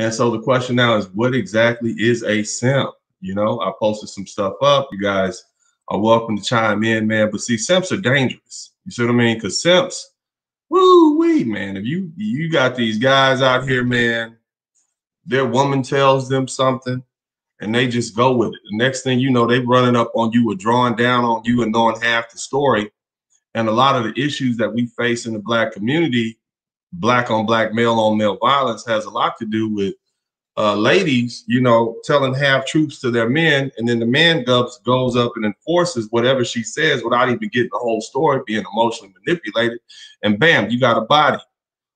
And so the question now is, what exactly is a simp? You know, I posted some stuff up. You guys are welcome to chime in, man. But see, simps are dangerous. You see what I mean? Because simps, woo wee, man. If you got these guys out here, man, their woman tells them something and they just go with it. The next thing you know, they running up on you or drawing down on you and knowing half the story. And a lot of the issues that we face in the Black community, Black on Black, male on male violence, has a lot to do with ladies, you know, telling half truths to their men, and then the man goes up and enforces whatever she says without even getting the whole story, being emotionally manipulated. And bam, you got a body.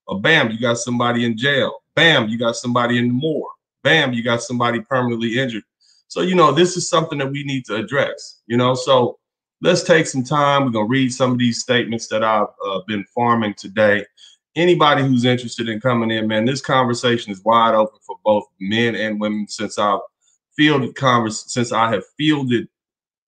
Or bam, you got somebody in jail. Bam, you got somebody in the morgue. Bam, you got somebody permanently injured. So, you know, this is something that we need to address, you know. So let's take some time. We're going to read some of these statements that I've been farming today. Anybody who's interested in coming in, man, this conversation is wide open for both men and women. Since I have fielded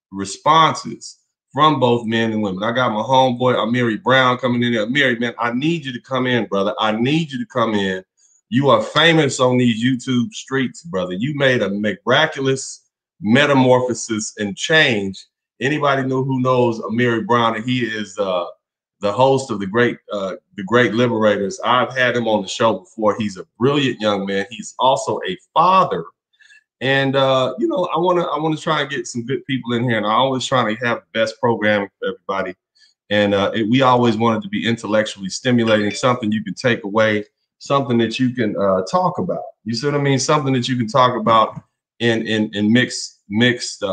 responses from both men and women. I got my homeboy Amiri Brown coming in there. Amiri, man, I need you to come in, brother. I need you to come in. You are famous on these YouTube streets, brother. You made a miraculous metamorphosis and change. Anybody who knows Amiri Brown, and he is the host of the Great Liberators. I've had him on the show before. He's a brilliant young man. He's also a father. And you know, I want to try and get some good people in here, and I always try to have the best programming for everybody. And we always want it to be intellectually stimulating, something you can take away, something that you can talk about. You see what I mean? Something that you can talk about in mixed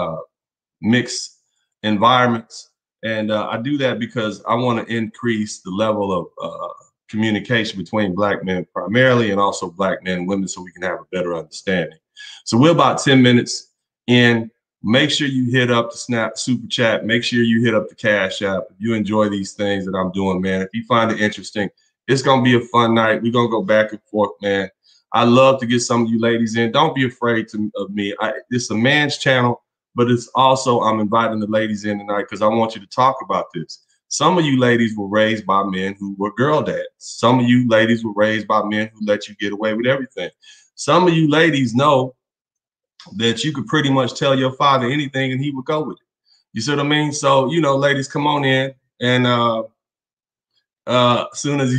environments. And I do that because I want to increase the level of communication between Black men primarily, and also Black men and women, so we can have a better understanding. So we're about 10 minutes in. Make sure you hit up the Snap Super Chat. Make sure you hit up the Cash App. If you enjoy these things that I'm doing, man, if you find it interesting, it's going to be a fun night. We're going to go back and forth, man. I love to get some of you ladies in. Don't be afraid of me. It's a man's channel, but it's also, I'm inviting the ladies in tonight because I want you to talk about this. Some of you ladies were raised by men who were girl dads. Some of you ladies were raised by men who let you get away with everything. Some of you ladies know that you could pretty much tell your father anything and he would go with it. You see what I mean? So, you know, ladies, come on in. And as soon as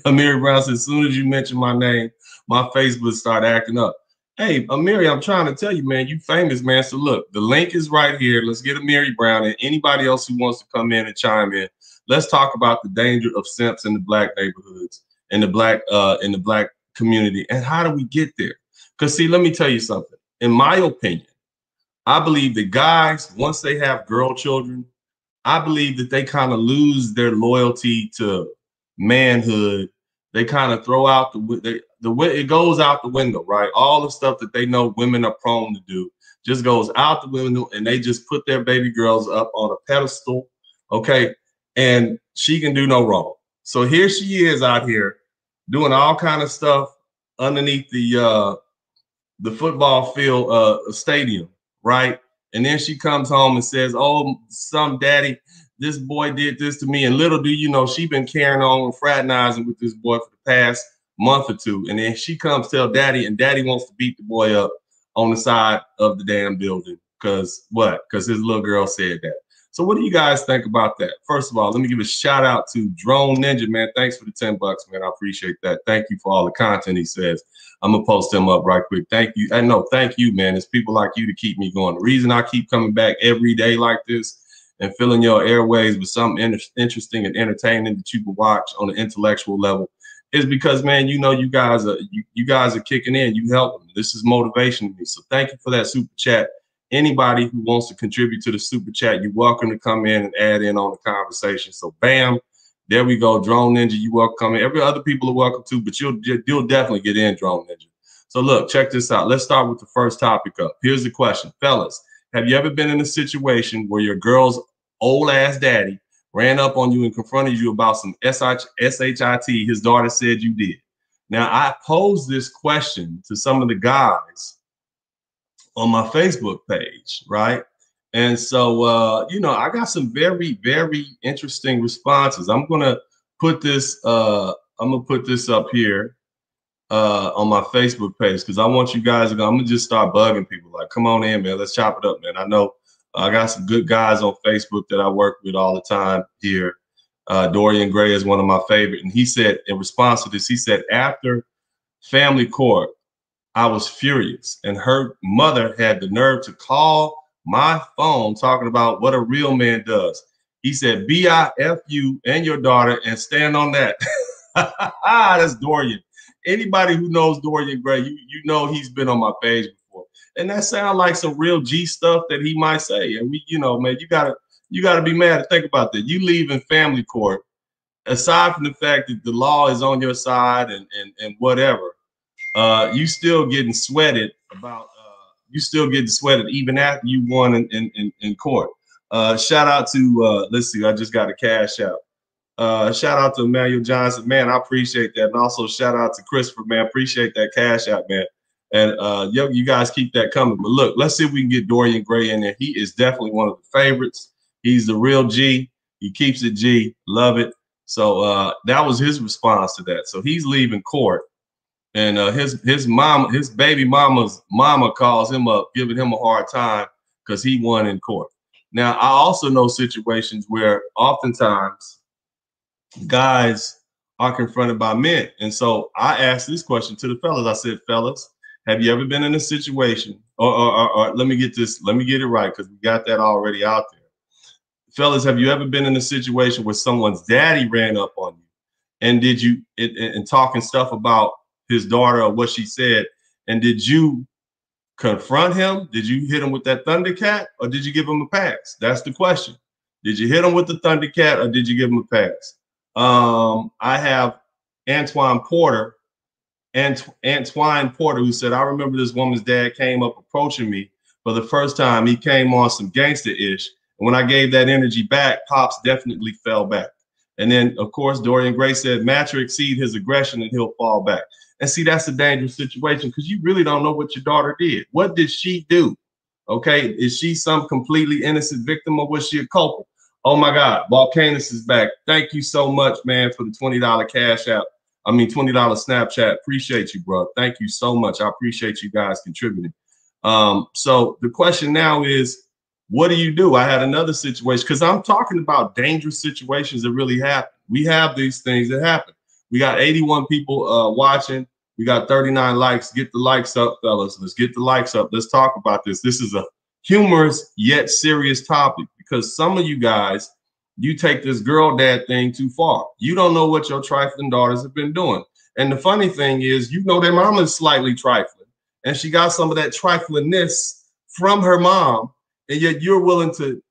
Amiri Brown said, as soon as you mention my name, my Facebook start acting up. Hey, Amiri, I'm trying to tell you, man, you famous, man. So look, the link is right here. Let's get Amiri Brown and anybody else who wants to come in and chime in. Let's talk about the danger of simps in the Black neighborhoods, in the Black community, and how do we get there? Because see, let me tell you something. In my opinion, I believe that guys, once they have girl children, I believe that they kind of lose their loyalty to manhood. They kind of throw out it goes out the window, right? All the stuff that they know women are prone to do just goes out the window, and they just put their baby girls up on a pedestal, okay? And she can do no wrong. So here she is out here doing all kind of stuff underneath the football field stadium, right? And then she comes home and says, oh, some daddy, this boy did this to me. And little do you know, she been carrying on and fraternizing with this boy for the past month or two. And then she comes tell daddy, and daddy wants to beat the boy up on the side of the damn building. Because what? Because his little girl said that. So what do you guys think about that? First of all, let me give a shout out to Drone Ninja, man. Thanks for the 10 bucks, man. I appreciate that. Thank you for all the content, he says. I'm going to post them up right quick. Thank you. And no, thank you, man. It's people like you to keep me going. The reason I keep coming back every day like this and filling your airways with something interesting and entertaining that you can watch on an intellectual level is because, man, you know, you guys are kicking in. You help them. This is motivation to me. So thank you for that super chat. Anybody who wants to contribute to the super chat, you're welcome to come in and add in on the conversation. So bam, there we go. Drone Ninja, you welcome to come in. Every other people are welcome to, but you'll definitely get in, Drone Ninja. So look, check this out. Let's start with the first topic up. Here's the question. Fellas, have you ever been in a situation where your girl's old ass daddy ran up on you and confronted you about some SHIT his daughter said you did? Now, I posed this question to some of the guys on my Facebook page, right? And so, you know, I got some very, very interesting responses. I'm gonna put this up here. on my Facebook page because I want you guys to go. I'm gonna just start bugging people. Like, come on in, man. Let's chop it up, man. I know I got some good guys on Facebook that I work with all the time here. Dorian Gray is one of my favorite. And he said, in response to this, he said, after family court, I was furious. And her mother had the nerve to call my phone talking about what a real man does. He said, BIF you and your daughter and stand on that. That's Dorian. Anybody who knows Dorian Gray, you know he's been on my page before. And that sounds like some real G stuff that he might say. And we, you know, man, you gotta be mad. Think about that. You leaving family court, aside from the fact that the law is on your side and whatever, you still getting sweated about even after you won in court. Shout out to let's see, I just got a cash out. Shout out to Emmanuel Johnson, man. I appreciate that. And also shout out to Christopher, man. Appreciate that cash out, man. And you guys keep that coming. But look, let's see if we can get Dorian Gray in there. He is definitely one of the favorites. He's the real G. He keeps it G. Love it. So that was his response to that. So he's leaving court. And his mom, his baby mama's mama calls him up, giving him a hard time because he won in court. Now, I also know situations where oftentimes guys are confronted by men. And so I asked this question to the fellas. I said, fellas, have you ever been in a situation, or let me get it right, because we got that already out there. Fellas, have you ever been in a situation where someone's daddy ran up on you and did you, and talking stuff about his daughter or what she said, and did you confront him? Did you hit him with that Thundercat, or did you give him a pass? That's the question. Did you hit him with the Thundercat, or did you give him a pass? I have Antoine Porter, who said, I remember this woman's dad came up approaching me for the first time. He came on some gangster-ish. And when I gave that energy back, Pops definitely fell back. And then, of course, Dorian Gray said, match or exceed his aggression and he'll fall back. And see, that's a dangerous situation because you really don't know what your daughter did. What did she do? Okay, is she some completely innocent victim, or was she a culprit? Oh my God, Volcanus is back. Thank you so much, man, for the $20 cash app. I mean, $20 Snapchat. Appreciate you, bro. Thank you so much. I appreciate you guys contributing. So the question now is, what do you do? I had another situation, because I'm talking about dangerous situations that really happen. We have these things that happen. We got 81 people watching. We got 39 likes. Get the likes up, fellas. Let's get the likes up. Let's talk about this. This is a humorous yet serious topic, because some of you guys, you take this girl dad thing too far. You don't know what your trifling daughters have been doing. And the funny thing is, you know, their mom is slightly trifling, and she got some of that triflingness from her mom. And yet you're willing to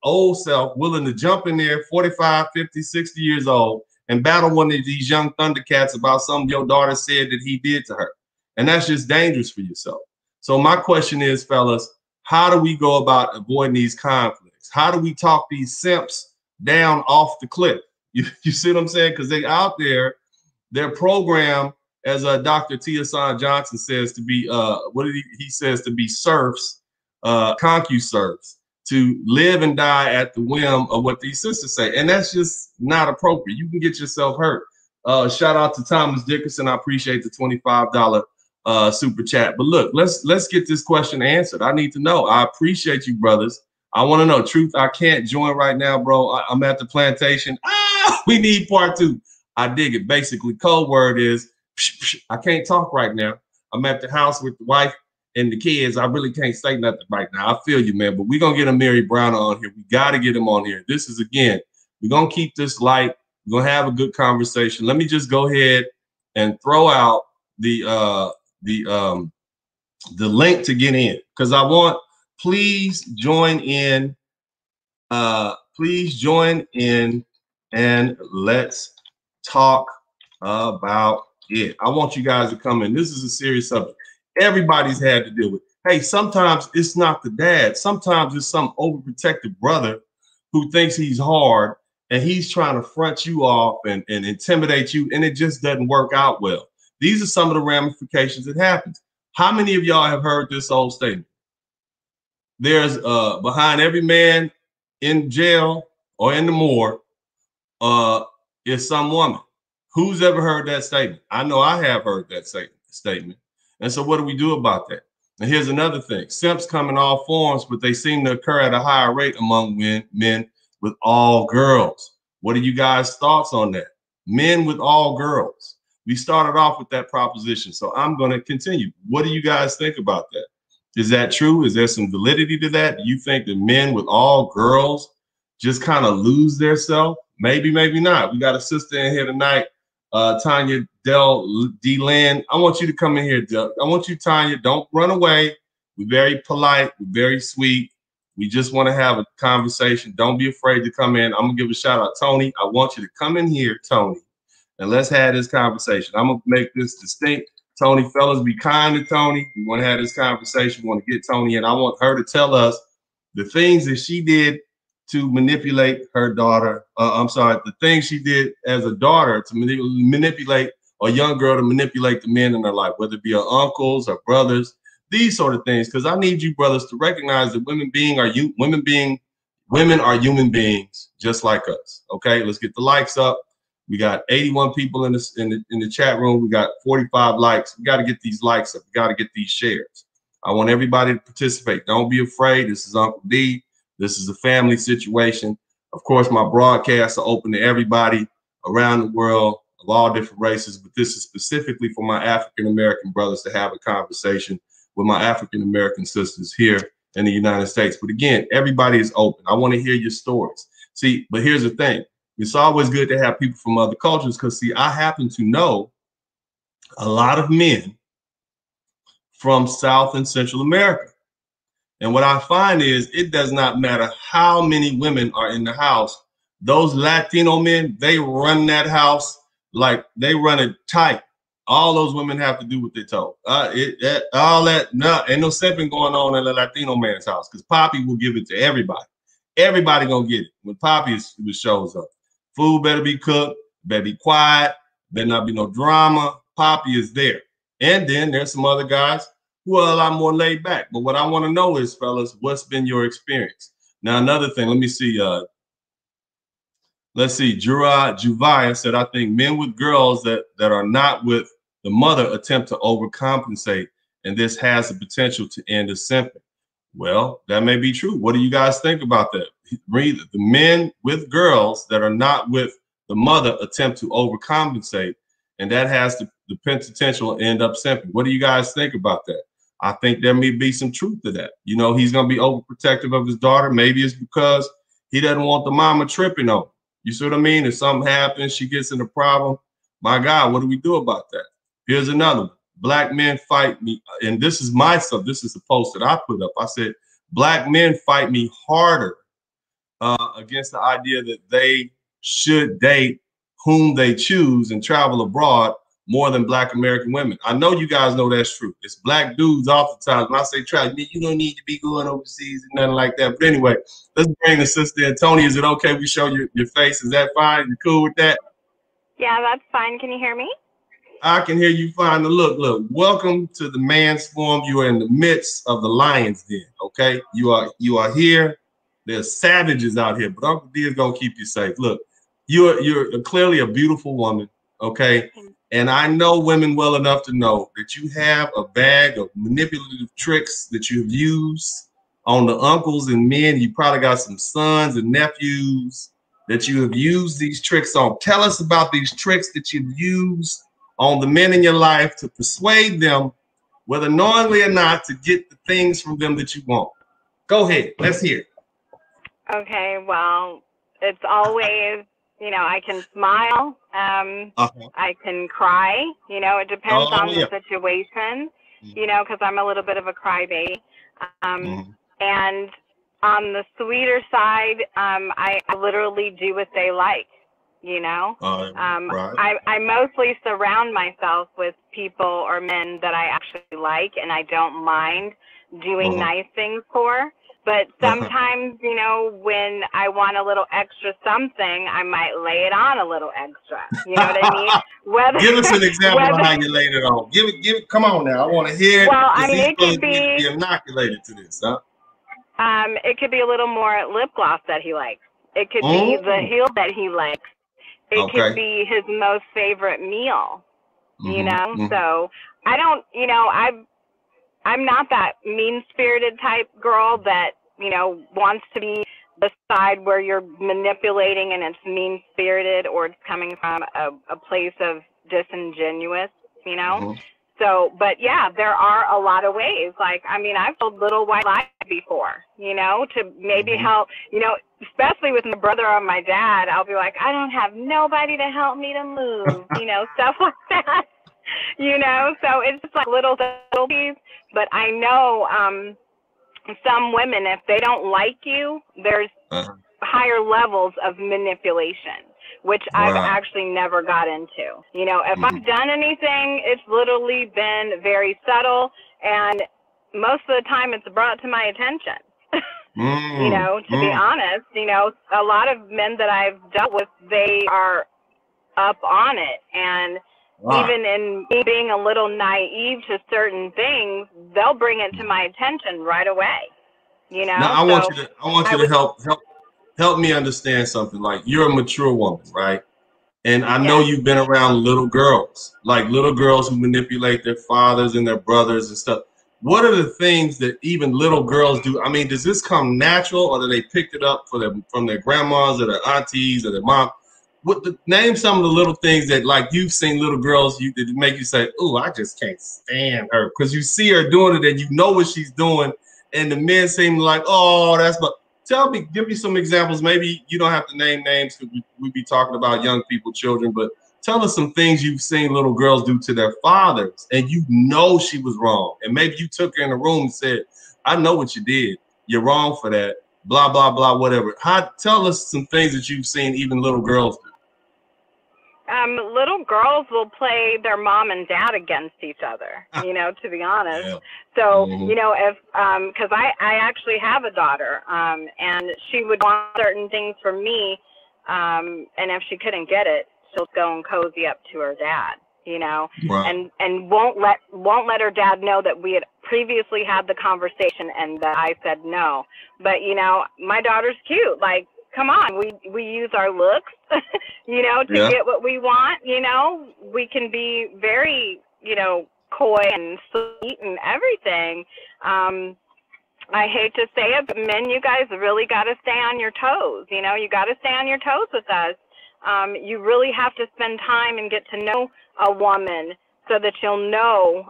jump in there, 45, 50, 60 years old, and battle one of these young Thundercats about something your daughter said that he did to her. And that's just dangerous for yourself. So my question is, fellas, how do we go about avoiding these conflicts? How do we talk these simps down off the cliff? You see what I'm saying? Because they out there, they're programmed, as Dr. T.S.I. Johnson says, to be, he says to be serfs, concuserfs, to live and die at the whim of what these sisters say. And that's just not appropriate. You can get yourself hurt. Shout out to Thomas Dickerson. I appreciate the $25 super chat. But look, let's get this question answered. I need to know. I appreciate you, brothers. I want to know. Truth, I can't join right now, bro. I'm at the plantation. We need part two. I dig it. Basically, code word is, I can't talk right now. I'm at the house with the wife and the kids. I really can't say nothing right now. I feel you, man. But we're going to get a Mary Brown on here. We got to get him on here. This is, again, we're going to keep this light. We're going to have a good conversation. Let me just go ahead and throw out the link to get in, because I want, please join in. Please join in and let's talk about it. I want you guys to come in. This is a serious subject. Everybody's had to deal with. Hey, sometimes it's not the dad. Sometimes it's some overprotective brother who thinks he's hard and he's trying to front you off and intimidate you, and it just doesn't work out well. These are some of the ramifications that happens. How many of y'all have heard this old statement? There's behind every man in jail or in the morgue is some woman. Who's ever heard that statement? I know I have heard that statement. statement. And so what do we do about that? And here's another thing. Simps come in all forms, but they seem to occur at a higher rate among men with all girls. What are you guys' thoughts on that? Men with all girls. We started off with that proposition, so I'm going to continue. What do you guys think about that? Is that true? Is there some validity to that? Do you think that men with all girls just kind of lose their self? Maybe, maybe not. We got a sister in here tonight, Tanya D. Lynn. I want you to come in here, Del. I want you, Tanya, don't run away. We're very polite. We're very sweet. We just want to have a conversation. Don't be afraid to come in. I'm going to give a shout out. Tony, I want you to come in here, Tony, and let's have this conversation. I'm going to make this distinct. Tony, fellas, be kind to Tony. We want to have this conversation. We want to get Tony in. I want her to tell us the things that she did to manipulate her daughter. The things she did as a daughter to manipulate a young girl, to manipulate the men in her life, whether it be her uncles or brothers, these sort of things. Because I need you brothers to recognize that women are human beings just like us. Okay, let's get the likes up. We got 81 people in the chat room. We got 45 likes. We got to get these likes up. We got to get these shares. I want everybody to participate. Don't be afraid. This is Uncle D. This is a family situation. Of course, my broadcasts are open to everybody around the world of all different races, but this is specifically for my African-American brothers to have a conversation with my African-American sisters here in the United States. But again, everybody is open. I want to hear your stories. See, but here's the thing. It's always good to have people from other cultures because, see, I happen to know a lot of men from South and Central America. And what I find is it does not matter how many women are in the house. Those Latino men, they run that house like they run it tight. All those women have to do what they're told. Ain't no simping going on in the Latino man's house because Poppy will give it to everybody. Everybody gonna get it when Poppy shows up. Food better be cooked, better be quiet, better not be no drama. Poppy is there. And then there's some other guys who are a lot more laid back. But what I want to know is, fellas, what's been your experience? Now, another thing, let me see. Let's see. Juvaya said, I think men with girls that are not with the mother attempt to overcompensate, and this has the potential to end as simping. Well, that may be true. What do you guys think about that? Read the men with girls that are not with the mother attempt to overcompensate, and that has the potential to end up simping. What do you guys think about that? I think there may be some truth to that. You know, he's going to be overprotective of his daughter. Maybe it's because he doesn't want the mama tripping on him. You see what I mean? If something happens, she gets in a problem. My God, what do we do about that? Here's another one. Black men fight me. And this is my stuff. This is the post that I put up. I said, black men fight me harder against the idea that they should date whom they choose and travel abroad more than black American women. I know you guys know that's true. It's black dudes oftentimes. When I say travel, you don't need to be going overseas and nothing like that. But anyway, let's bring the sister in. Tony, is it okay we show your face? Is that fine? You cool with that? Yeah, that's fine. Can you hear me? I can hear you fine. Look, welcome to the man's forum. You are in the midst of the lion's den, okay? You are here. There's savages out here, but Uncle D is gonna keep you safe. Look, you're clearly a beautiful woman, okay? And I know women well enough to know that you have a bag of manipulative tricks that you've used on the uncles and men. You probably got some sons and nephews that you have used these tricks on. Tell us about these tricks that you've used on the men in your life to persuade them, whether knowingly or not, to get the things from them that you want. Go ahead. Let's hear it. Okay, well, it's always, I can smile. I can cry. It depends on the situation, because I'm a little bit of a crybaby. And on the sweeter side, I literally do what they like. Right. I mostly surround myself with people or men that I actually like and I don't mind doing nice things for. But sometimes, when I want a little extra something, I might lay it on a little extra. You know what I mean? Give us an example of how you laid it on. Give it. Come on now. I want to hear it. Well, I mean, it could be inoculated to this, huh? It could be a little more lip gloss that he likes. It could be the heel that he likes. It could be his most favorite meal, So I don't, you know, I'm not that mean-spirited type girl that, you know, wants to be the side where you're manipulating and it's mean-spirited or it's coming from a place of disingenuous, you know. Mm-hmm. So, but yeah, there are a lot of ways. Like, I mean, I've told little white lies before, you know, to maybe help, you know, especially with my brother or my dad. I'll be like, I don't have nobody to help me to move, you know, stuff like that, you know. So it's just like little things. But I know some women, if they don't like you, there's higher levels of manipulation, which I've actually never got into. You know, if I've done anything, it's literally been very subtle, and most of the time it's brought to my attention. You know, to be honest, you know, a lot of men that I've dealt with, they are up on it, and even in me being a little naive to certain things, they'll bring it to my attention right away. You know, now I want you to help me understand something. Like, you're a mature woman, right? And I know you've been around little girls, like little girls who manipulate their fathers and their brothers and stuff. What are the things that even little girls do? I mean, does this come natural, or do they pick it up from their grandmas or their aunties or their mom? Name some of the little things that, like, you've seen little girls that make you say, "Oh, I just can't stand her," because you see her doing it and you know what she's doing, and the men seem like, "Oh, that's." But give me some examples. Maybe you don't have to name names because we be talking about young people, children, but tell us some things you've seen little girls do to their fathers, and you know she was wrong, and maybe you took her in a room and said, "I know what you did. You're wrong for that." Blah blah blah, whatever. Tell us some things that you've seen even little girls do. Little girls will play their mom and dad against each other, you know, to be honest. So, you know, if, cause I actually have a daughter, and she would want certain things from me. And if she couldn't get it, she'll go and cozy up to her dad, you know, and won't let her dad know that we had previously had the conversation and that I said no. But, you know, my daughter's cute. Like, come on, we use our looks, you know, to get what we want. You know, we can be very, you know, coy and sweet and everything. I hate to say it, but men, you guys really got to stay on your toes. You know, you got to stay on your toes with us. You really have to spend time and get to know a woman so that you'll know,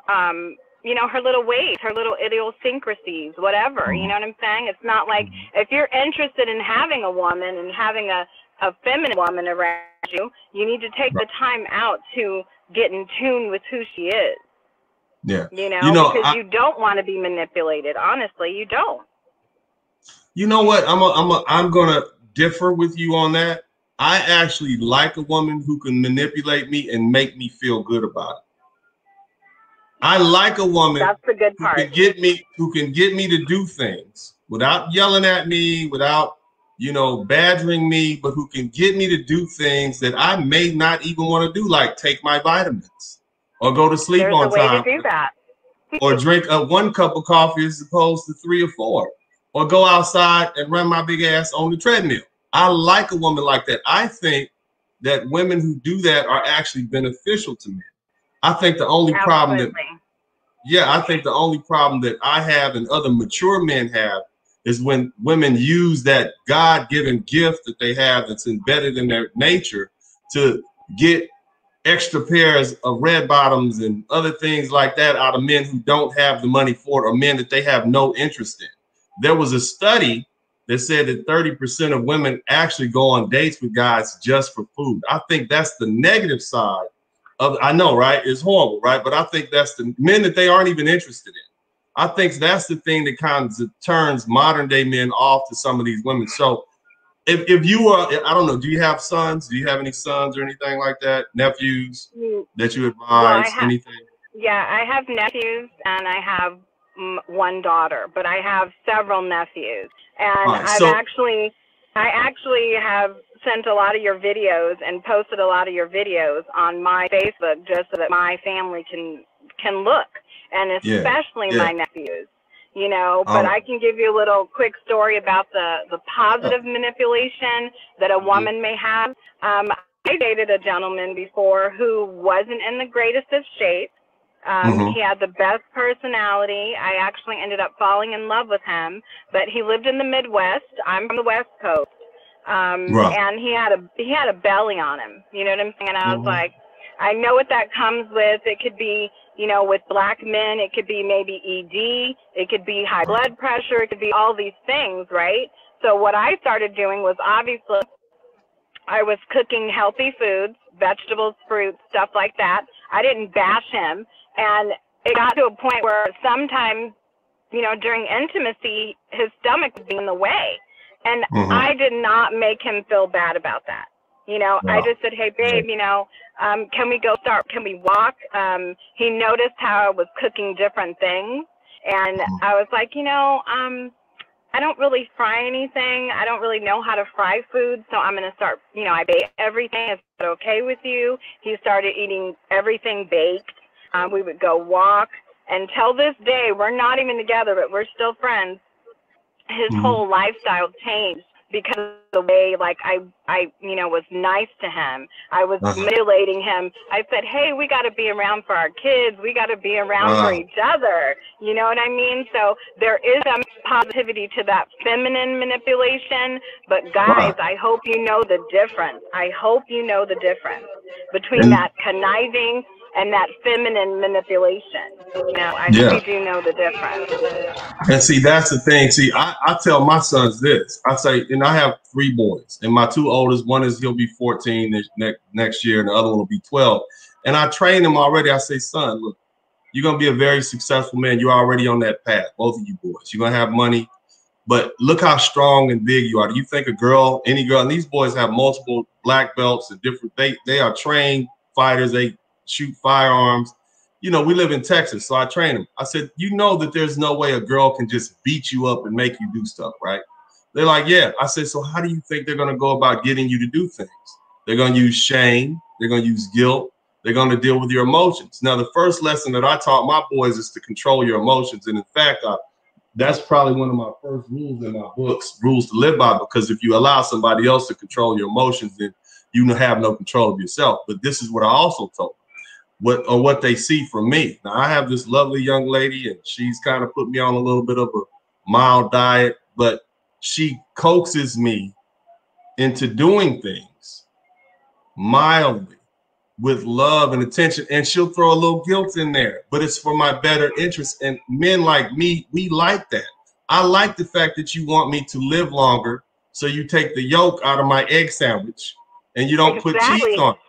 you know, her little ways, her little idiosyncrasies, whatever, you know what I'm saying? It's not like if you're interested in having a woman and having a feminine woman around you, you need to take the time out to get in tune with who she is. Yeah. You know because you don't want to be manipulated. Honestly, you don't. You know what? I'm going to differ with you on that. I actually like a woman who can manipulate me and make me feel good about it. I like a woman who can get me to do things without yelling at me, without, you know, badgering me, but who can get me to do things that I may not even want to do, like take my vitamins or go to sleep on time. There's a way to do that. Or drink 1 cup of coffee as opposed to 3 or 4, or go outside and run my big ass on the treadmill. I like a woman like that. I think that women who do that are actually beneficial to men. I think the only problem that I have and other mature men have is when women use that God-given gift that they have that's embedded in their nature to get extra pairs of red bottoms and other things like that out of men who don't have the money for it, or men that they have no interest in. There was a study that said that 30% of women actually go on dates with guys just for food. I think that's the negative side. I know, right? It's horrible, right? But I think that's the men that they aren't even interested in. I think that's the thing that kind of turns modern day men off to some of these women. So if you are, I don't know, do you have sons? Do you have any sons or anything like that? Nephews that you advise? Anything? Yeah, I have nephews and I have 1 daughter, but I have several nephews. And I actually have sent a lot of your videos and posted a lot of your videos on my Facebook just so that my family can look, and especially my nephews, you know. But I can give you a little quick story about the positive manipulation that a woman may have. I dated a gentleman before who wasn't in the greatest of shape. He had the best personality. I actually ended up falling in love with him, but he lived in the Midwest. I'm from the West Coast. And he had a belly on him. You know what I'm saying? And I was like, I know what that comes with. It could be, you know, with black men, it could be maybe ED, it could be high blood pressure, it could be all these things, right? So what I started doing was, obviously, I was cooking healthy foods, vegetables, fruits, stuff like that. I didn't bash him. And it got to a point where sometimes, you know, during intimacy, his stomach would be in the way. And I did not make him feel bad about that. You know, I just said, hey, babe, you know, can we walk? He noticed how I was cooking different things. And I was like, you know, I don't really fry anything. I don't really know how to fry food. So I'm going to start, you know, I bake everything. Is that okay with you? He started eating everything baked. We would go walk. Until this day, we're not even together, but we're still friends. His whole lifestyle changed because of the way, like, I you know, was nice to him. I was manipulating him. I said, hey, we got to be around for our kids. We got to be around for each other. You know what I mean? So there is some positivity to that feminine manipulation. But guys, I hope you know the difference. I hope you know the difference between that conniving and that feminine manipulation. You know, I hope you do know the difference. And see, that's the thing. See, I tell my sons this. I say, and I have 3 boys, and my 2 oldest, one he'll be 14 next year, and the other one will be 12. And I train them already. I say, son, look, you're gonna be a very successful man. You're already on that path, both of you boys. You're gonna have money, but look how strong and big you are. Do you think a girl, any girl, and these boys have multiple black belts and different. They are trained fighters. They shoot firearms. You know, we live in Texas, so I train them. I said, you know that there's no way a girl can just beat you up and make you do stuff, right? They're like, yeah. I said, so how do you think they're going to go about getting you to do things? They're going to use shame. They're going to use guilt. They're going to deal with your emotions. Now, the first lesson that I taught my boys is to control your emotions. And in fact, that's probably one of my first rules in my books, rules to live by, because if you allow somebody else to control your emotions, then you have no control of yourself. But this is what I also told them. What they see from me. Now, I have this lovely young lady, and she's kind of put me on a little bit of a mild diet, but she coaxes me into doing things mildly with love and attention, and she'll throw a little guilt in there, but it's for my better interest. And men like me, we like that. I like the fact that you want me to live longer, so you take the yolk out of my egg sandwich and you don't put cheese on it.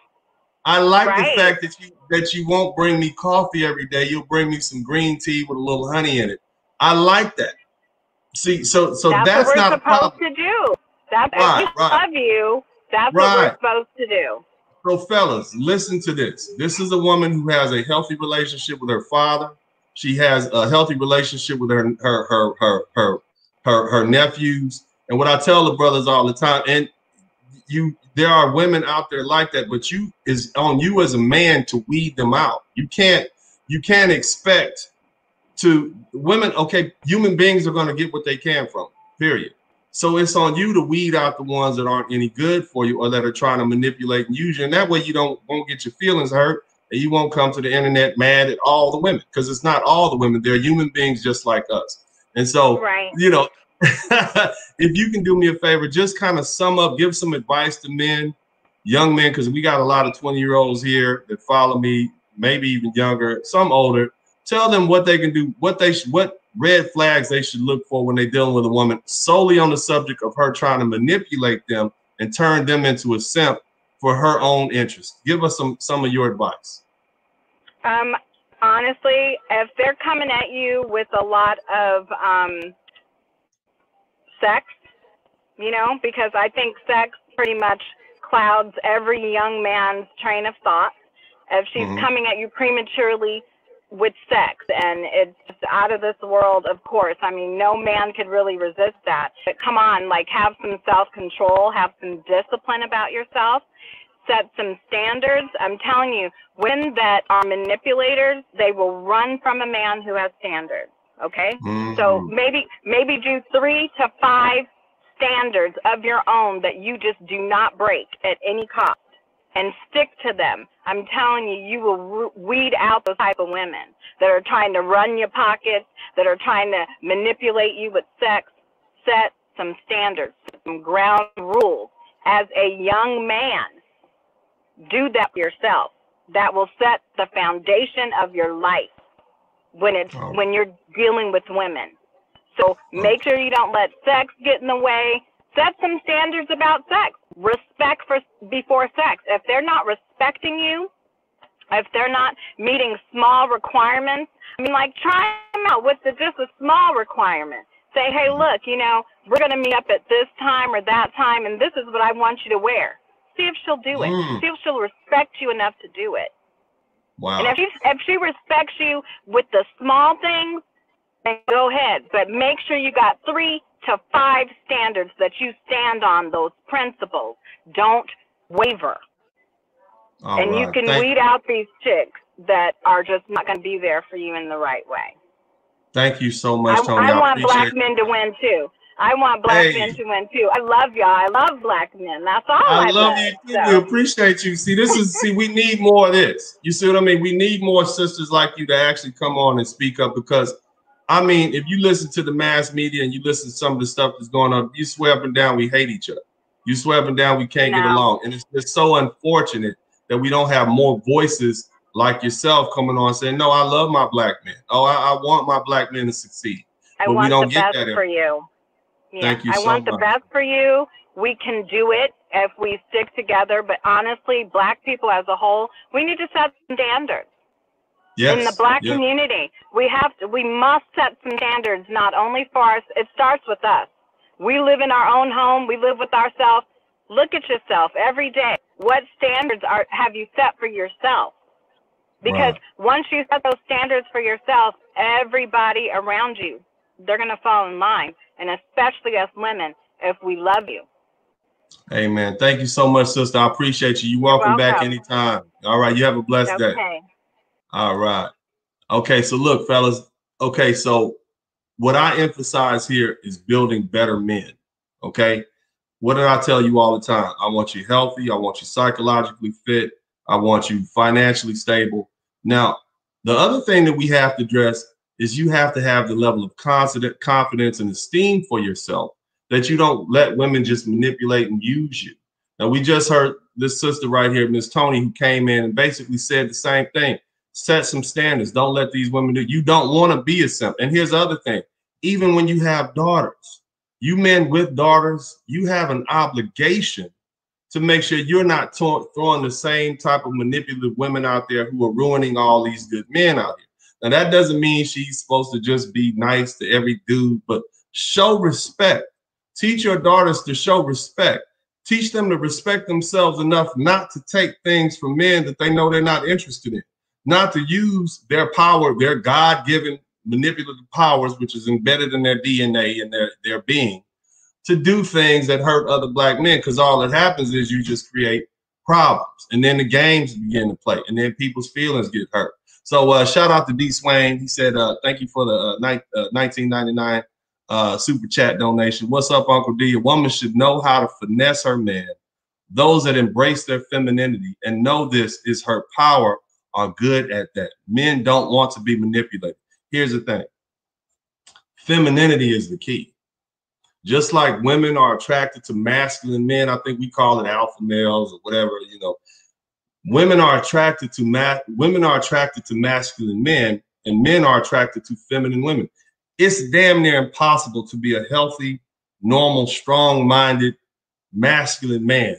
I like the fact that you won't bring me coffee every day. You'll bring me some green tea with a little honey in it. I like that. See, so that's not a problem. That's what we're supposed to do. That's love you. That's what we're supposed to do. So fellas, listen to this. This is a woman who has a healthy relationship with her father. She has a healthy relationship with her nephews. And what I tell the brothers all the time, and there are women out there like that, but is on you as a man to weed them out. You can't expect women. Okay, human beings are going to get what they can from, period. So it's on you to weed out the ones that aren't any good for you or that are trying to manipulate and use you. And that way you won't get your feelings hurt, and you won't come to the internet mad at all the women, because it's not all the women. They're human beings just like us. And so, you know, if you can do me a favor, just kind of sum up, give some advice to men, young men, because we got a lot of 20-year-olds here that follow me, maybe even younger, some older. Tell them what they can do, what red flags they should look for when they're dealing with a woman, solely on the subject of her trying to manipulate them and turn them into a simp for her own interest. Give us some of your advice. Honestly, if they're coming at you with a lot of sex, you know, because I think sex pretty much clouds every young man's train of thought. If she's coming at you prematurely with sex and it's just out of this world, of course, I mean, no man could really resist that. But come on, like, have some self-control, have some discipline about yourself, set some standards. I'm telling you, women that are manipulators, they will run from a man who has standards. Okay, so maybe do 3 to 5 standards of your own that you just do not break at any cost. and stick to them. I'm telling you, you will weed out those type of women that are trying to run your pockets, that are trying to manipulate you with sex. Set some standards, some ground rules. As a young man, do that for yourself. That will set the foundation of your life when you're dealing with women. So make sure you don't let sex get in the way. Set some standards about sex. Respect before sex. If they're not respecting you, if they're not meeting small requirements, I mean, like, try them out with just a small requirement. Say, hey, look, you know, we're going to meet up at this time or that time, and this is what I want you to wear. See if she'll do it. See if she'll respect you enough to do it. Wow. And if she respects you with the small things, then go ahead. But make sure you got 3 to 5 standards that you stand on, those principles. Don't waver. And you can weed out these chicks that are just not going to be there for you in the right way. Thank you so much, Tony. I want black men to win too. I want black men to win too. I love y'all. I love black men. That's all I love. You too. So. We appreciate you. See, we need more of this. You see what I mean? We need more sisters like you to actually come on and speak up, because I mean, if you listen to the mass media and you listen to some of the stuff that's going on, you swear up and down we hate each other. You swear up and down we can't get along. And it's just so unfortunate that we don't have more voices like yourself coming on saying, no, I love my black men. Oh, I want my black men to succeed. But we don't get that for you. Yeah. Thank you so much. I want the best for you. We can do it if we stick together. But honestly, black people as a whole, we need to set standards. Yes. In the black community, we must set some standards, not only for us. It starts with us. We live in our own home. We live with ourselves. Look at yourself every day. What standards have you set for yourself? Because once you set those standards for yourself, everybody around you, they're going to fall in line. And especially us women, if we love you. Amen. Thank you so much, sister. I appreciate you. You're welcome back anytime. All right. You have a blessed day. All right. Okay. So look, fellas. Okay. So what I emphasize here is building better men. Okay. What did I tell you all the time? I want you healthy. I want you psychologically fit. I want you financially stable. Now, the other thing that we have to address is you have to have the level of confidence and esteem for yourself, that you don't let women just manipulate and use you. Now, we just heard this sister right here, Miss Tony, who came in and basically said the same thing. Set some standards. Don't let these women do. You don't want to be a simp. And here's the other thing. Even when you have daughters, you men with daughters, you have an obligation to make sure you're not throwing the same type of manipulative women out there who are ruining all these good men out here. Now, that doesn't mean she's supposed to just be nice to every dude, but show respect. Teach your daughters to show respect. Teach them to respect themselves enough not to take things from men that they know they're not interested in, not to use their power, their God-given manipulative powers, which is embedded in their DNA and their being, to do things that hurt other black men, because all that happens is you just create problems. And then the games begin to play, and then people's feelings get hurt. So shout out to D. Swain. He said, thank you for the 1999 super chat donation. What's up, Uncle D? A woman should know how to finesse her man. Those that embrace their femininity and know this is her power are good at that. Men don't want to be manipulated. Here's the thing. Femininity is the key. Just like women are attracted to masculine men, I think we call it alpha males or whatever, you know. Women are attracted to masculine men, and men are attracted to feminine women. It's damn near impossible to be a healthy, normal, strong-minded, masculine man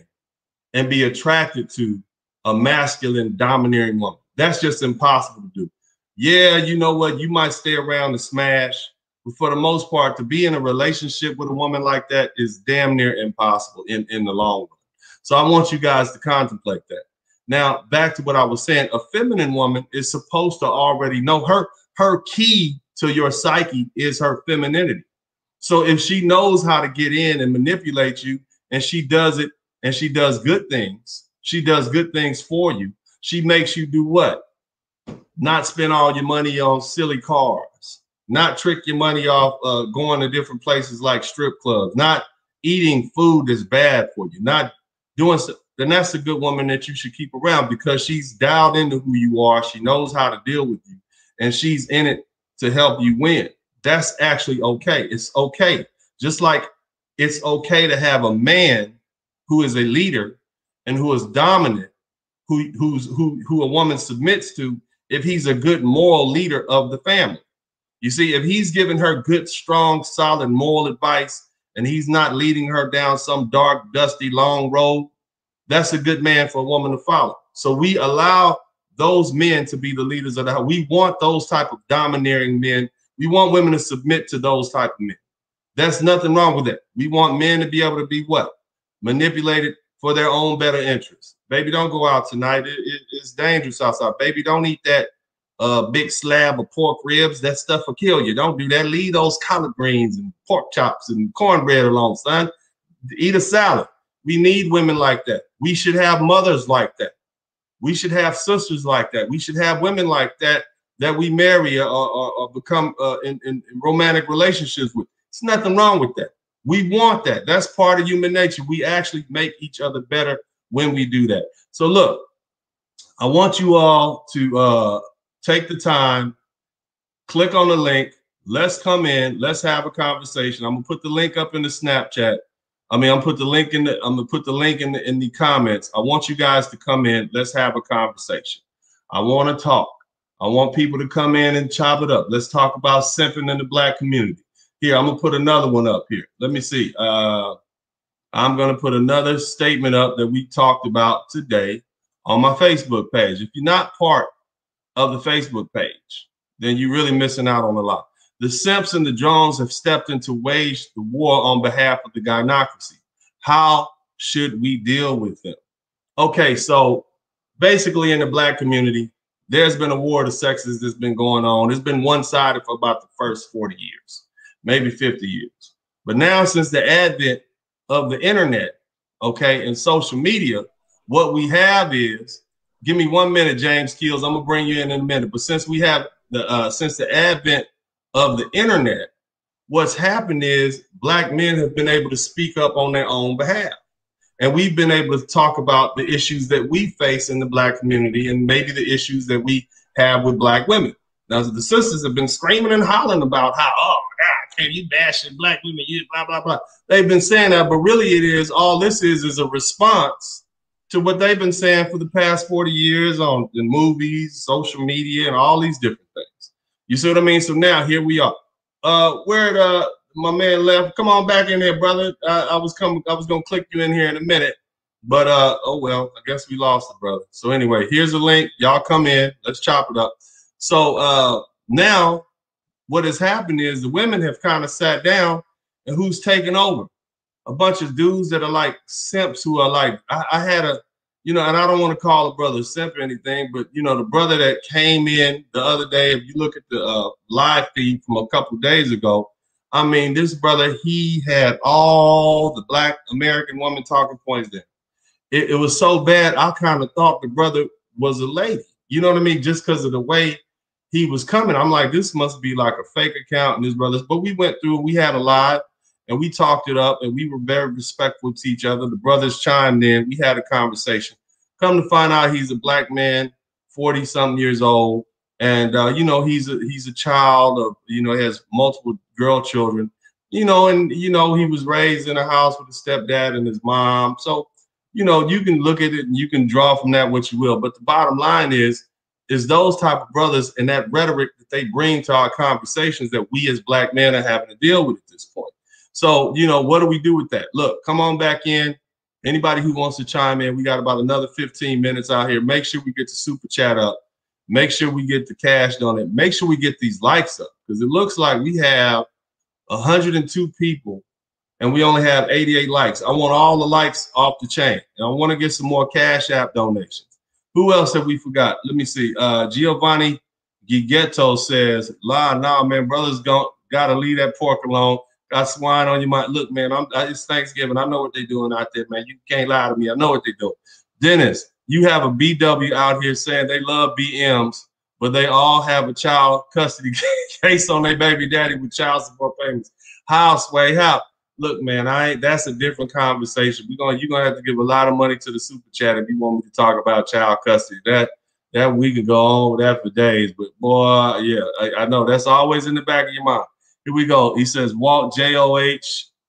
and be attracted to a masculine, domineering woman. That's just impossible to do. Yeah, you know what? You might stay around to smash, but for the most part, to be in a relationship with a woman like that is damn near impossible in the long run. So I want you guys to contemplate that. Now, back to what I was saying, a feminine woman is supposed to already know her key to your psyche is her femininity. So if she knows how to get in and manipulate you, and she does it, and she does good things for you, she makes you do what? Not spend all your money on silly cars, not trick your money off going to different places like strip clubs, not eating food that's bad for you, not doing stuff. then that's a good woman that you should keep around, because she's dialed into who you are. She knows how to deal with you, and she's in it to help you win. That's actually okay. It's okay. Just like it's okay to have a man who is a leader and who is dominant, who a woman submits to, if he's a good moral leader of the family. You see, if he's giving her good, strong, solid moral advice, and he's not leading her down some dark, dusty, long road, that's a good man for a woman to follow. So we allow those men to be the leaders of the house. We want those type of domineering men. We want women to submit to those type of men. There's nothing wrong with that. We want men to be able to be what? Manipulated for their own better interests. Baby, don't go out tonight. It's dangerous outside. Baby, don't eat that big slab of pork ribs. That stuff will kill you. Don't do that. Leave those collard greens and pork chops and cornbread alone, son. Eat a salad. We need women like that. We should have mothers like that. We should have sisters like that. We should have women like that that we marry or become in romantic relationships with. There's nothing wrong with that. We want that. That's part of human nature. We actually make each other better when we do that. So look, I want you all to take the time, click on the link. Let's come in. Let's have a conversation. I'm gonna put the link up in the Snapchat. I'm gonna put the link in the comments. I want you guys to come in. Let's have a conversation. I want to talk. I want people to come in and chop it up. Let's talk about simping in the Black community. Here, I'm gonna put another one up here. Let me see. I'm gonna put another statement up that we talked about today on my Facebook page. If you're not part of the Facebook page, then you're really missing out on a lot. The simps and the drones have stepped in to wage the war on behalf of the gynocracy. How should we deal with them? Okay, so basically in the Black community, there's been a war of the sexes that's been going on. It's been one-sided for about the first 40 years, maybe 50 years. But now, since the advent of the internet, okay, and social media, what we have is, give me 1 minute, James Keels, I'm gonna bring you in a minute. But since we have since the advent of the internet, what's happened is Black men have been able to speak up on their own behalf. And we've been able to talk about the issues that we face in the Black community and maybe the issues that we have with Black women. Now, the sisters have been screaming and hollering about how, oh my God, can't you bashing Black women, you blah, blah, blah. They've been saying that, but really it is, all this is a response to what they've been saying for the past 40 years in movies, social media, and all these different things. You see what I mean? So now here we are. Where my man left? Come on back in here, brother. I was gonna click you in here in a minute, but oh well, I guess we lost it, brother. So anyway, here's a link. Y'all come in. Let's chop it up. So now what has happened is the women have kind of sat down, and who's taking over? A bunch of dudes that are like simps, who are like, I had a, and I don't want to call a brother simp or anything, but the brother that came in the other day, if you look at the live feed from a couple of days ago, I mean, this brother, he had all the Black American woman talking points there. It was so bad, I kind of thought the brother was a lady. You know what I mean? Just because of the way he was coming. I'm like, this must be like a fake account and his brothers. But we went through, we had a live, and we talked it up, and we were very respectful to each other. The brothers chimed in. We had a conversation. Come to find out, he's a Black man, 40-something years old. And, he's a child of, has multiple girl children, and, he was raised in a house with a stepdad and his mom. So, you can look at it and you can draw from that what you will. But the bottom line is those type of brothers and that rhetoric that they bring to our conversations that we as Black men are having to deal with at this point. So, what do we do with that? Look, come on back in. Anybody who wants to chime in, we got about another 15 minutes out here. Make sure we get the super chat up. Make sure we get the cash on it. Make sure we get these likes up, because it looks like we have 102 people and we only have 88 likes. I want all the likes off the chain, and I want to get some more Cash App donations. Who else have we forgot? Let me see. Giovanni Gigetto says, nah, man, brothers gotta leave that pork alone. Got swine on your mind. Look, man, it's Thanksgiving. I know what they're doing out there, man. You can't lie to me. I know what they're doing. Dennis, you have a BW out here saying they love BMs, but they all have a child custody case on their baby daddy with child support payments. How, Sway? How? look, man, that's a different conversation. You're gonna have to give a lot of money to the super chat if you want me to talk about child custody. That we could go on with that for days. But boy, yeah, I know that's always in the back of your mind. Here we go. He says, Walt JOH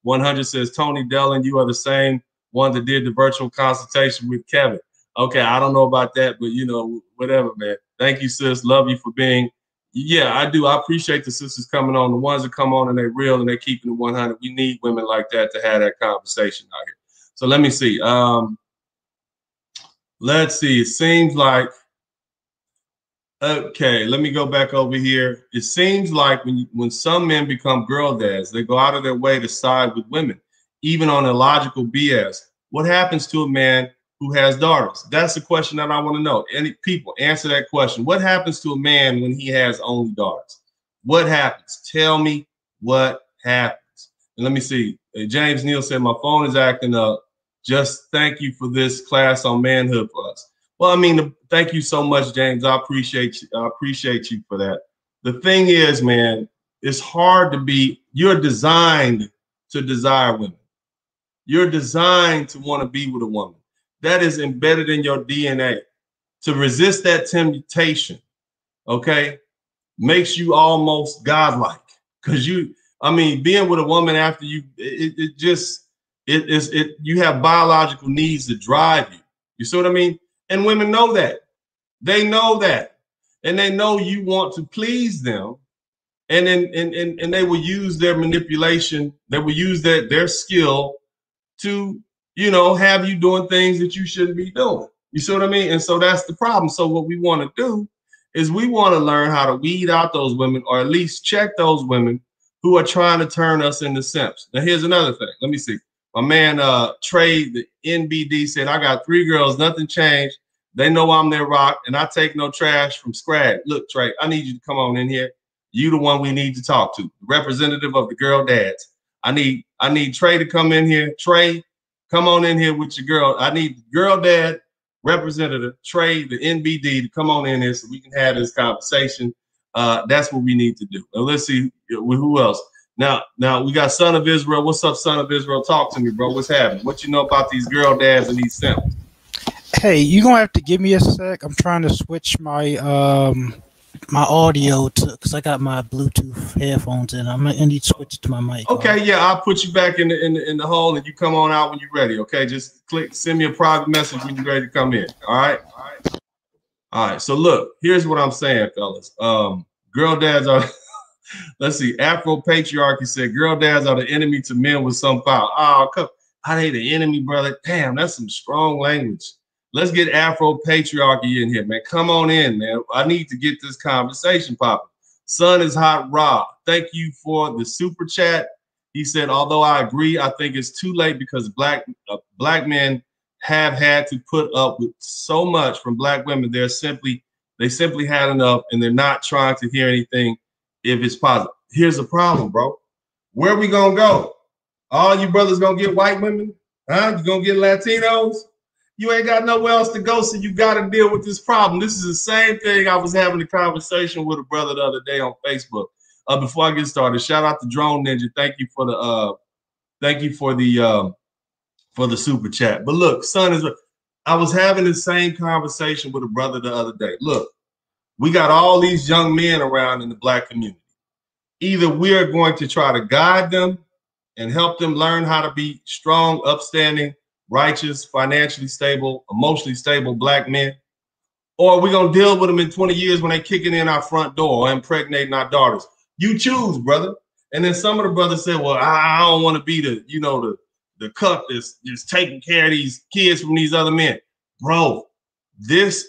100 says, Tony Dellin, you are the same one that did the virtual consultation with Kevin. Okay, I don't know about that, but you know, whatever, man. Thank you, sis. Love you for being. Yeah, I do. I appreciate the sisters coming on. The ones that come on and they're real and they're keeping it 100. We need women like that to have that conversation out here. So let me see. Let's see. It seems like, okay, let me go back over here. It seems like when some men become girl dads, they go out of their way to side with women, even on illogical BS. What happens to a man who has daughters? That's the question that I want to know. Any people answer that question. What happens to a man when he has only daughters? What happens? Tell me what happens. And let me see. James Neal said, my phone is acting up. Just thank you for this class on manhood for us. Well, I mean, thank you so much, James. I appreciate you. I appreciate you for that. The thing is, man, it's hard to be, you're designed to desire women. You're designed to want to be with a woman. That is embedded in your DNA. To resist that temptation, okay, makes you almost godlike. Because you, I mean, being with a woman after you, you have biological needs that drive you. You see what I mean? And women know that. They know that. And they know you want to please them. And then they will use their manipulation, they will use their skill to, you know, have you doing things that you shouldn't be doing. You see what I mean? And so that's the problem. So what we want to do is we want to learn how to weed out those women, or at least check those women who are trying to turn us into simps. Now, here's another thing. Let me see. My man, Trey, the NBD, said, I got 3 girls, nothing changed. They know I'm their rock, and I take no trash from scratch. Look, Trey, I need you to come on in here. You the one we need to talk to, representative of the girl dads. I need Trey to come in here. Trey, come on in here with your girl. I need girl dad representative, Trey, the NBD, to come on in here so we can have this conversation. That's what we need to do. Now, let's see who else. Now we got Son of Israel. What's up, Son of Israel? Talk to me, bro. What's happening? What you know about these girl dads and these simps? Hey, you're gonna have to give me a sec. I'm trying to switch my my audio to, because I got my Bluetooth headphones in. I need to switch to my mic. Okay, yeah, I'll put you back in the hole and you come on out when you're ready. Okay, just send me a private message when you're ready to come in. All right. All right. So look, here's what I'm saying, fellas. Girl dads are. Let's see. Afro patriarchy said girl dads are the enemy to men with some power. Oh, come. I ain't the enemy, brother. Damn, that's some strong language. Let's get Afro patriarchy in here, man. Come on in, man. I need to get this conversation popping. Sun is hot, Rob. Thank you for the super chat. He said, although I agree, I think it's too late because black men have had to put up with so much from black women. They simply had enough, and they're not trying to hear anything if it's positive. Here's the problem, bro. Where we gonna go? All you brothers gonna get white women? Huh? You gonna get Latinos? You ain't got nowhere else to go, so you got to deal with this problem. This is the same thing I was having a conversation with a brother the other day on Facebook. Before I get started, shout out to Drone Ninja. Thank you for the super chat. But look, I was having the same conversation with a brother the other day. Look, we got all these young men around in the black community. Either we are going to try to guide them and help them learn how to be strong, upstanding, righteous, financially stable, emotionally stable black men, or we're going to deal with them in 20 years when they kicking in our front door or impregnating our daughters. You choose, brother. And then some of the brothers say, well, I don't want to be the cuck that's just taking care of these kids from these other men. Bro, these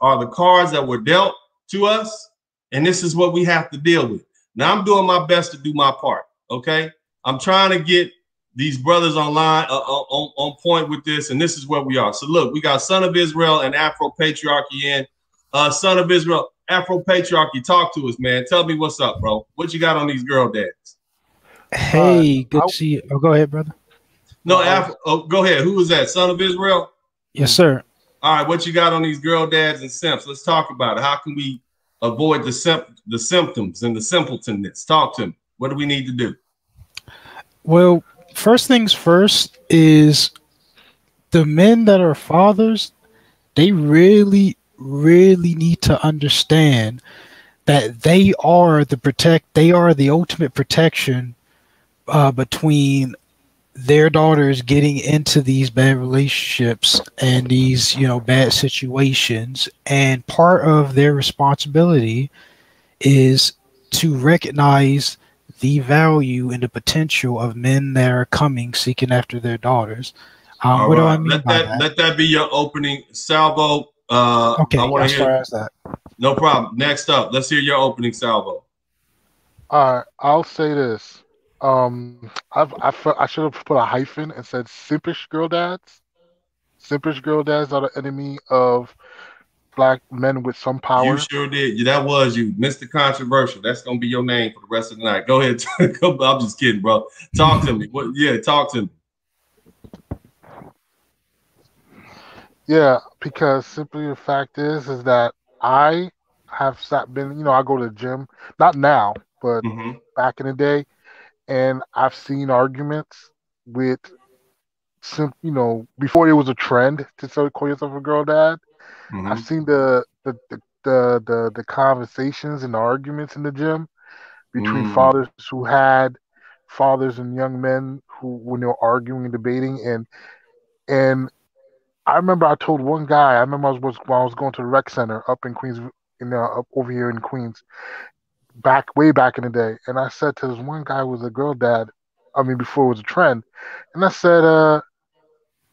are the cards that were dealt to us, and this is what we have to deal with. Now, I'm doing my best to do my part, okay? I'm trying to get these brothers online on point with this, and this is where we are. So look, we got Son of Israel and Afro Patriarchy in. Son of Israel, Afro Patriarchy, talk to us, man. Tell me what's up, bro. What you got on these girl dads? Hey, good to see you. Oh, go ahead, brother. No, go ahead. Who was that? Son of Israel? Yes, sir. All right, what you got on these girl dads and simps? Let's talk about it. How can we avoid the symptoms and the simpletonness? Talk to me. What do we need to do? Well, first things first is the men that are fathers, they really, really need to understand that they are the ultimate protection between their daughters getting into these bad relationships and these, bad situations. And part of their responsibility is to recognize the value and the potential of men that are coming seeking after their daughters. All What do right. I mean by that? Let that be your opening salvo. Okay, I want to hear. as that. No problem. Next up, let's hear your opening salvo. All right, I'll say this. I should have put a hyphen and said simpish girl dads. Simpish girl dads are the enemy of black men with some power. You sure did. That was you, Mr. Controversial. That's gonna be your name for the rest of the night. Go ahead. I'm just kidding, bro. Talk to me. Talk to me. Yeah, because simply the fact is that I have been, I go to the gym, not now, but back in the day, and I've seen arguments with before it was a trend to call yourself a girl dad. I've seen the conversations and the arguments in the gym between fathers who had fathers and young men who, when they were arguing and debating, and I remember I told one guy. I remember when I was going to the rec center up in Queens, up over here in Queens, way back in the day, and I said to this one guy who was a girl dad. I mean, before it was a trend, and I said,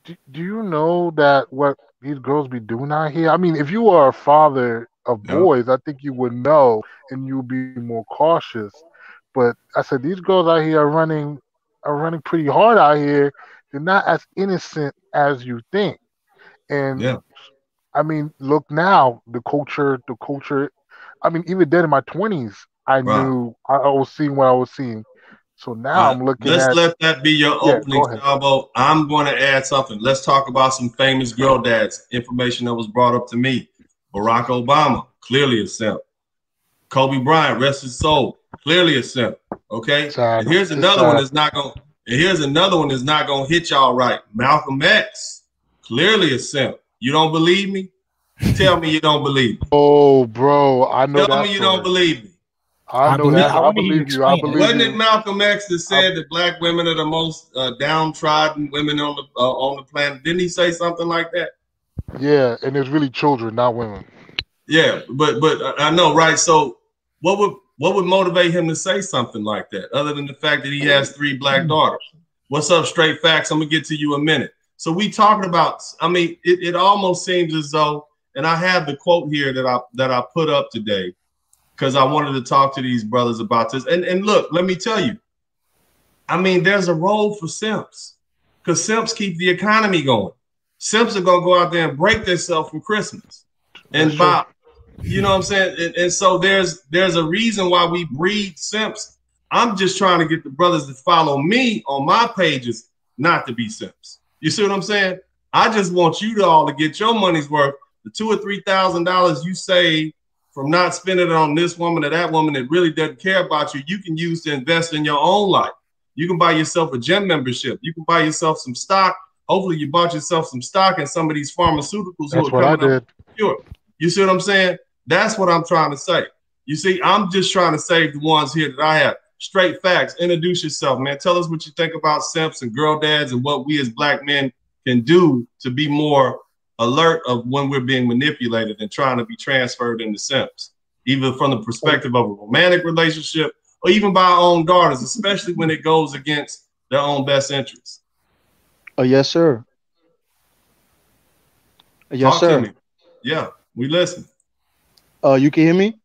do you know that what these girls be doing out here? I mean, if you are a father of boys, I think you would know and you'd be more cautious. But I said these girls out here are running pretty hard out here. They're not as innocent as you think. And I mean, look now, the culture. I mean, even then in my 20s, I knew I was seeing what I was seeing. So now I'm looking at. Let's let that be your opening salvo. I'm going to add something. Let's talk about some famous girl dads. Information that was brought up to me. Barack Obama, clearly a simp. Kobe Bryant, rest his soul, clearly a simp. Okay. And here's another one that's not going. And here's another one that's not going to hit y'all right. Malcolm X, clearly a simp. You don't believe me? Tell me you don't believe me. Oh, bro, I know. Tell me you don't believe me. I know that. I believe you. I believe Wasn't it Malcolm X that said that black women are the most downtrodden women on the planet? Didn't he say something like that? Yeah, and it's really children, not women. Yeah, but I know, right? So what would motivate him to say something like that, other than the fact that he has 3 black daughters? What's up, Straight Facts? I'm gonna get to you in a minute. So we talking about. I mean, it almost seems as though, and I have the quote here that I put up today, because I wanted to talk to these brothers about this. And look, let me tell you, I mean, there's a role for simps, because simps keep the economy going. Simps are going to go out there and break themselves for Christmas. And buy, you know what I'm saying? And so there's a reason why we breed simps. I'm just trying to get the brothers to follow me on my pages not to be simps. You see what I'm saying? I just want you to all to get your money's worth. The $2,000 or $3,000 you save from not spending it on this woman or that woman that really doesn't care about you, you can use to invest in your own life. You can buy yourself a gym membership. You can buy yourself some stock. Hopefully you bought yourself some stock in some of these pharmaceuticals. That's what I did. Sure. You see what I'm saying? That's what I'm trying to say. You see, I'm just trying to save the ones here that I have. Straight Facts. Introduce yourself, man. Tell us what you think about simps and girl dads and what we as black men can do to be more alert of when we're being manipulated and trying to be transferred into simps, either from the perspective of a romantic relationship or even by our own daughters, especially when it goes against their own best interests. Yes, sir. Yes, Talk sir. to me. Yeah, we listen. You can hear me?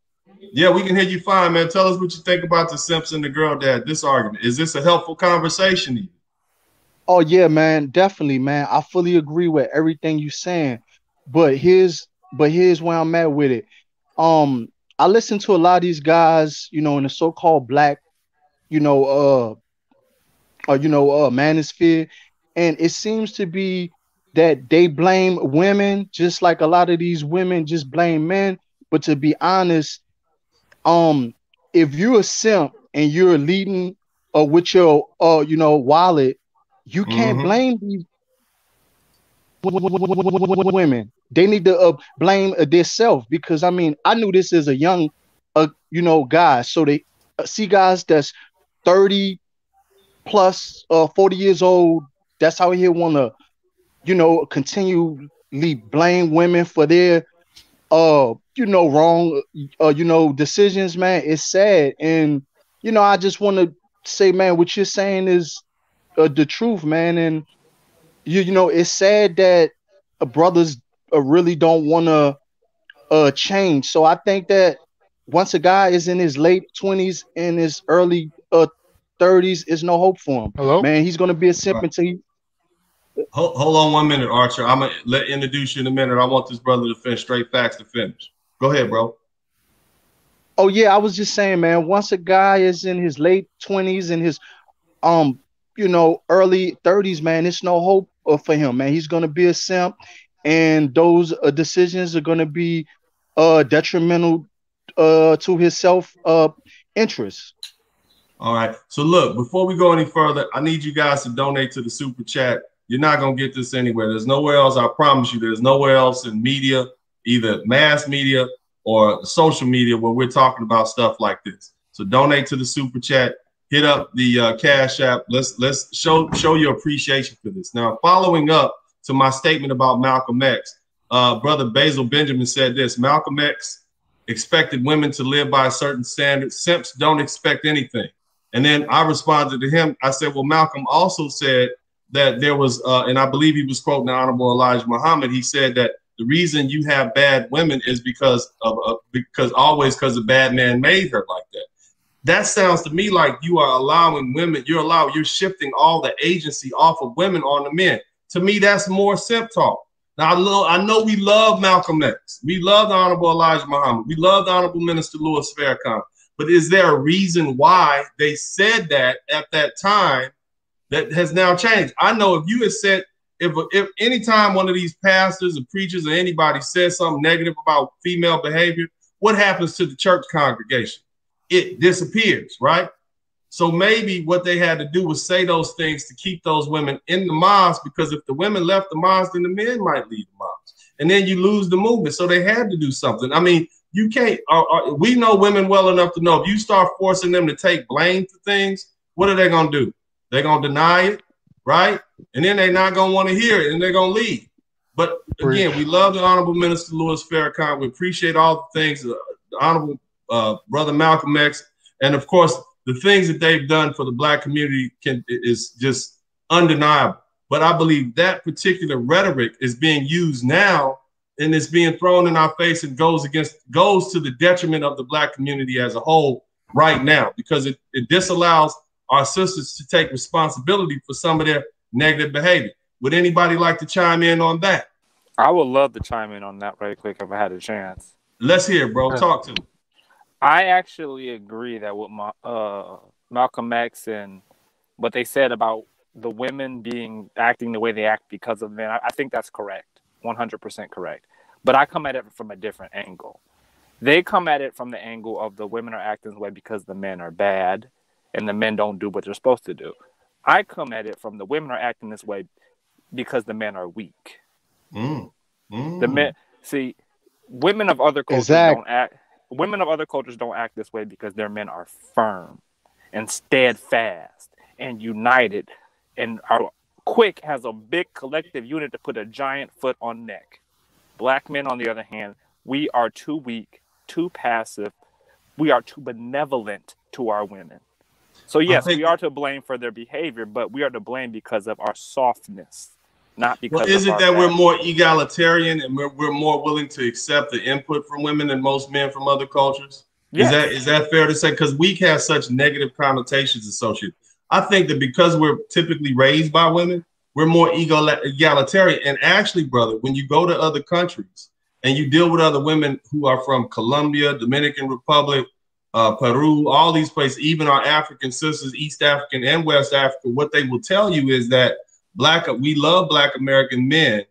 Yeah, we can hear you fine, man. Tell us what you think about the simps and the girl dad, this argument. Is this a helpful conversation to you? Oh, yeah, man. Definitely, man. I fully agree with everything you're saying. But here's where I'm at with it. I listen to a lot of these guys, in the so-called black, manosphere, and it seems to be that they blame women just like a lot of these women just blame men. But to be honest, if you're a simp and you're leading with your wallet, you can't blame these women. They need to blame themselves, because I mean, I knew this as a young guy. So they see guys that's 30 plus 40 years old, that's how he want to continually blame women for their wrong decisions, man. It's sad. And I just want to say, man, what you're saying is the truth, man. And it's sad that brothers really don't want to change. So I think that once a guy is in his late 20s and his early 30s, is no hope for him. Hello? Man, he's gonna be a simp until he. Hold on 1 minute, Archer. I'm gonna introduce you in a minute. I want this brother to finish. Straight facts to finish. Go ahead, bro. Oh yeah, I was just saying, man. Once a guy is in his late 20s and his early 30s, man, it's no hope for him, man. He's gonna be a simp, and those decisions are gonna be detrimental to his self interest. All right. So look, before we go any further, I need you guys to donate to the super chat. You're not going to get this anywhere. There's nowhere else. I promise you, there's nowhere else in media, either mass media or social media, where we're talking about stuff like this. So donate to the super chat. Hit up the Cash App. Let's show your appreciation for this. Now, following up to my statement about Malcolm X, Brother Basil Benjamin said this: Malcolm X expected women to live by a certain standard. Simps don't expect anything. And then I responded to him. I said, well, Malcolm also said that there was, and I believe he was quoting the Honorable Elijah Muhammad. He said that the reason you have bad women is because a bad man made her like that. That sounds to me like you are allowing women, you're shifting all the agency off of women on the men. To me, that's more simp talk. Now, I know we love Malcolm X. We love the Honorable Elijah Muhammad. We love the Honorable Minister Louis Farrakhan. But is there a reason why they said that at that time that has now changed? I know if you had said, if anytime one of these pastors or preachers or anybody says something negative about female behavior, what happens to the church congregation? It disappears, right? So maybe what they had to do was say those things to keep those women in the mosque, because if the women left the mosque, then the men might leave the mosque. And then you lose the movement. So they had to do something. I mean, you can't, we know women well enough to know if you start forcing them to take blame for things, what are they going to do? They're going to deny it, right? And then they're not going to want to hear it, and they're going to leave. But again, we love the Honorable Minister Louis Farrakhan. We appreciate all the things, the Honorable Brother Malcolm X. And of course, the things that they've done for the Black community is just undeniable. But I believe that particular rhetoric is being used now, and it's being thrown in our face, and goes to the detriment of the Black community as a whole right now, because it disallows our sisters to take responsibility for some of their negative behavior. Would anybody like to chime in on that? I would love to chime in on that right quick if I had a chance. Let's hear it, bro. Talk to me. I actually agree that with Malcolm X and what they said about the women acting the way they act because of men. I think that's correct, 100% correct. But I come at it from a different angle. They come at it from the angle of the women are acting this way because the men are bad and the men don't do what they're supposed to do. I come at it from the women are acting this way because the men are weak. The men, see, women of other cultures don't act. Women of other cultures don't act this way because their men are firm and steadfast and united and are quick, has a big collective unit to put a giant foot on neck. Black men, on the other hand, we are too weak, too passive. We are too benevolent to our women. So yes, we are to blame for their behavior, but we are to blame because of our softness. Not because is it that we're more egalitarian and we're more willing to accept the input from women than most men from other cultures? Yes. Is that fair to say? Because weak has such negative connotations associated. I think that because we're typically raised by women, we're more egalitarian. And actually, brother, when you go to other countries and you deal with other women who are from Colombia, Dominican Republic, Peru, all these places, even our African sisters, East African and West Africa, what they will tell you is that we love Black American men,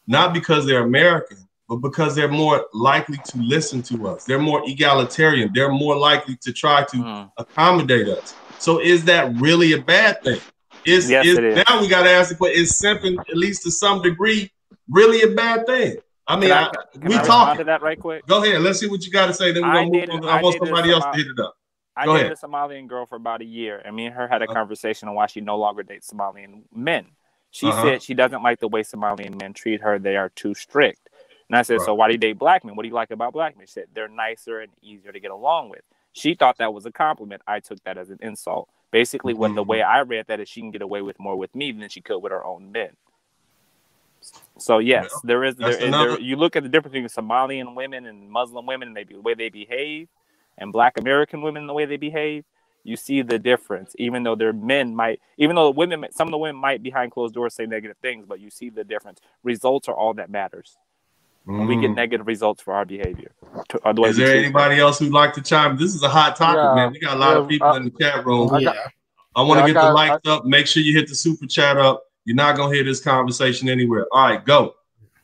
not because they're American, but because they're more likely to listen to us. They're more egalitarian. They're more likely to try to accommodate us. So is that really a bad thing? Yes, it is. Now we got to ask the question: is simping, at least to some degree, really a bad thing? I mean, can I respond to that right quick? Go ahead. Let's see what you got to say. Then we're gonna move on. I want somebody else to hit it up. I dated a Somalian girl for about a year, and me and her had a conversation on why she no longer dates Somalian men. She said she doesn't like the way Somalian men treat her. They are too strict. And I said, so why do you date black men? What do you like about black men? She said, they're nicer and easier to get along with. She thought that was a compliment. I took that as an insult. Basically, the way I read that is she can get away with more with me than she could with her own men. So, yes, there is. You look at the difference between Somalian women and Muslim women and the way they behave, and Black American women and the way they behave. You see the difference, even though some of the women might behind closed doors say negative things, but you see the difference. Results are all that matters. And we get negative results for our behavior. Is there anybody else who'd like to chime? This is a hot topic, man. We got a lot of people in the chat room. I want to get the likes up. Make sure you hit the super chat up. You're not going to hear this conversation anywhere. All right, go.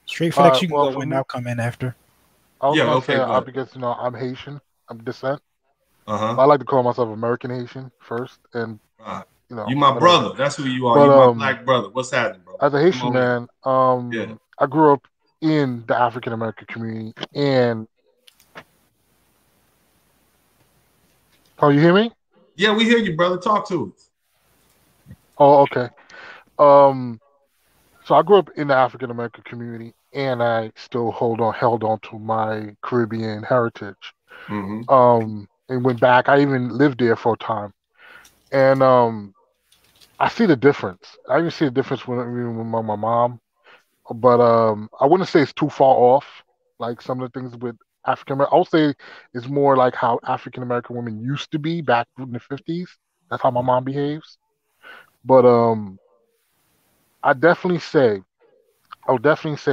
Straight flex, you can go and I'll come in after. Because, I'm Haitian. I'm descent. I like to call myself American Haitian first. And, you my brother. That's who you are. You're my black brother. What's happening, bro? As a Haitian man, I grew up in the African American community, and you hear me? Yeah, we hear you, brother. Talk to us. Oh, okay. So I grew up in the African American community, and I still held on to my Caribbean heritage. And went back. I even lived there for a time, and I see the difference. I even see the difference with my mom. But I wouldn't say it's too far off, like some of the things with African American. I would say it's more like how African American women used to be back in the 50s. That's how my mom behaves. But I would definitely say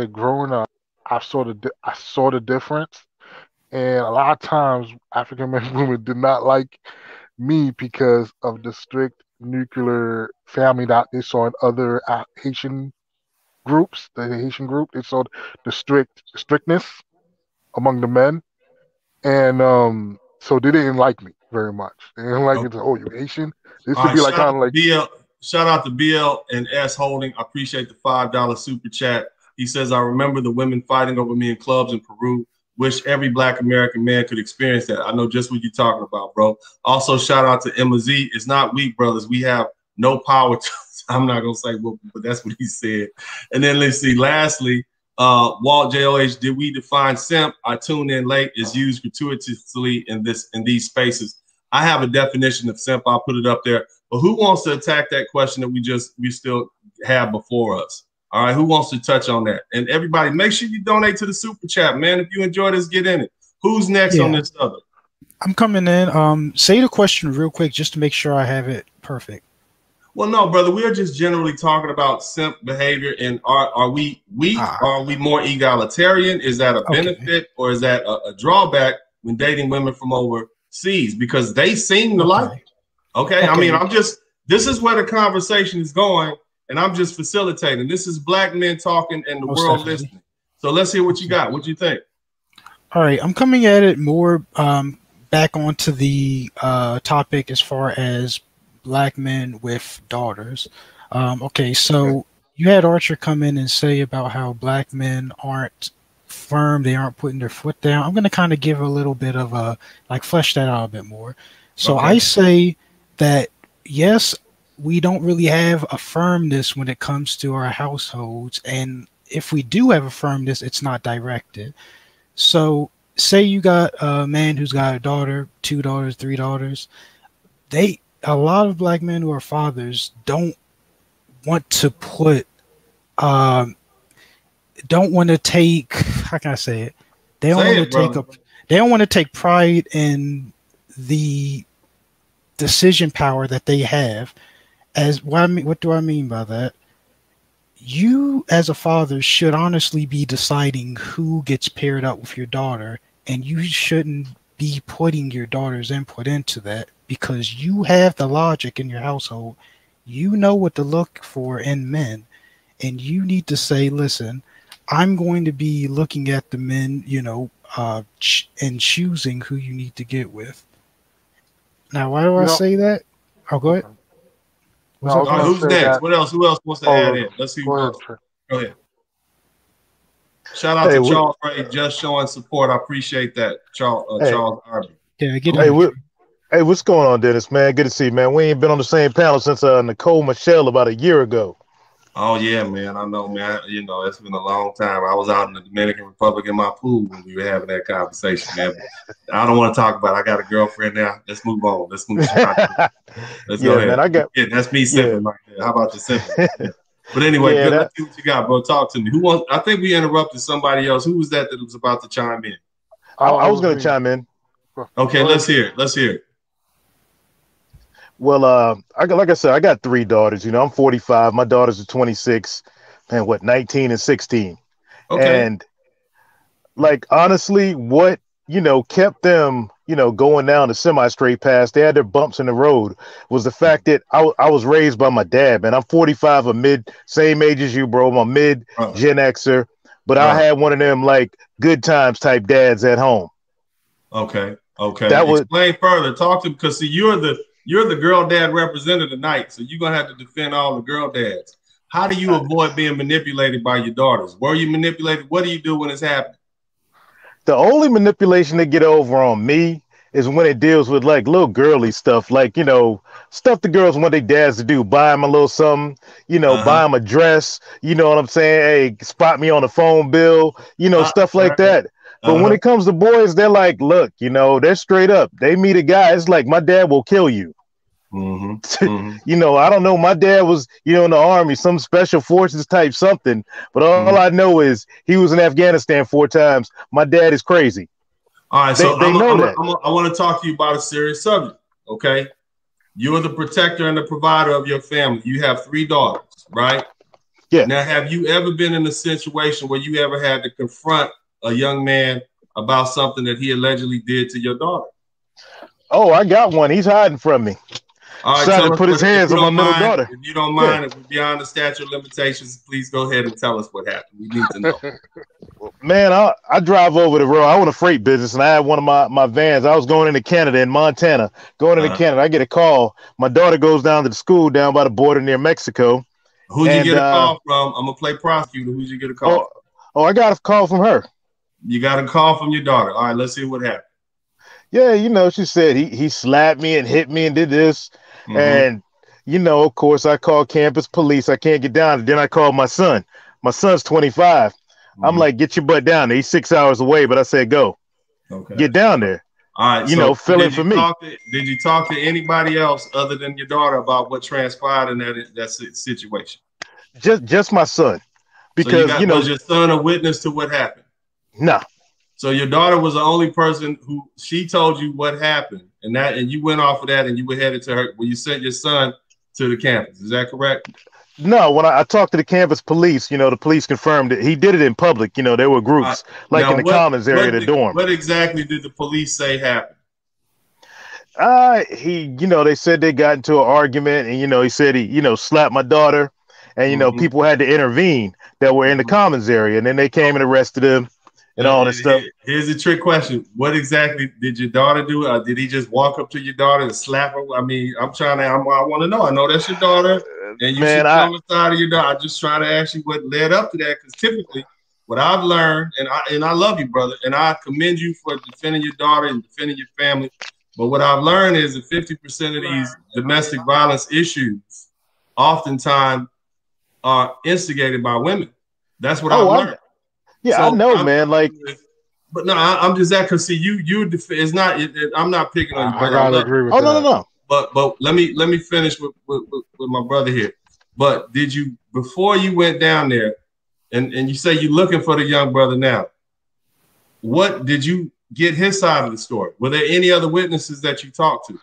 growing up, I saw the difference, and a lot of times African American women did not like me because of the strict nuclear family that they saw in other Haitian groups, the Haitian group. They saw the strictness among the men, and so they didn't like me very much. They didn't like it. Oh, you Haitian? This would be like kind of like Shout out to BL and S Holding. I appreciate the $5 super chat. He says, I remember the women fighting over me in clubs in Peru. Wish every Black American man could experience that. I know just what you're talking about, bro. Also, shout out to Emma Z. It's not weak, brothers. We have no power to I'm not going to say what, but that's what he said. And then let's see. Lastly, Walt JOH, did we define simp? I tuned in late, is used gratuitously in these spaces. I have a definition of simp. I'll put it up there. But who wants to attack that question that we still have before us? All right, who wants to touch on that? And everybody, make sure you donate to the super chat, man. If you enjoy this, get in it. Who's next on this other? I'm coming in. Say the question real quick just to make sure I have it perfect. Well, no, brother. We are just generally talking about simp behavior, and are we weak? Are we more egalitarian? Is that a benefit or is that a drawback when dating women from overseas? Because they seem to like it. Okay, I mean, this is where the conversation is going, and I'm just facilitating. This is Black men talking and the world listening. So let's hear what you got. What you think? All right, I'm coming at it more back onto the topic as far as Black men with daughters. So you had Archer come in and say about how Black men aren't firm, they aren't putting their foot down. I'm going to kind of give a little bit of flesh that out a bit more. So I say that, yes, we don't really have a firmness when it comes to our households. And if we do have a firmness, it's not directed. So say you got a man who's got a daughter, 2 daughters, 3 daughters. A lot of Black men who are fathers don't want to don't want to take, how can I say it? They don't want to take pride in the decision power that they have. What do I mean by that? You as a father should honestly be deciding who gets paired up with your daughter, and you shouldn't be putting your daughter's input into that, because you have the logic in your household. You know what to look for in men, and you need to say, listen, I'm going to be looking at the men, and choosing who you need to get with. Now, why do I say that? Oh, go ahead. Who's next? What else? Who else wants to add in? Let's see who else. Go ahead. Shout out to Charles Ray, just showing support. I appreciate that, Charles Arby. Yeah, get it. Hey, what's going on, Dennis, man? Good to see you, man. We ain't been on the same panel since Nicole Michelle about a year ago. Oh, yeah, man. I know, man. You know, it's been a long time. I was out in the Dominican Republic in my pool when we were having that conversation, man. But I don't want to talk about it. I got a girlfriend now. Let's move on. Let's move on. Let's go ahead. Man, that's me simping right there. How about the simping? But anyway, let's see what you got, bro. Talk to me. Who wants? I think we interrupted somebody else. Who was that was about to chime in? I was going to chime in. Okay, let's hear it. Let's hear it. Well, like I said, I got 3 daughters. You know, I'm 45. My daughters are 26 and 19 and 16. Okay. And like, honestly, what, kept them, going down the semi-straight path, they had their bumps in the road, was the fact that I was raised by my dad, man. I'm 45, same age as you, bro. I'm a mid-Gen Xer, but I had one of them, like, good times type dads at home. Okay. Explain further. Talk to, because see, you're the girl dad representative tonight, so you're going to have to defend all the girl dads. How do you avoid being manipulated by your daughters? Were you manipulated? What do you do when it's happening? The only manipulation they get over on me is when it deals with like little girly stuff, like, stuff the girls want their dads to do. Buy them a little something, buy them a dress, you know what I'm saying? Hey, spot me on the phone bill, stuff like that. But when it comes to boys, they're like, look, they're straight up. They meet a guy, it's like, my dad will kill you. I don't know. My dad was, in the army, some special forces type something. But all I know is he was in Afghanistan 4 times. My dad is crazy. All right, so I want to talk to you about a serious subject. Okay, you are the protector and the provider of your family. You have 3 daughters, right? Yeah. Now, have you ever been in a situation where you ever had to confront a young man about something that he allegedly did to your daughter? Oh, I got one. He's hiding from me. All right, trying to put his hands on my middle daughter. If you don't mind, if we're beyond the statute of limitations, please go ahead and tell us what happened. We need to know. Man, I drive over the road. I own a freight business, and I had one of my vans. I was going into Canada, in Montana. Going into Canada, I get a call. My daughter goes down to the school down by the border near Mexico. Who'd you get a call from? I'm going to play prosecutor. Who'd you get a call from? Oh, I got a call from her. You got a call from your daughter. All right, let's see what happened. Yeah, she said he slapped me and hit me and did this. And, of course, I called campus police. I can't get down. Then I called my son. My son's 25. I'm like, get your butt down there. He's 6 hours away, but I said, go. Okay. Get down there. All right. Fill in for me. Did you talk to anybody else other than your daughter about what transpired in that situation? Just my son. Because, was your son a witness to what happened? No. So your daughter was the only person who she told you what happened, and you went off of that, and you were headed to her when you sent your son to the campus. Is that correct? No. When I talked to the campus police, the police confirmed it. He did it in public. There were groups in the commons area of the dorm. What exactly did the police say happened? They said they got into an argument, and he said he slapped my daughter, and people had to intervene that were in the commons area, and then they came and arrested him. And all this stuff. Here's a trick question. What exactly did your daughter do? Did he just walk up to your daughter and slap her? I mean, I want to know. I know that's your daughter, and you should come aside of your daughter. I'm just trying to ask you what led up to that, because typically what I've learned, and I love you, brother, and I commend you for defending your daughter and defending your family. But what I've learned is that 50% of these domestic violence issues oftentimes are instigated by women. That's what I've learned. Yeah, so I know, man. But no, I'm just that because see, it's not. I'm not picking on you. I gotta agree with that. No. But let me finish with my brother here. But did you, before you went down there, and you say you're looking for the young brother now? What did you get his side of the story? Were there any other witnesses that you talked to?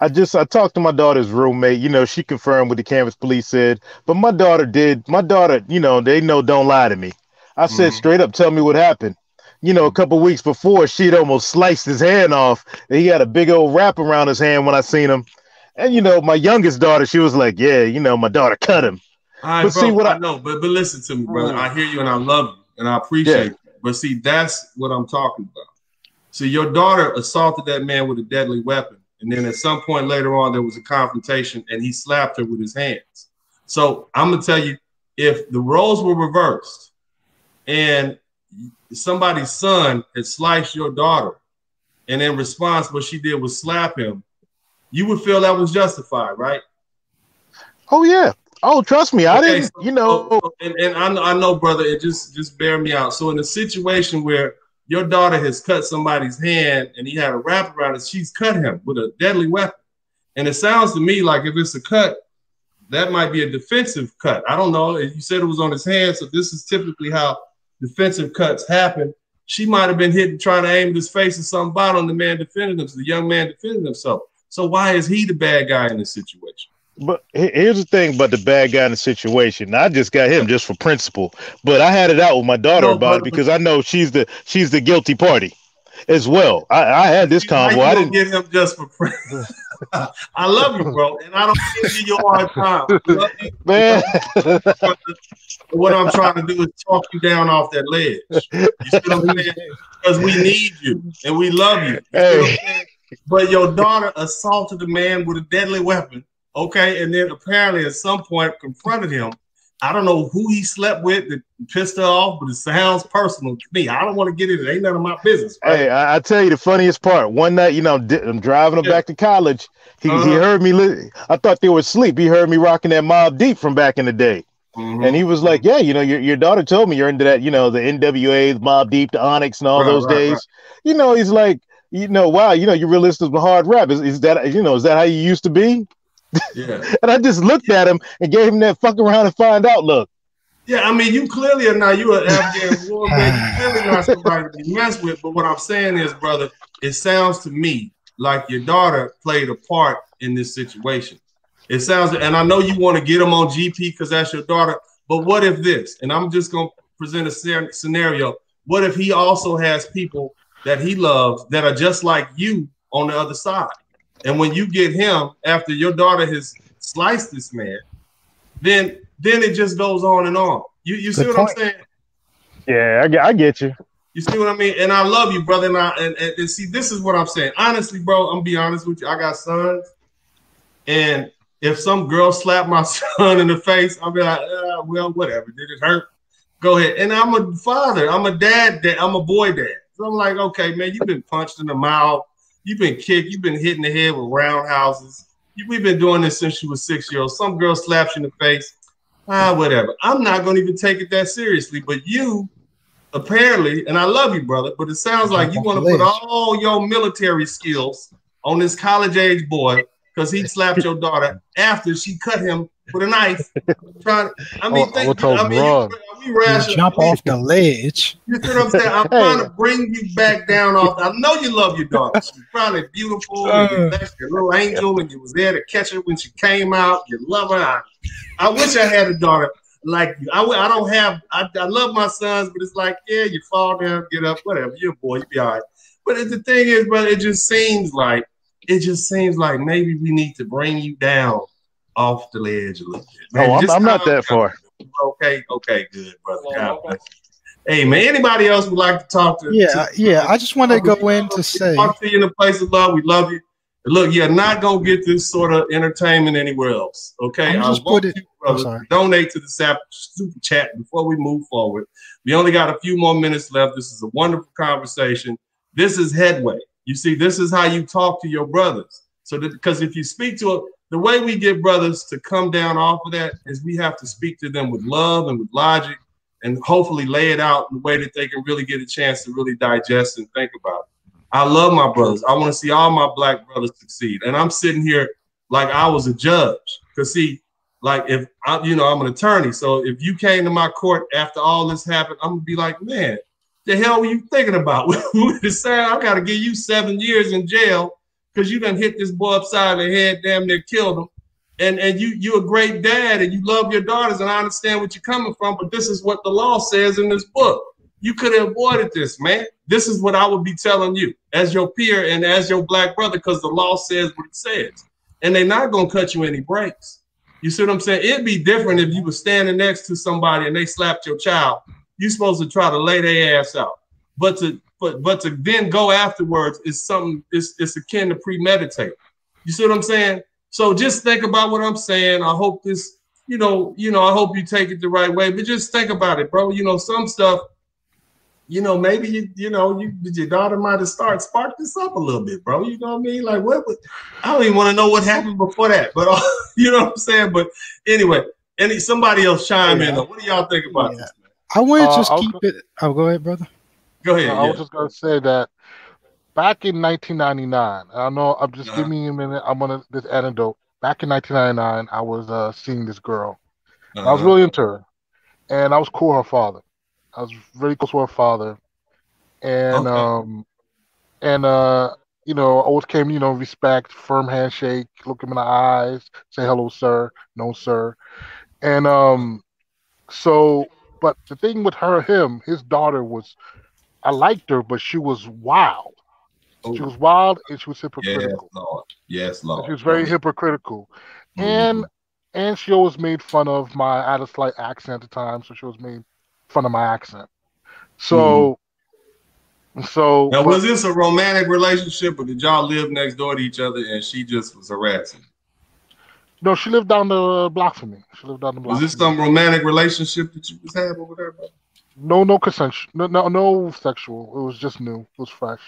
I talked to my daughter's roommate. She confirmed what the campus police said. But my daughter, they know don't lie to me. I said straight up, tell me what happened. A couple weeks before, she'd almost sliced his hand off. And he had a big old wrap around his hand when I seen him. And, my youngest daughter, she was like, yeah, my daughter cut him. All right, but bro, see what I know. But listen to me, brother. I hear you and I love you and I appreciate you. But see, that's what I'm talking about. See, your daughter assaulted that man with a deadly weapon. And then at some point later on, there was a confrontation and he slapped her with his hands. So I'm going to tell you, if the roles were reversed and somebody's son had sliced your daughter, and in response, what she did was slap him, you would feel that was justified, right? Oh, yeah. Oh, trust me. I didn't, you know. And I know, brother, it just bear me out. So in a situation where your daughter has cut somebody's hand and he had a wrap around it, she's cut him with a deadly weapon. And it sounds to me like if it's a cut, that might be a defensive cut. I don't know. You said it was on his hand, so this is typically how defensive cuts happen. She might have been hitting, trying to aim at his face or something about on the man defending himself, the young man defending himself. So why is he the bad guy in this situation? But here's the thing about the bad guy in the situation. I just got him just for principle, but I had it out with my daughter about it because I know she's the guilty party as well. I had this convo. I didn't get him just for principle. I love you, bro, and I don't give you your hard time. I love you, man. What I'm trying to do is talk you down off that ledge. You see what I'm saying? Because we need you and we love you. But your daughter assaulted a man with a deadly weapon. Okay, and then apparently at some point confronted him. I don't know who he slept with that pissed her off, but it sounds personal to me. I don't want to get into it. Ain't none of my business. Right? Hey, I tell you the funniest part. One night, you know, I'm driving him back to college. He heard me. I thought they were asleep. He heard me rocking that Mobb Deep from back in the day. And he was like, yeah, you know, your daughter told me you're into that, you know, the NWA, the Mobb Deep, the Onyx and all those days. Right. You know, he's like, you know, wow, you know, you really listen to hard rap. Is that, you know, is that how you used to be? Yeah. And I just looked at him and gave him that fuck around and find out look. Yeah, I mean, you clearly are not, you an Afghan war man. You clearly not somebody to be messed with. But what I'm saying is, brother, it sounds to me like your daughter played a part in this situation. It sounds, and I know you want to get him on GP because that's your daughter, but what if this? And I'm just going to present a scenario. What if he also has people that he loves that are just like you on the other side? And when you get him after your daughter has sliced this man, then it just goes on and on. You see what I'm saying? Yeah, I get you. You see what I mean? And I love you, brother. And see, this is what I'm saying. Honestly, bro, I'm gonna be honest with you. I got sons, and if some girl slapped my son in the face, I'll be like, well, whatever. Did it hurt? Go ahead. And I'm a father. I'm a dad. I'm a boy dad. So I'm like, okay, man, you've been punched in the mouth. You've been kicked. You've been hit in the head with roundhouses. We've been doing this since you were 6 years old. Some girl slaps you in the face. Whatever. I'm not going to even take it that seriously. But you, apparently, and I love you, brother, but it sounds like you want to put all your military skills on this college-age boy because he slapped your daughter after she cut him with a knife. Jump off the ledge. You see what I'm saying? I'm trying to bring you back down off. I know you love your daughter. She's probably beautiful. And your little angel, and you was there to catch her when she came out. You love her. I wish I had a daughter like you. I don't have. I love my sons, but it's like, yeah, you fall down, get up, whatever. You're a boy, you be all right. But the thing is, brother, it just seems like maybe we need to bring you down off the ledge a little bit. Man, I'm not that far. Okay, good, brother. God bless you. Hey, man, anybody else would like to talk to? Yeah. I just want to go in to say, talk to you in a place of love. We love you. Look, you're not gonna get this sort of entertainment anywhere else. Okay, I want you, brother, donate to the super chat before we move forward. We only got a few more minutes left. This is a wonderful conversation. This is headway. You see, this is how you talk to your brothers. So, because if you speak to the way we get brothers to come down off of that is we have to speak to them with love and with logic and hopefully lay it out in a way that they can really get a chance to really digest and think about it. I love my brothers. I want to see all my black brothers succeed. And I'm sitting here like I was a judge. Because see, like if I'm an attorney. So if you came to my court after all this happened, I'm gonna be like, man, the hell were you thinking about? I gotta give you 7 years in jail because you done hit this boy upside the head, damn near killed him. And you're a great dad and you love your daughters, and I understand what you're coming from, but this is what the law says in this book. You could have avoided this, man. This is what I would be telling you as your peer and as your black brother, because the law says what it says. And they're not going to cut you any breaks. You see what I'm saying? It'd be different if you were standing next to somebody and they slapped your child. You're supposed to try to lay their ass out. But to then go afterwards is something, it's akin to premeditate. You see what I'm saying? So just think about what I'm saying. I hope this, I hope you take it the right way, but just think about it, bro. Some stuff, maybe your daughter might have sparked this up a little bit, bro. You know what I mean? Like I don't even want to know what happened before that, but you know what I'm saying? But anyway, somebody else chime in. What do y'all think about this, man? I want to just keep it. Oh, go ahead, brother. Go ahead. I was just gonna say that back in 1999, I know I'm just giving you a minute. I'm gonna this anecdote. Back in 1999, I was seeing this girl. I was really into her, and I was cool with her father. I was very close with her father, and always came, respect, firm handshake, look him in the eyes, say hello, sir, no, sir, and so. But the thing with his daughter was, I liked her, but she was wild. Ooh. She was wild and she was hypocritical. Yes, Lord. She was very hypocritical. Mm-hmm. And she always made fun of I had a slight accent at the time, so she always made fun of my accent. So now, was this a romantic relationship, or did y'all live next door to each other and she just was harassing? No, she lived down the block from me. Was this some romantic relationship that you was having with her, bro? No consensual. No sexual. It was just new. It was fresh.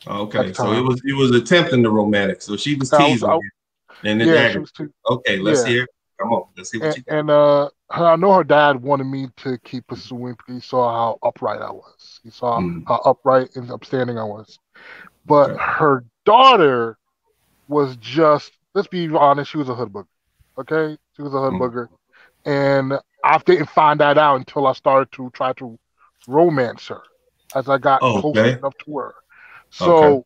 Okay, so it was attempting the romantic. So she was teasing you. And then she was okay, let's hear. Come on, let's see what you got. And I know her dad wanted me to keep pursuing because he saw how upright I was. He saw how upright and upstanding I was. But her daughter was just, let's be honest, she was a hood booger. Okay? She was a hood booger. And I didn't find that out until I started to try to romance her as I got close enough to her. So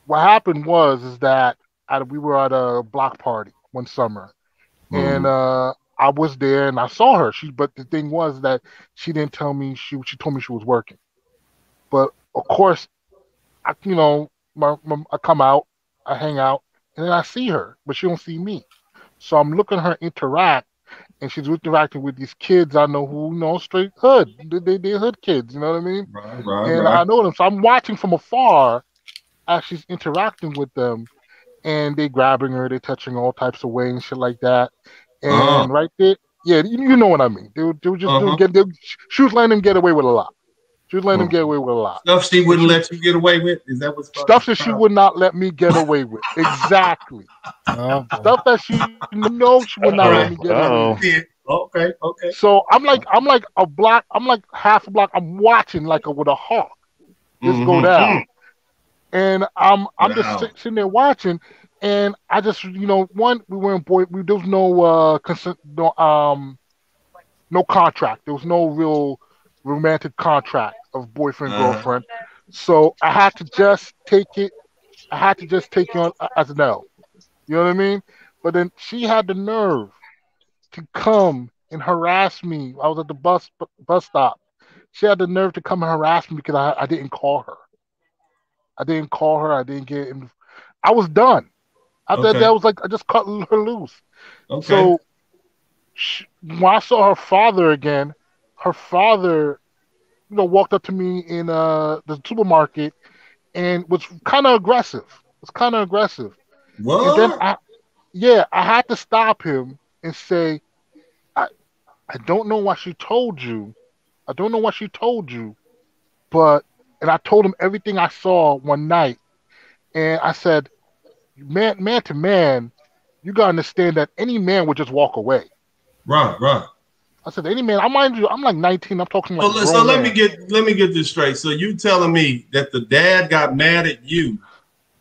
what happened is that we were at a block party one summer. And I was there and I saw her. But the thing was that she didn't tell me, she told me she was working. But of course, I come out, I hang out, and then I see her, but she don't see me. So I'm looking at her interact, and she's interacting with these kids I know who, straight hood. They're hood kids, you know what I mean? Right. I know them. So I'm watching from afar as she's interacting with them, and they grabbing her, they touching all types of ways and shit like that. And right there, yeah, you know what I mean. They were just she was letting them get away with a lot. Stuff she wouldn't let you get away with? Is that what's stuff that she would not let me get away with? Exactly. Stuff that she she would not let me get away with. Okay. So I'm like a block. I'm like half a block. I'm watching like with a hawk. Just go down, and I'm just sitting there watching, and I just we weren't there was no consent, no contract. There was no real romantic contract of boyfriend girlfriend. So I had to just take it. I had to just take it on as an L. You know what I mean? But then she had the nerve to come and harass me. I was at the bus stop. She had the nerve to come and harass me because I didn't call her. I didn't get in. I was done. After that, was like I just cut her loose. Okay. So when I saw her father again, her father, walked up to me in the supermarket and was kind of aggressive. What? And then I had to stop him and say, I don't know what she told you. But I told him everything I saw one night. And I said, man to man, you gotta understand that any man would just walk away. Right. I said, any man, I'm like 19. I'm talking like so let me get this straight. So you telling me that the dad got mad at you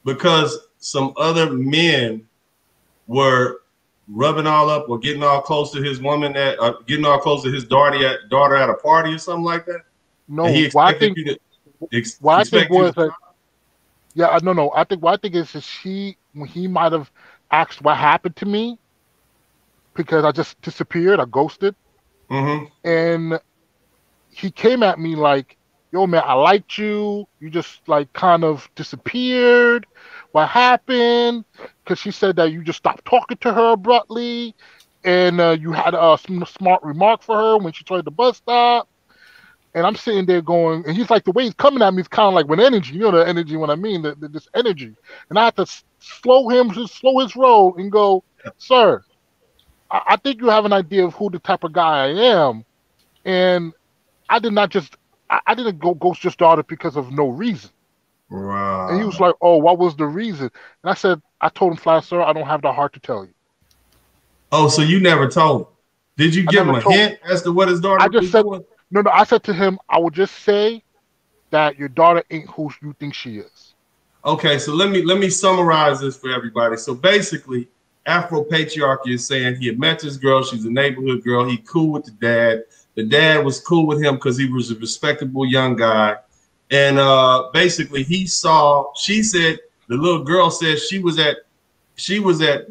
because some other men were rubbing all up or getting all close to his woman getting all close to his daughter at a party or something like that? No, I think what I think is that he might have asked what happened to me because I just disappeared, I ghosted. And he came at me like, yo, man, I liked you. You just like kind of disappeared. What happened? Because she said that you just stopped talking to her abruptly. And you had a smart remark for her when she tried the bus stop. And I'm sitting there going, and he's like, the way he's coming at me is kind of like with energy. You know the energy, what I mean, this energy. And I had to slow his roll and go, sir, I think you have an idea of who the type of guy I am. And I did not just, I didn't go ghost your daughter because of no reason. Right. And he was like, oh, what was the reason? And I said, I told him flat, sir, I don't have the heart to tell you. Oh, so you never told him. Did you give him a hint as to what his daughter was doing? No, I said to him, I would just say that your daughter ain't who you think she is. Okay, so let me summarize this for everybody. So basically, Afro patriarchy is saying he had met this girl. She's a neighborhood girl. He cool with the dad. The dad was cool with him because he was a respectable young guy. And basically, she said, the little girl said she was at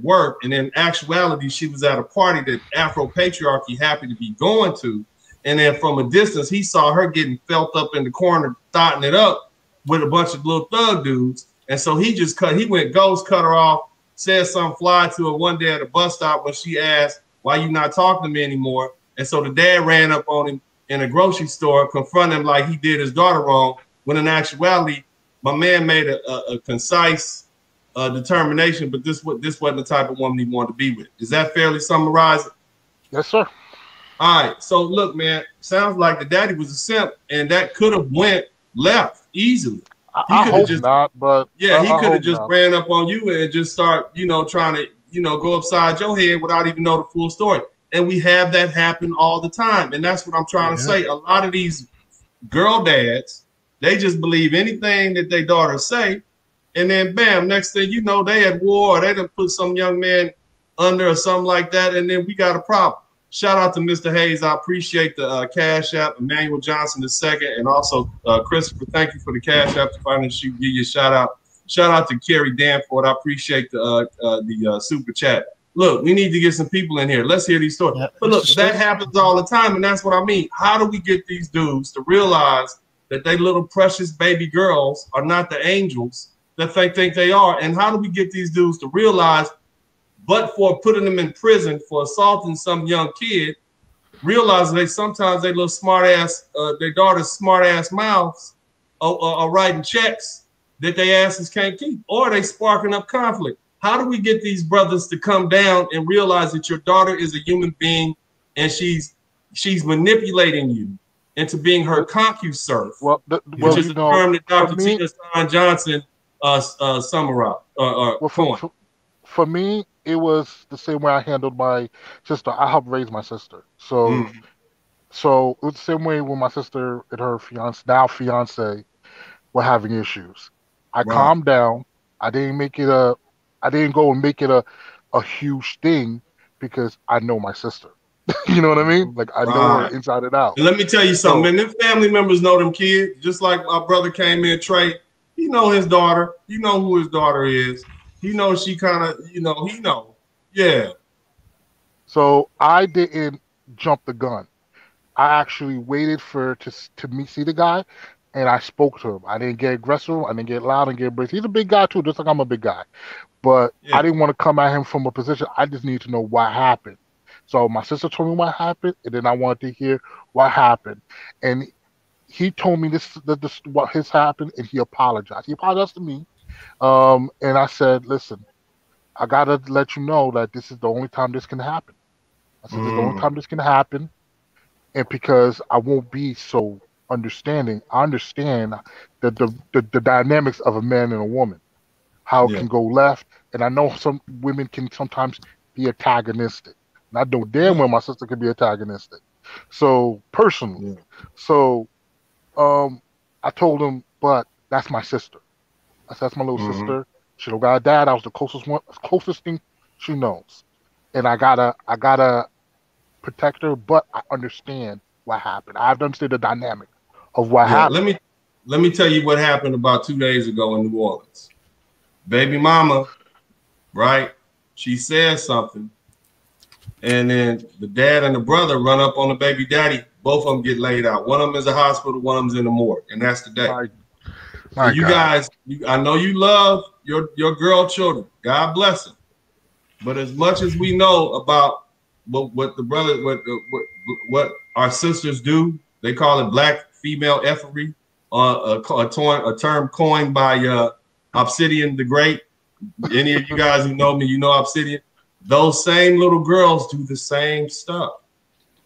work, and in actuality, she was at a party that Afro patriarchy happened to be going to. And then from a distance, he saw her getting felt up in the corner, thotting it up with a bunch of little thug dudes. And so he went ghost, cut her off, said something fly to her one day at a bus stop when she asked, why you not talking to me anymore? And so the dad ran up on him in a grocery store, confronting him like he did his daughter wrong, when in actuality, my man made a concise determination, but this wasn't the type of woman he wanted to be with. Is that fairly summarized? Yes, sir. All right, so look, man, sounds like the daddy was a simp, and that could have went left easily. I hope not, but yeah, he could have just ran up on you and just start, trying to, go upside your head without even know the full story. And we have that happen all the time, and that's what I'm trying to say. A lot of these girl dads, they just believe anything that their daughters say, and then bam, next thing you know, they at war, or they done put some young man under or something like that, and then we got a problem. Shout out to Mr. Hayes. I appreciate the Cash App, Emmanuel Johnson II, and also Christopher. Thank you for the Cash App to finance you. Give you a shout out. Shout out to Kerry Danforth. I appreciate the super chat. Look, we need to get some people in here. Let's hear these stories. Yep. But look, that happens all the time, and that's what I mean. How do we get these dudes to realize that they little precious baby girls are not the angels that they think they are? And how do we get these dudes to realize, but for putting them in prison for assaulting some young kid, realize sometimes they little smart ass, their daughter's smart ass mouths are writing checks that they asses can't keep, or they sparking up conflict. How do we get these brothers to come down and realize that your daughter is a human being and she's manipulating you into being her concuserve, which is a term that Dr. Tina Stein Johnson summarized. For me, it was the same way I handled my sister. I helped raise my sister. So it was the same way when my sister and her fiance were having issues. I calmed down. I didn't go and make it a huge thing because I know my sister. You know what I mean? Like I know her inside and out. And let me tell you something, man. Them family members know them kids. Just like my brother came in, Trey. He know his daughter. You know who his daughter is. He knows she kind of, he know. Yeah. So I didn't jump the gun. I actually waited to see the guy, and I spoke to him. I didn't get aggressive. I didn't get loud and get abrasive. He's a big guy too, just like I'm a big guy. But I didn't want to come at him from a position. I just needed to know what happened. So my sister told me what happened, and then I wanted to hear what happened. And he told me this what has happened, and he apologized. He apologized to me. And I said, listen, I got to let you know that this is the only time this can happen. I said, this is the only time this can happen. And because I won't be so understanding, I understand the dynamics of a man and a woman, how it can go left. And I know some women can sometimes be antagonistic. And I know damn well my sister can be antagonistic. So personally, I told him, but that's my sister. I said, that's my little sister. She don't got a dad. I was the closest thing she knows. And I gotta protect her, but I understand what happened. I have to understand the dynamic of what happened. Let me tell you what happened about 2 days ago in New Orleans. Baby mama, right? She said something, and then the dad and the brother run up on the baby daddy. Both of them get laid out. One of them is in the hospital, one of them's in the morgue, and that's the day. So you guys, I know you love your girl children. God bless them. But as much as we know about what our sisters do, they call it Black female effery, a term coined by Obsidian the Great. Any of you guys who know me, you know Obsidian. Those same little girls do the same stuff.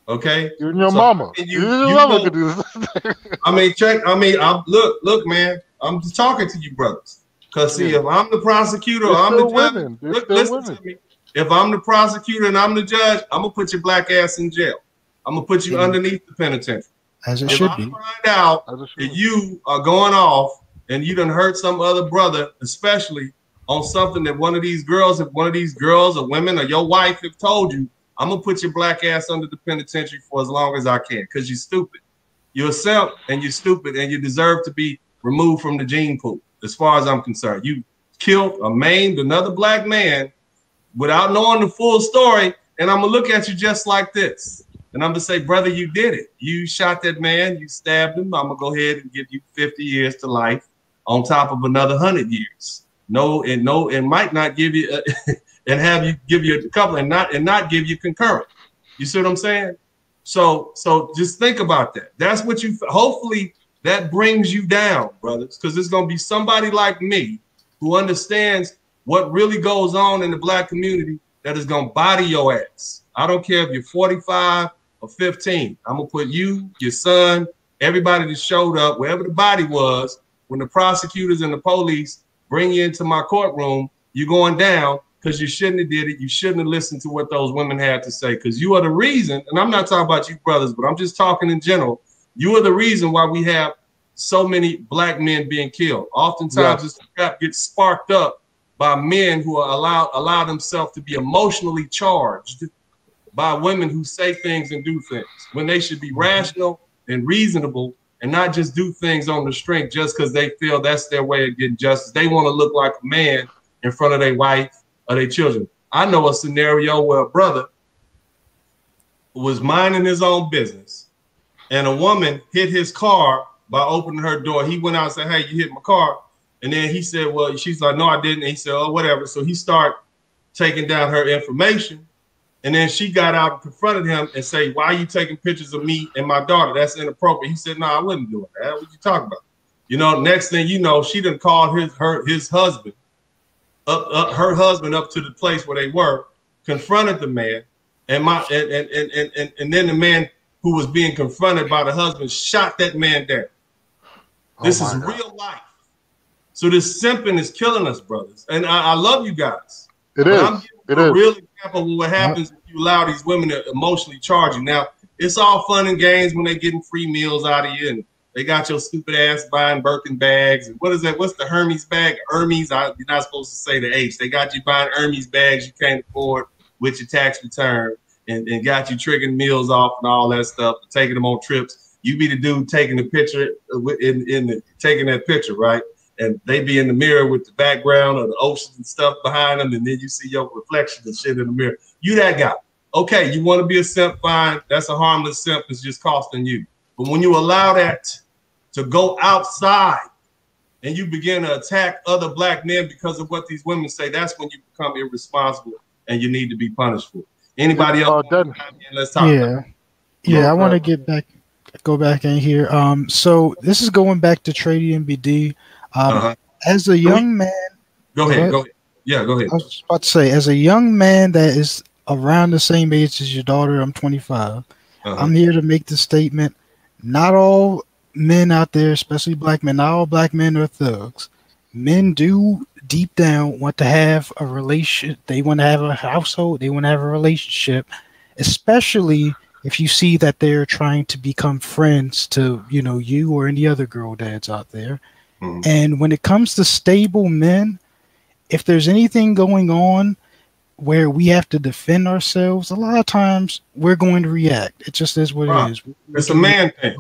Okay, you and your mama. You know, could do this. I mean, look, man. I'm just talking to you, brothers. Cause see, if I'm the prosecutor, I'm the judge. Listen to me. If I'm the prosecutor and I'm the judge, I'm gonna put your black ass in jail. I'm gonna put you underneath the penitentiary. As it should be. If I find out that you are going off and you done hurt some other brother, especially on something that one of these girls or women or your wife have told you, I'm gonna put your black ass under the penitentiary for as long as I can, because you're stupid. You're a simp and you're stupid and you deserve to be removed from the gene pool. As far as I'm concerned, you killed or maimed another black man without knowing the full story, and I'm gonna look at you just like this. And I'm gonna say, brother, you did it. You shot that man, you stabbed him. I'm gonna go ahead and give you 50 years to life on top of another 100 years. And might not give you and have you give you a couple and not give you concurrent. You see what I'm saying? So just think about that. That's what you hopefully that brings you down, brothers, because it's gonna be somebody like me who understands what really goes on in the black community that is gonna body your ass. I don't care if you're 45 or 15. I'm gonna put you, your son, everybody that showed up, wherever the body was, when the prosecutors and the police bring you into my courtroom, you're going down because you shouldn't have did it. You shouldn't have listened to what those women had to say, because you are the reason, and I'm not talking about you brothers, but I'm just talking in general. You are the reason why we have so many black men being killed. Oftentimes this crap gets sparked up by men who are allow themselves to be emotionally charged by women who say things and do things when they should be rational and reasonable and not just do things on the strength just because they feel that's their way of getting justice. They want to look like a man in front of their wife or their children. I know a scenario where a brother was minding his own business and a woman hit his car by opening her door. He went out and said, hey, you hit my car. And then he said, well, she's like, no, I didn't. And he said, oh, whatever. So he started taking down her information. And then she got out and confronted him and say, why are you taking pictures of me and my daughter? That's inappropriate. He said, no, I wouldn't do that. What you talking about? You know, next thing you know, she done called his husband her husband up to the place where they were, confronted the man, and then the man who was being confronted by the husband shot that man down. This is real life. So this simping is killing us, brothers. And I love you guys. It is. I'm giving a real example of what happens if you allow these women to emotionally charge you. Now, it's all fun and games when they're getting free meals out of you and they got your stupid ass buying Birkin bags. And what is that? What's the Hermes bag? Hermes, you're not supposed to say the H. They got you buying Hermes bags you can't afford with your tax return and got you triggering meals off and all that stuff, taking them on trips. You be the dude taking the picture taking that picture, right? And they be in the mirror with the background of the ocean and stuff behind them, and then you see your reflection and shit in the mirror. You that guy. Okay, you want to be a simp, fine. That's a harmless simp. It's just costing you. But when you allow that to go outside and you begin to attack other black men because of what these women say, that's when you become irresponsible and you need to be punished for it. Anybody else? Let's talk. Yeah, I want to go back in here. So this is going back to Trady and BD. As a young man, go ahead. Yeah, go ahead. I was about to say, as a young man that is around the same age as your daughter, I'm 25. I'm here to make the statement: not all men out there, especially black men, not all black men are thugs. Men do deep down want to have a relation. They want to have a household. They want to have a relationship, especially if you see that they're trying to become friends to, you or any other girl dads out there. And when it comes to stable men, if there's anything going on where we have to defend ourselves, a lot of times we're going to react. It just is what it is. It's a man thing.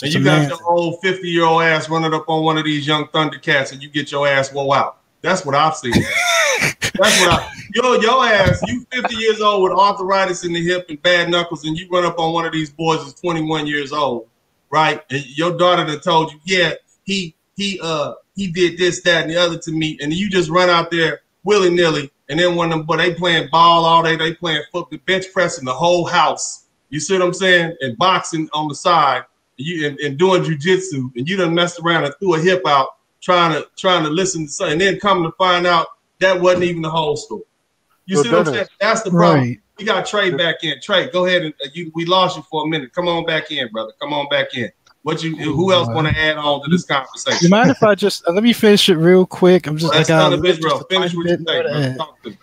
And you got your old 50-year-old ass running up on one of these young Thundercats and you get your ass woe out. That's what I've seen. That's what your ass, you 50 years old with arthritis in the hip and bad knuckles, and you run up on one of these boys who's 21 years old, right? And your daughter that told you, yeah, he did this, that, and the other to me, and you just run out there willy-nilly, and then one of them, but they playing ball all day, they playing football, bench pressing the whole house. You see what I'm saying? And boxing on the side, and doing jujitsu, and you done messed around and threw a hip out trying to listen to something, and then come to find out that wasn't even the whole story. You see what I'm saying? That's the problem. Right. We got Trey back in. Trey, go ahead and we lost you for a minute. Come on back in, brother. Come on back in. Who else want to add on to this conversation? You mind if I just let me finish it real quick? I'm just that's none of Israel. Finish what you think. Talk to me.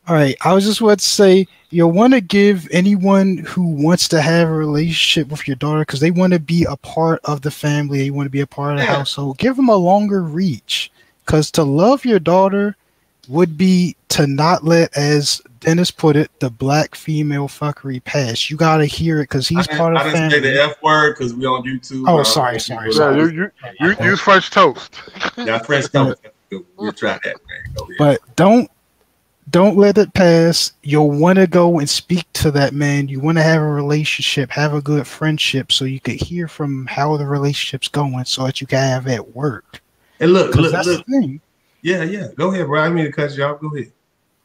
All right, I was just about to say you'll want to give anyone who wants to have a relationship with your daughter because they want to be a part of the family, they want to be a part of the household. Give them a longer reach because to love your daughter would be to not let, as Dennis put it, the black female fuckery pass. You got to hear it because he's part of the family. I didn't say the F word because we on YouTube. Oh, sorry. Yeah, you use French toast. Yeah, French toast. We'll try that, man. But don't let it pass. You'll want to go and speak to that man. You want to have a relationship, have a good friendship so you could hear from how the relationship's going so that you can have at work. And look. The thing. Yeah. Go ahead, bro. I didn't mean to cut you off. Go ahead.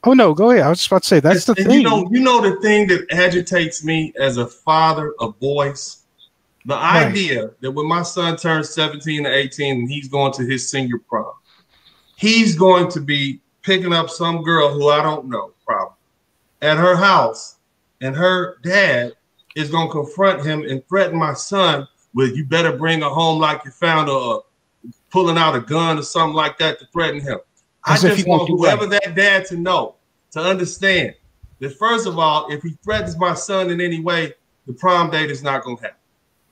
Oh, no, go ahead. I was just about to say, that's the thing. You know the thing that agitates me as a father of boys? The idea that when my son turns 17 or 18 and he's going to his senior prom, he's going to be picking up some girl who I don't know, probably, at her house, and her dad is going to confront him and threaten my son with, you better bring her home like you found her, pulling out a gun or something like that to threaten him. I just want whoever that dad to know, to understand that, first of all, if he threatens my son in any way, the prom date is not going to happen.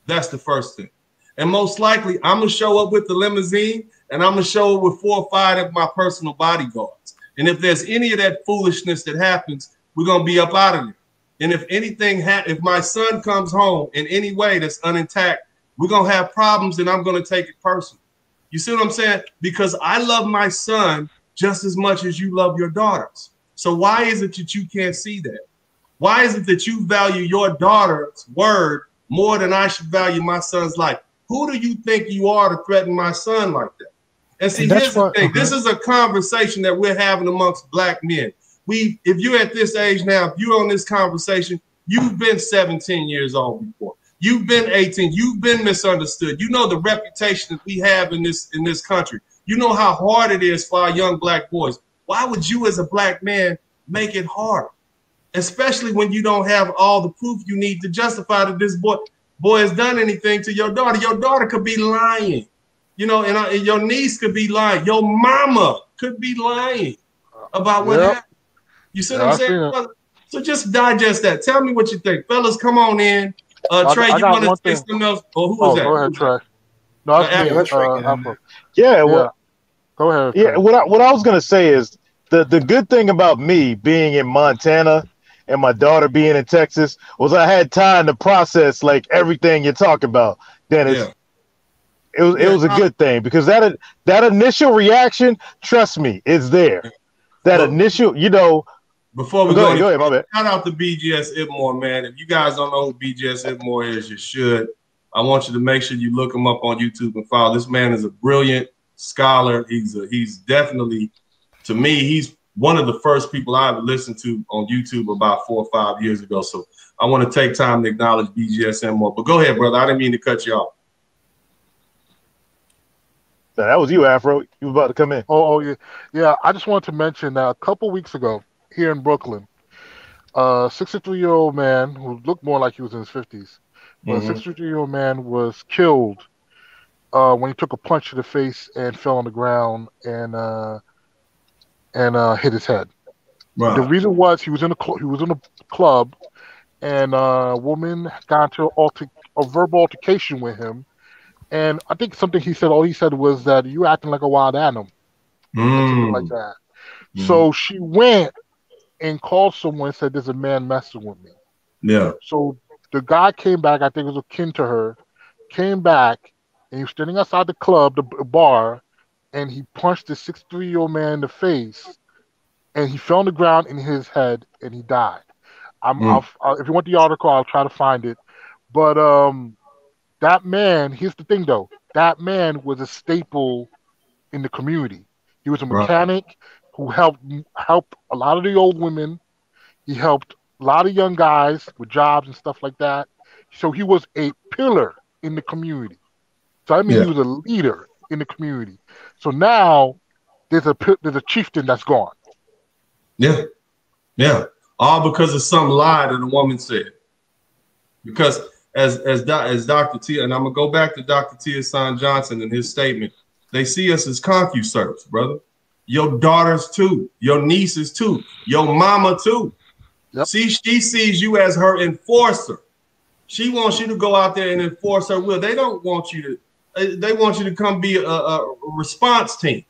That's the first thing. And most likely, I'm going to show up with the limousine, and I'm going to show up with 4 or 5 of my personal bodyguards. And if there's any of that foolishness that happens, we're going to be up out of there. And if anything, if my son comes home in any way that's unintact, we're going to have problems, and I'm going to take it personal. You see what I'm saying? Because I love my son just as much as you love your daughters. So why is it that you can't see that? Why is it that you value your daughter's word more than I should value my son's life? Who do you think you are to threaten my son like that? And see, here's the thing. This is a conversation that we're having amongst black men. If you're at this age now, if you're on this conversation, you've been 17 years old before. You've been 18. You've been misunderstood. You know the reputation that we have in this country. You know how hard it is for our young black boys. Why would you as a black man make it hard? Especially when you don't have all the proof you need to justify that this boy has done anything to your daughter. Your daughter could be lying, and your niece could be lying. Your mama could be lying about what happened. You see what I'm saying? So just digest that. Tell me what you think. Fellas, come on in. Trey, you want to say something else? Or who was that? Go ahead, Trey. No, that's go ahead. Yeah, what I was gonna say is the good thing about me being in Montana and my daughter being in Texas was I had time to process like everything you're talking about, Dennis. Yeah. It was a good thing because that initial reaction, trust me, is there. That initial, Before we go ahead, my bad. Shout out to BGS Ibmore, man. If you guys don't know who BGS Ibmore is, you should. I want you to make sure you look him up on YouTube and follow. This man is a brilliant scholar. He's definitely, to me, he's one of the first people I ever listened to on YouTube about 4 or 5 years ago. So I want to take time to acknowledge BGS Ibmore. But go ahead, brother. I didn't mean to cut you off. No, that was you, Afro. You were about to come in. Oh yeah. Yeah, I just wanted to mention that a couple weeks ago here in Brooklyn, a 63-year-old man who looked more like he was in his 50s, but a 63-year-old man was killed when he took a punch to the face and fell on the ground and hit his head. Right. The reason was he was in a club, and a woman got into a verbal altercation with him, and I think all he said was that you acting like a wild animal, something like that. So she went and called someone and said, there's a man messing with me. Yeah. So the guy came back, I think it was akin to her, came back, and he was standing outside the club, the bar, and he punched the 63-year-old man in the face, and he fell on the ground in his head, and he died. If you want the article, I'll try to find it. But that man, here's the thing, though. That man was a staple in the community. He was a mechanic who helped a lot of the old women. He helped a lot of young guys with jobs and stuff like that. So he was a pillar in the community. So I mean, he was a leader in the community. So now there's a chieftain that's gone. Yeah, yeah, all because of some lie that a woman said. Because as Dr. Tia, and I'm gonna go back to Dr. Tia Son Johnson and his statement. They see us as CompuServes, brother. Your daughters too, your nieces too, your mama too. Yep. See, she sees you as her enforcer. She wants you to go out there and enforce her will. They don't want you to. They want you to come be a response team.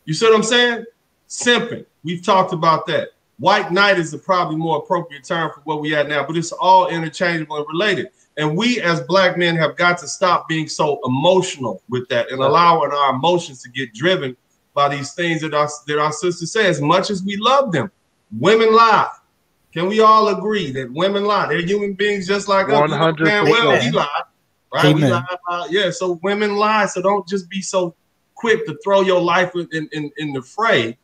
You see what I'm saying? Simping. We've talked about that. White knight is the probably more appropriate term for what we at now, but it's all interchangeable and related. And we as black men have got to stop being so emotional with that and allowing our emotions to get driven by these things that our sisters say. As much as we love them, women lie. Can we all agree that women lie? They're human beings just like us. 100%. Well, we lie, right? Amen. We lie. Yeah, so women lie. So don't just be so quick to throw your life in the fray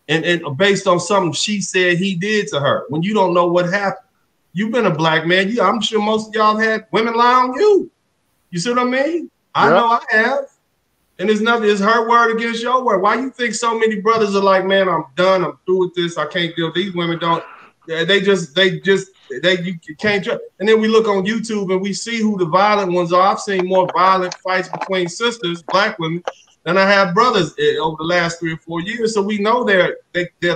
and based on something she said he did to her when you don't know what happened. You've been a black man. I'm sure most of y'all had women lie on you. You see what I mean? I know I have. And it's nothing, it's her word against your word. Why you think so many brothers are like, man, I'm done. I'm through with this. I can't deal. These women don't. You can't trust. And then we look on YouTube and we see who the violent ones are. I've seen more violent fights between sisters, black women, than I have brothers over the last 3 or 4 years. So we know they'll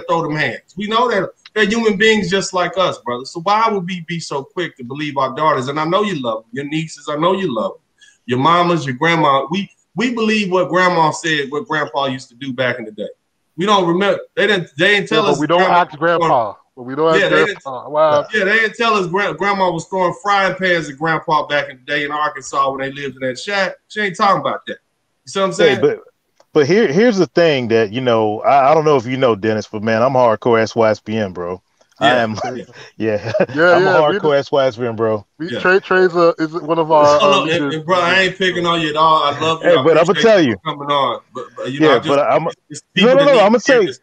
throw them hands. We know that they're human beings just like us, brother. So why would we be so quick to believe our daughters? And I know you love them. Your nieces, I know you love them. Your mamas, your grandma. We believe what grandma said, what grandpa used to do back in the day. We don't remember. They didn't tell us. We don't ask grandpa. But we don't ask grandpa. Wow. Yeah, they didn't tell us grandma was throwing frying pans at grandpa back in the day in Arkansas when they lived in that shack. She ain't talking about that. You see what I'm saying? Hey, but here's the thing that, I don't know if you know, Dennis, but man, I'm hardcore SYSPN, bro. Yeah. I am, I'm a hardcore SYSPN, bro. Trey's is one of our leaders. Bro, I ain't picking on you at all. I love you. Hey, but I'm gonna tell you, coming on. But I'm gonna tell you.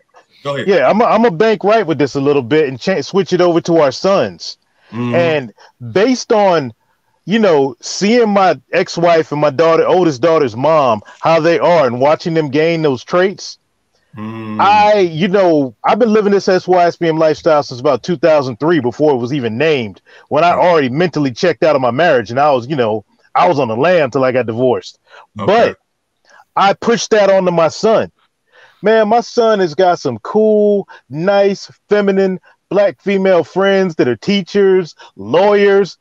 Go ahead. Yeah, I'm a bank right with this a little bit and switch it over to our sons. Mm-hmm. And based on, seeing my ex-wife and my oldest daughter's mom, how they are and watching them gain those traits, I've been living this SYSPM lifestyle since about 2003 before it was even named, when I already mentally checked out of my marriage and I was on the lam till I got divorced. Okay. But I pushed that onto my son. Man, my son has got some cool, nice, feminine, black female friends that are teachers, lawyers,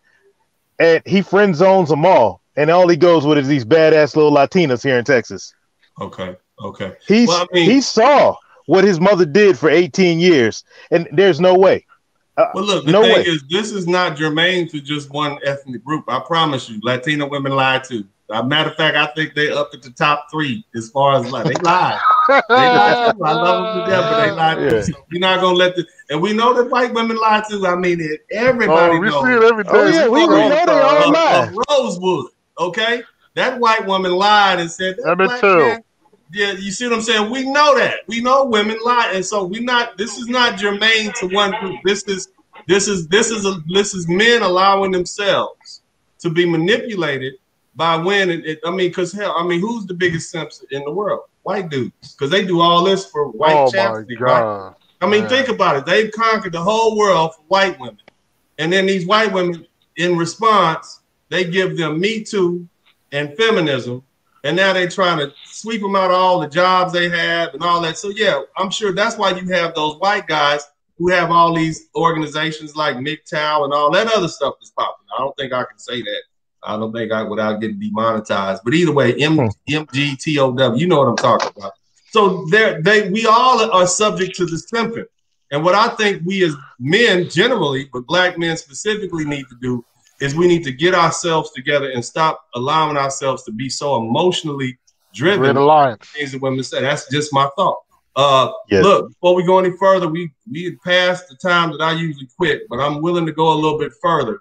and he friend zones them all. And all he goes with is these badass little Latinas here in Texas. Okay. He saw what his mother did for 18 years, and there's no way. Well, look, the thing is, this is not germane to just one ethnic group. I promise you, Latino women lie too. Matter of fact, I think they're up at the top 3 as far as they lie. They lie too. I love them to death, but they lie too. So we're not gonna let and we know that white women lie too. I mean, everybody knows. We see it every day. We know they all lie. Rosewood, okay? That white woman lied and said that black man. Yeah, you see what I'm saying? We know that. We know women lie, and so this is not germane to one group. This is men allowing themselves to be manipulated by women. Because who's the biggest simps in the world? White dudes, because they do all this for white chapstick, right? Think about it. They've conquered the whole world for white women, and then these white women, in response, they give them Me Too and feminism. And now they're trying to sweep them out of all the jobs they have and all that. So, yeah, I'm sure that's why you have those white guys who have all these organizations like MGTOW and all that other stuff that's popping. I don't think I can say that. I don't think without getting demonetized. But either way, MGTOW, you know what I'm talking about. So we all are subject to the simping. And what I think we as men generally, but black men specifically, need to do is we need to get ourselves together and stop allowing ourselves to be so emotionally driven. Things that women say. That's just my thought. Look, before we go any further, we had passed the time that I usually quit, but I'm willing to go a little bit further,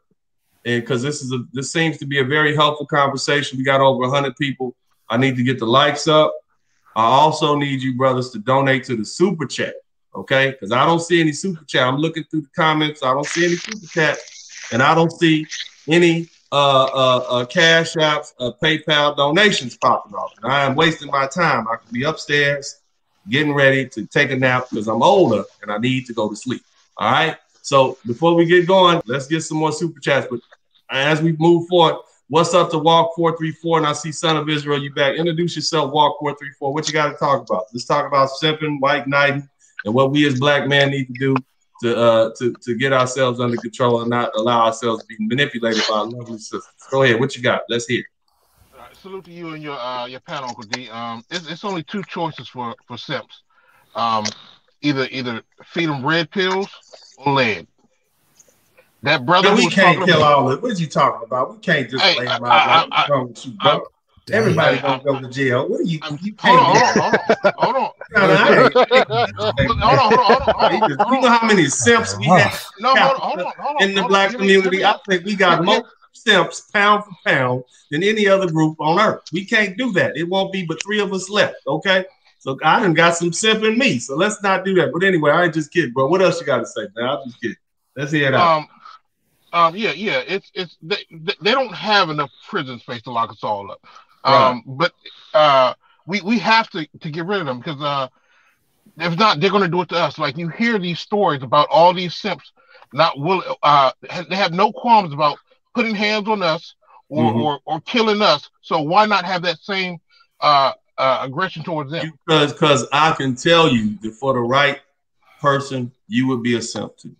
and because this seems to be a very helpful conversation. We got over 100 people. I need to get the likes up. I also need you brothers to donate to the super chat, okay? Because I don't see any super chat. I'm looking through the comments. I don't see any super chat, and I don't see any Cash Apps, PayPal donations popping off. And I am wasting my time. I could be upstairs getting ready to take a nap because I'm older and I need to go to sleep. All right. So before we get going, let's get some more super chats. But as we move forward, what's up to Walk 434? And I see Son of Israel, you back. Introduce yourself, Walk 434. What you got to talk about? Let's talk about simping, white knighting, and what we as black men need to do to get ourselves under control and not allow ourselves to be manipulated by our lovely sisters. Go ahead. What you got? Let's hear. Salute to you and your panel, Uncle D. It's only two choices for simps. Either feed them red pills or lead. That brother, no, we can't kill all of it. What are you talking about? We can't just lay them out. Everybody gonna go to jail. What are you? You can't. Hold on. You know how many simps we have in the black community? I think we got more simps pound for pound than any other group on earth. We can't do that. It won't be but 3 of us left. Okay. So I done got some simp in me. So let's not do that. But anyway, I ain't just kidding, bro. What else you got to say, man? I'm just kidding. Let's hear it out. Yeah. It's they don't have enough prison space to lock us all up. Right. But we have to get rid of them because if not, they're going to do it to us. Like you hear these stories about all these simps not willing. They have no qualms about putting hands on us or killing us. So why not have that same aggression towards them? Because I can tell you that for the right person, you would be a simp too.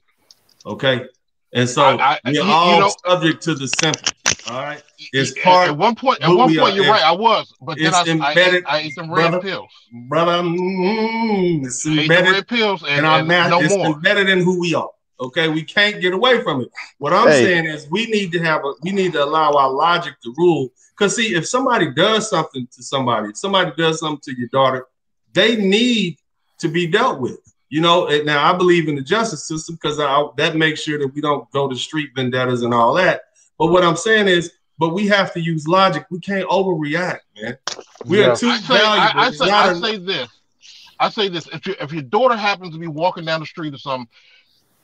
Okay. And so we're all subject to the simping. All right. It's part. At one point, you're right. I was, but then I ate some red pills, brother. It's embedded red pills, and it's embedded in who we are. Okay, we can't get away from it. What I'm saying is, we need to allow our logic to rule. Because see, if somebody does something to somebody, if somebody does something to your daughter, they need to be dealt with. You know, now I believe in the justice system because that makes sure that we don't go to street vendettas and all that. But what I'm saying is, but we have to use logic. We can't overreact, man. We are too valuable. I say this. If your daughter happens to be walking down the street or something,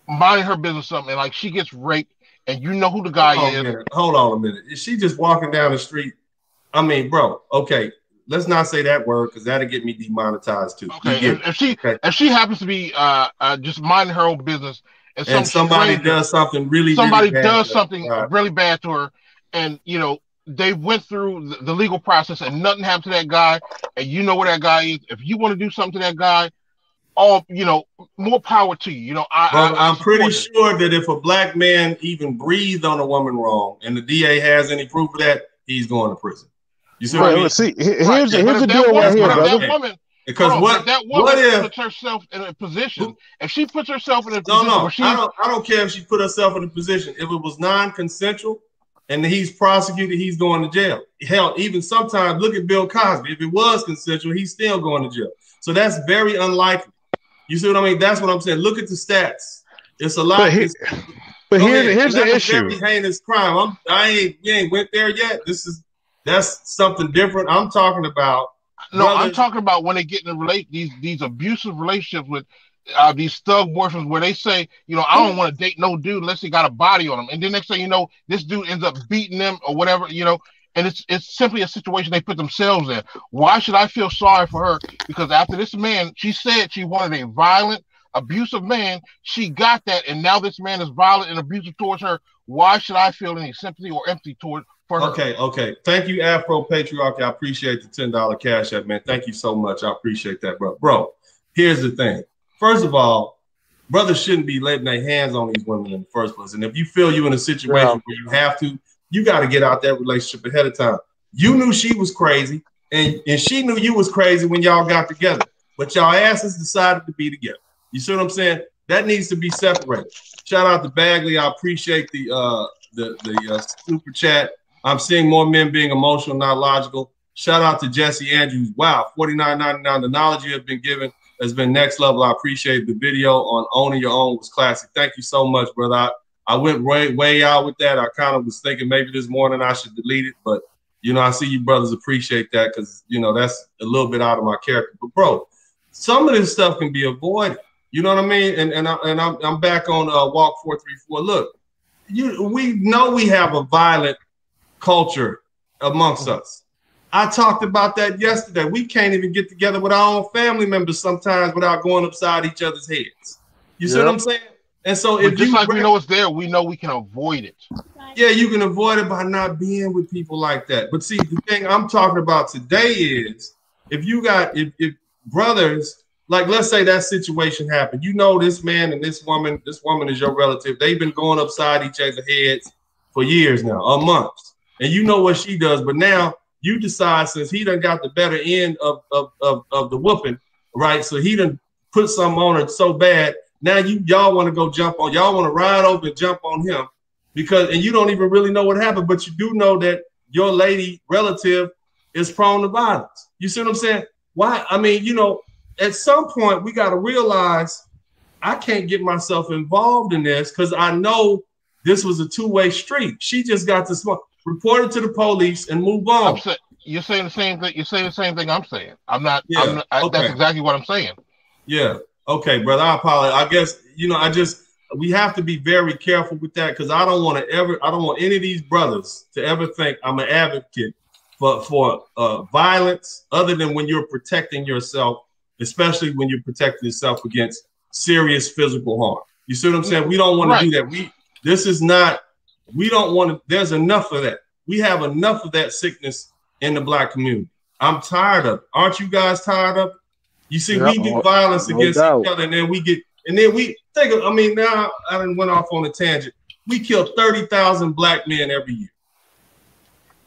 minding her business or something, and like she gets raped, and you know who the guy is. Hold on a minute. Is she just walking down the street? I mean, bro, okay. Let's not say that word because that'll get me demonetized too. Okay. If she happens to be just minding her own business and somebody does something really bad to her, and you know they went through the legal process and nothing happened to that guy, and you know where that guy is. If you want to do something to that guy, more power to you. You know, I'm pretty sure that if a black man even breathed on a woman wrong, and the DA has any proof of that, he's going to prison. You see what I mean? See, here's the deal right here, brother. Because what if puts herself in a position? If she puts herself in a position, I don't care if she put herself in a position. If it was non-consensual and he's prosecuted, he's going to jail. Hell, even sometimes look at Bill Cosby. If it was consensual, he's still going to jail. So that's very unlikely. You see what I mean? That's what I'm saying. Look at the stats. It's a lot. But here's the issue. Very heinous crime. We ain't went there yet. That's something different. I'm talking about. I'm talking about when they get in these abusive relationships with these thug boyfriends where they say, I don't want to date no dude unless he got a body on him. And then next thing you know, this dude ends up beating them or whatever, and it's simply a situation they put themselves in. Why should I feel sorry for her? Because after this man, she said she wanted a violent, abusive man. She got that, and now this man is violent and abusive towards her. Why should I feel any sympathy or empathy for her? Okay. Thank you, Afro Patriarchy. I appreciate the $10 cash app, man. Thank you so much. I appreciate that, bro. Bro, here's the thing. First of all, brothers shouldn't be letting their hands on these women in the first place. And if you feel you're in a situation where you have to, you got to get out that relationship ahead of time. You knew she was crazy, and she knew you was crazy when y'all got together. But y'all asses decided to be together. You see what I'm saying? That needs to be separated. Shout out to Bagley. I appreciate the super chat. I'm seeing more men being emotional, not logical. Shout out to Jesse Andrews. Wow, $49.99. The knowledge you have been given has been next level. I appreciate the video on owning your own was classic. Thank you so much, brother. I went way out with that. I kind of was thinking maybe this morning I should delete it, but I see you brothers appreciate that because that's a little bit out of my character. But bro, some of this stuff can be avoided. You know what I mean? And I'm back on Walk 434. Look, we know we have a violent culture amongst us. I talked about that yesterday. We can't even get together with our own family members sometimes without going upside each other's heads. You see what I'm saying? And so if just like we know it's there, we know we can avoid it. Yeah, you can avoid it by not being with people like that. But see, the thing I'm talking about today is if you got if brothers, like let's say that situation happened, you know this man and this woman is your relative. They've been going upside each other's heads for years now, or months. And you know what she does, but now you decide since he done got the better end of the whooping, right? So he done put something on her so bad. Now y'all want to go jump on, y'all want to ride over and jump on him and you don't even really know what happened, but you do know that your lady relative is prone to violence. You see what I'm saying? Why? I mean, you know, at some point we got to realize I can't get myself involved in this because I know this was a two-way street. She just got to report it to the police and move on. You're saying the same thing. You're saying the same thing I'm saying. I'm not. Yeah. That's exactly what I'm saying. Yeah. Okay, brother. I apologize. I guess, you know, we have to be very careful with that because I don't want any of these brothers to ever think I'm an advocate for violence other than when you're protecting yourself, especially when you're protecting yourself against serious physical harm. You see what I'm saying? We don't want to do that. We don't want to, there's enough of that. We have enough of that sickness in the Black community. I'm tired of it. Aren't you guys tired of it? You see, we do violence against each other, and then we think, I mean, now I done went off on a tangent. We kill 30,000 Black men every year.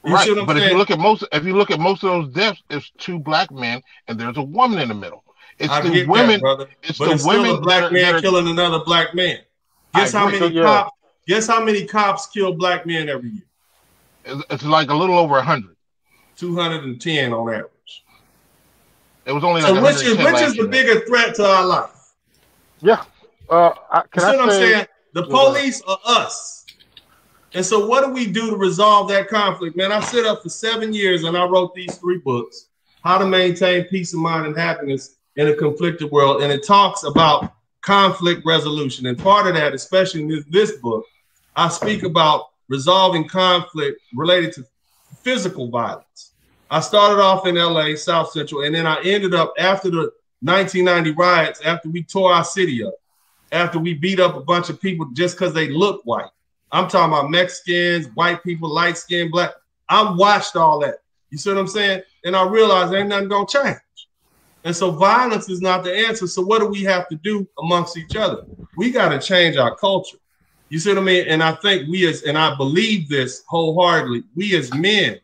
Right, but if you look at most of those deaths, it's 2 Black men and there's a woman in the middle. It's the women, brother. It's still a Black man killing another Black man. Guess how many cops kill Black men every year? It's like a little over 100. 210 on average. It was only so which is the bigger threat to our life? Yeah. I'm saying? The police or us? And so what do we do to resolve that conflict? Man, I sit up for 7 years and I wrote these 3 books, How to Maintain Peace of Mind and Happiness in a Conflicted World. And it talks about conflict resolution. And part of that, especially in this book, I speak about resolving conflict related to physical violence. I started off in LA, South Central, and then I ended up after the 1990 riots, after we tore our city up, after we beat up a bunch of people just because they look white. I'm talking about Mexicans, white people, light skin, Black. I watched all that. You see what I'm saying? And I realized ain't nothing gonna change. And so violence is not the answer. So what do we have to do amongst each other? We got to change our culture. You see what I mean? And I think and I believe this wholeheartedly, we as men,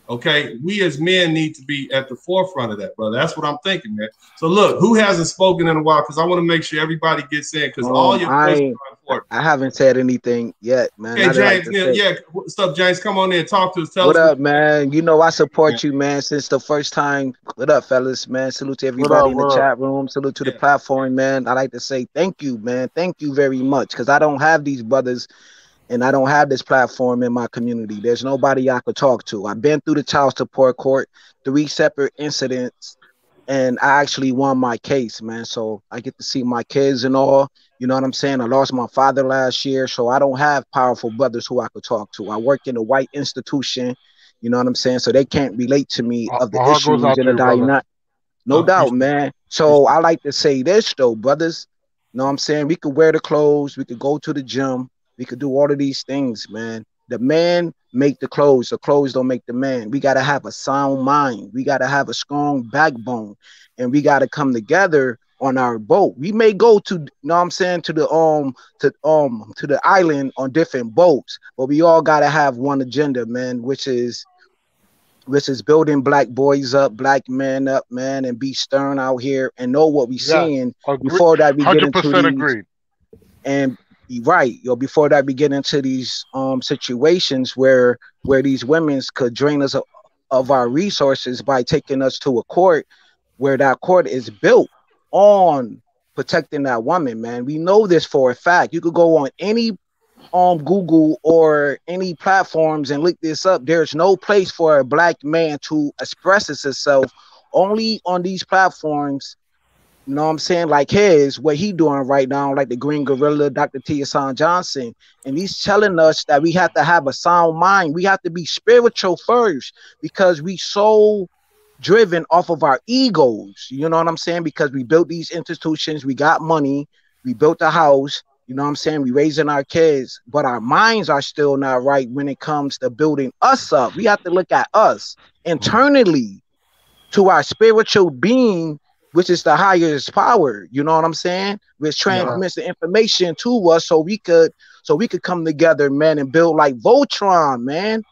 okay, we as men need to be at the forefront of that, brother. That's what I'm thinking, man. So look, who hasn't spoken in a while? Because I want to make sure everybody gets in, because all your questions are important. I haven't said anything yet, man. Okay, James, what's up, James? Come on in, talk to us. What up, man? You know I support you, man, since the first time. What up, fellas, man? Salute to everybody in the chat room. Salute to the platform, man. I like to say thank you, man. Thank you very much, because I don't have these brothers and I don't have this platform in my community. There's nobody I could talk to. I've been through the child support court, 3 separate incidents, and I actually won my case, man. So I get to see my kids and all. You know what I'm saying? I lost my father last year, so I don't have powerful brothers who I could talk to. I work in a white institution, you know what I'm saying? So they can't relate to me of the issues and the dynamic. No doubt, man. So I like to say this, though, brothers. You know what I'm saying? We could wear the clothes. We could go to the gym. We could do all of these things, man. The man make the clothes don't make the man. We got to have a sound mind. We got to have a strong backbone, and we got to come together on our boat. We may go to, you know what I'm saying, to the island on different boats, but we all got to have one agenda, man, which is building Black boys up, Black men up, man, and be stern out here and know what we seeing before that we get into 100% agreed. And right, before that we get into these situations where these women could drain us of our resources by taking us to a court where that court is built on protecting that woman, man. We know this for a fact. You could go on any Google or any platforms and look this up. There's no place for a Black man to express himself. Only on these platforms You know what I'm saying? Like what he doing right now, like the Green Gorilla, Dr. T. Hassan Johnson. And he's telling us that we have to have a sound mind. We have to be spiritual first, because we so driven off of our egos. You know what I'm saying? Because we built these institutions, we got money, we built a house, you know what I'm saying? We raising our kids, but our minds are still not right when it comes to building us up. We have to look at us internally to our spiritual being, which is the highest power. You know what I'm saying? Which transmits the information to us so we could come together, man, and build like Voltron, man.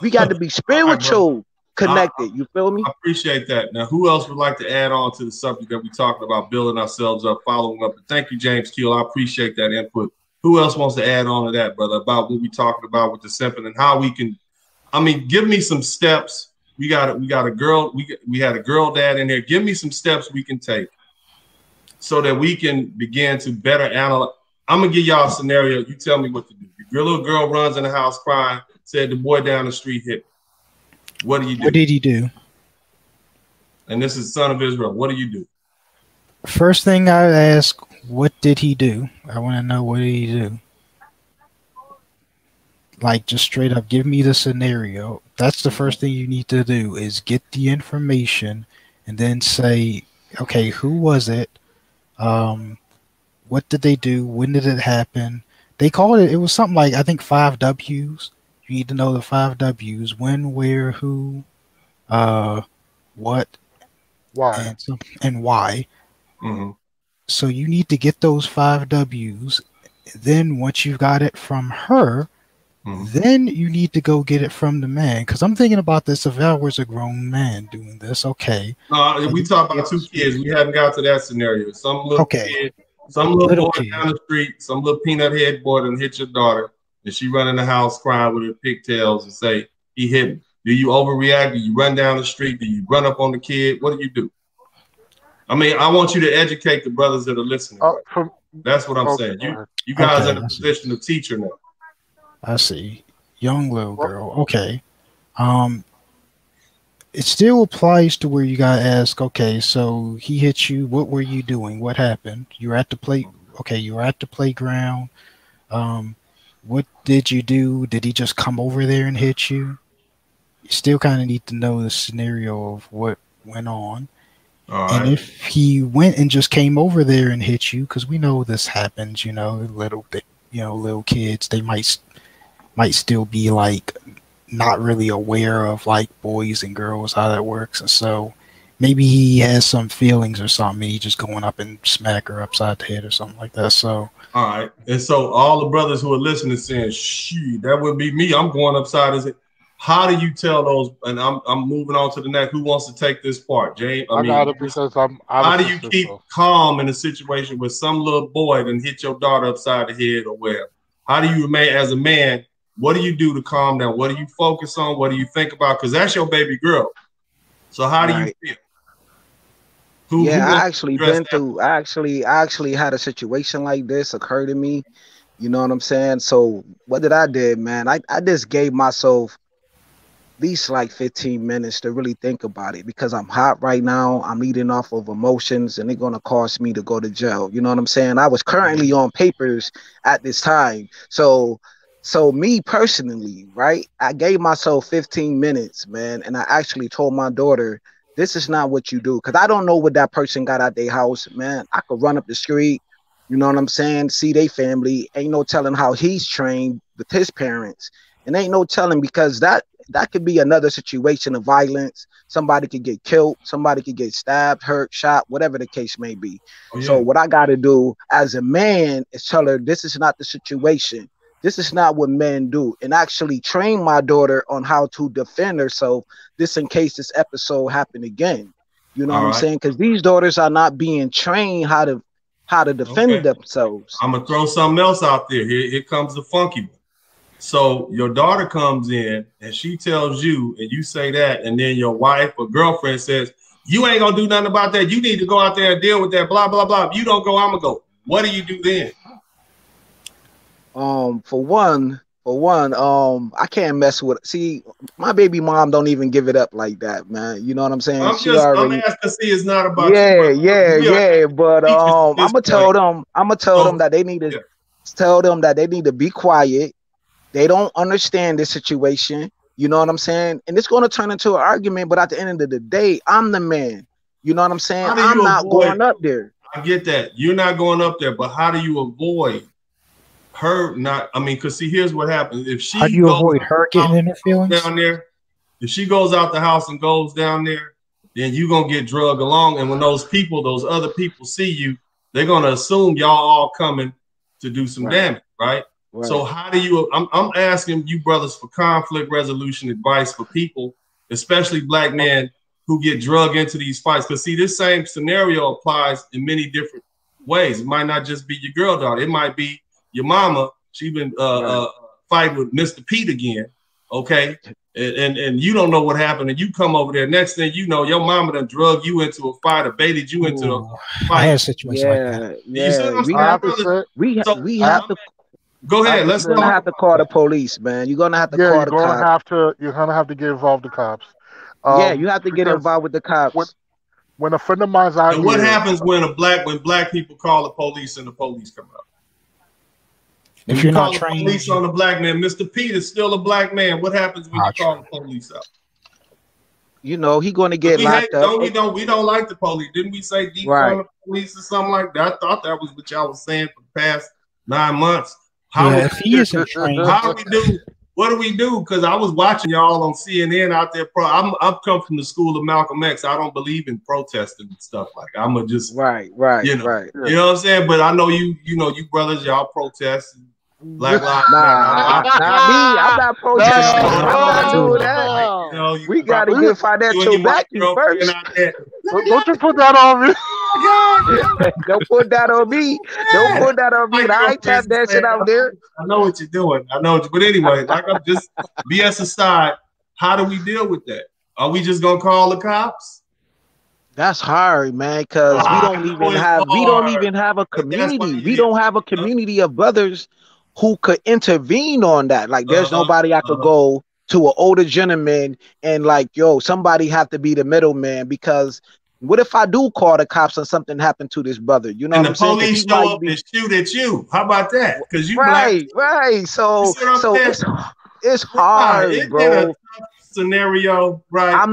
We got to be spiritual connected. You feel me? I appreciate that. Now, who else would like to add on to the subject that we're talking about, building ourselves up, following up? Thank you, James Keel. I appreciate that input. Who else wants to add on to that, brother, about what we're talking about with the simping and how we can, I mean, give me some steps. We had a girl dad in there. Give me some steps we can take so that we can begin to better analyze. I'm going to give y'all a scenario. You tell me what to do. Your little girl runs in the house crying, said the boy down the street hit me. What do you do? What did he do? And this is son of Israel. What do you do? First thing I ask, what did he do? I want to know, what did he do? Like, just straight up, give me the scenario. That's the first thing you need to do, is get the information and then say, okay, who was it? What did they do? When did it happen? They called it was something like, I think, 5 W's. You need to know the 5 W's: when, where, who, what, why, and why. Mm-hmm. So you need to get those 5 W's. Then once you've got it from her, then you need to go get it from the man. Because I'm thinking about this, if I was a grown man doing this, okay. We talk about 2 kids. We haven't got to that scenario. Some little kid, some little boy down the street, some little peanut head boy done hit your daughter, and she run in the house crying with her pigtails and say, he hit me. Do you overreact? Do you run down the street? Do you run up on the kid? What do you do? I mean, I want you to educate the brothers that are listening. That's what I'm saying. You guys are in a position of teacher now. I see. Young little girl. Okay. It still applies to where you gotta ask, okay, so he hit you, what were you doing? What happened? You were at the playground. What did you do? Did he just come over there and hit you? You still kind of need to know the scenario of what went on. And if he went and just came over there and hit you, because we know this happens, you know, little kids, they might still be like not really aware of like boys and girls, how that works. And so maybe he has some feelings or something. He just going up and smack her upside the head or something like that. So all right. And so all the brothers who are listening saying, shoot, that would be me. I'm going upside his head. How do you tell those? And I'm moving on to the next. Who wants to take this part? James? I got it, because how do you keep calm in a situation where some little boy done hit your daughter upside the head or where? How do you remain as a man? What do you do to calm down? What do you focus on? What do you think about? Because that's your baby girl. So how do you feel? I actually had a situation like this occur to me. You know what I'm saying? So what did I do, man? I just gave myself at least like 15 minutes to really think about it, because I'm hot right now. I'm eating off of emotions, and it's going to cost me to go to jail. You know what I'm saying? I was currently on papers at this time. So me personally, right, I gave myself 15 minutes, man, and I actually told my daughter, this is not what you do, because I don't know what that person got out their house, man. I could run up the street, you know what I'm saying, see their family. Ain't no telling how he's trained with his parents, and ain't no telling, because that could be another situation of violence. Somebody could get killed, somebody could get stabbed, hurt, shot, whatever the case may be. So what I got to do as a man is tell her, this is not the situation. This is not what men do, and actually train my daughter on how to defend herself, this in case this episode happened again. You know what I'm saying? Because these daughters are not being trained how to defend themselves. I'm gonna throw something else out there. Here comes the funky one. So your daughter comes in and she tells you, and you say that, and then your wife or girlfriend says, you ain't gonna do nothing about that. You need to go out there and deal with that, blah, blah, blah. If you don't go, I'm gonna go. What do you do then? For one, For one, I can't mess with. See, my baby mom don't even give it up like that, man. You know what I'm saying? I'm asking. See, it's not about you. Yeah. But I'm gonna tell them. That they need to tell them that they need to be quiet. They don't understand this situation. You know what I'm saying? And it's gonna turn into an argument. But at the end of the day, I'm the man. You know what I'm saying? I'm not going up there. I get that. You're not going up there, but how do you avoid her not? I mean, because see, here's what happens. If she how do you avoid her getting in her feelings down there? If she goes out the house and goes down there, then you're gonna get drugged along. And when those other people see you, they're gonna assume y'all all coming to do some damage, right? So how do you? I'm asking you brothers for conflict resolution advice for people, especially black men who get drugged into these fights. Because see, this same scenario applies in many different ways. It might not just be your girl daughter. It might be your mama. She been fighting with Mr. Pete again, okay? And you don't know what happened, and you come over there. Next thing you know, your mama done drug you into a fight or baited you into a fight. I had a situation like that. We have to. Go ahead. You're gonna have to call the police, man. You're gonna have to call the cops. You're gonna have to get involved with the cops. You have to get involved with the cops. When a friend of mine's out and what happens when black people call the police and the police come out? If you're not trained, police on a black man, Mr. Pete is still a black man. What happens when you call the police out? You know he's going to get locked up. We don't like the police. Didn't we say defund the police or something like that? I thought that was what y'all was saying for the past 9 months. If he isn't trained, how do we do? What do we do? Because I was watching y'all on CNN out there. I'm come from the school of Malcolm X. I don't believe in protesting and stuff like that. I'm gonna just You know what I'm saying? But I know you brothers, y'all protest. Black Lives Matter. Not me. I'm not protesting. I'm not doing that. We got to get financial backing first. Don't you put that on me. Don't put that on me. Don't put that on me. I ain't tap that shit out there. I know what you're doing. But anyway, I'm just BS aside. How do we deal with that? Are we just gonna call the cops? That's hard, man. Because we don't even have a community. We don't have a community of brothers who could intervene on that. Like, there's nobody I could go to, an older gentleman, and like, yo, somebody have to be the middleman, because what if I do call the cops and something happened to this brother? You know what I'm saying? And the police show up and shoot at you. How about that? Because you right. So it's hard, bro. Scenario, right? I'm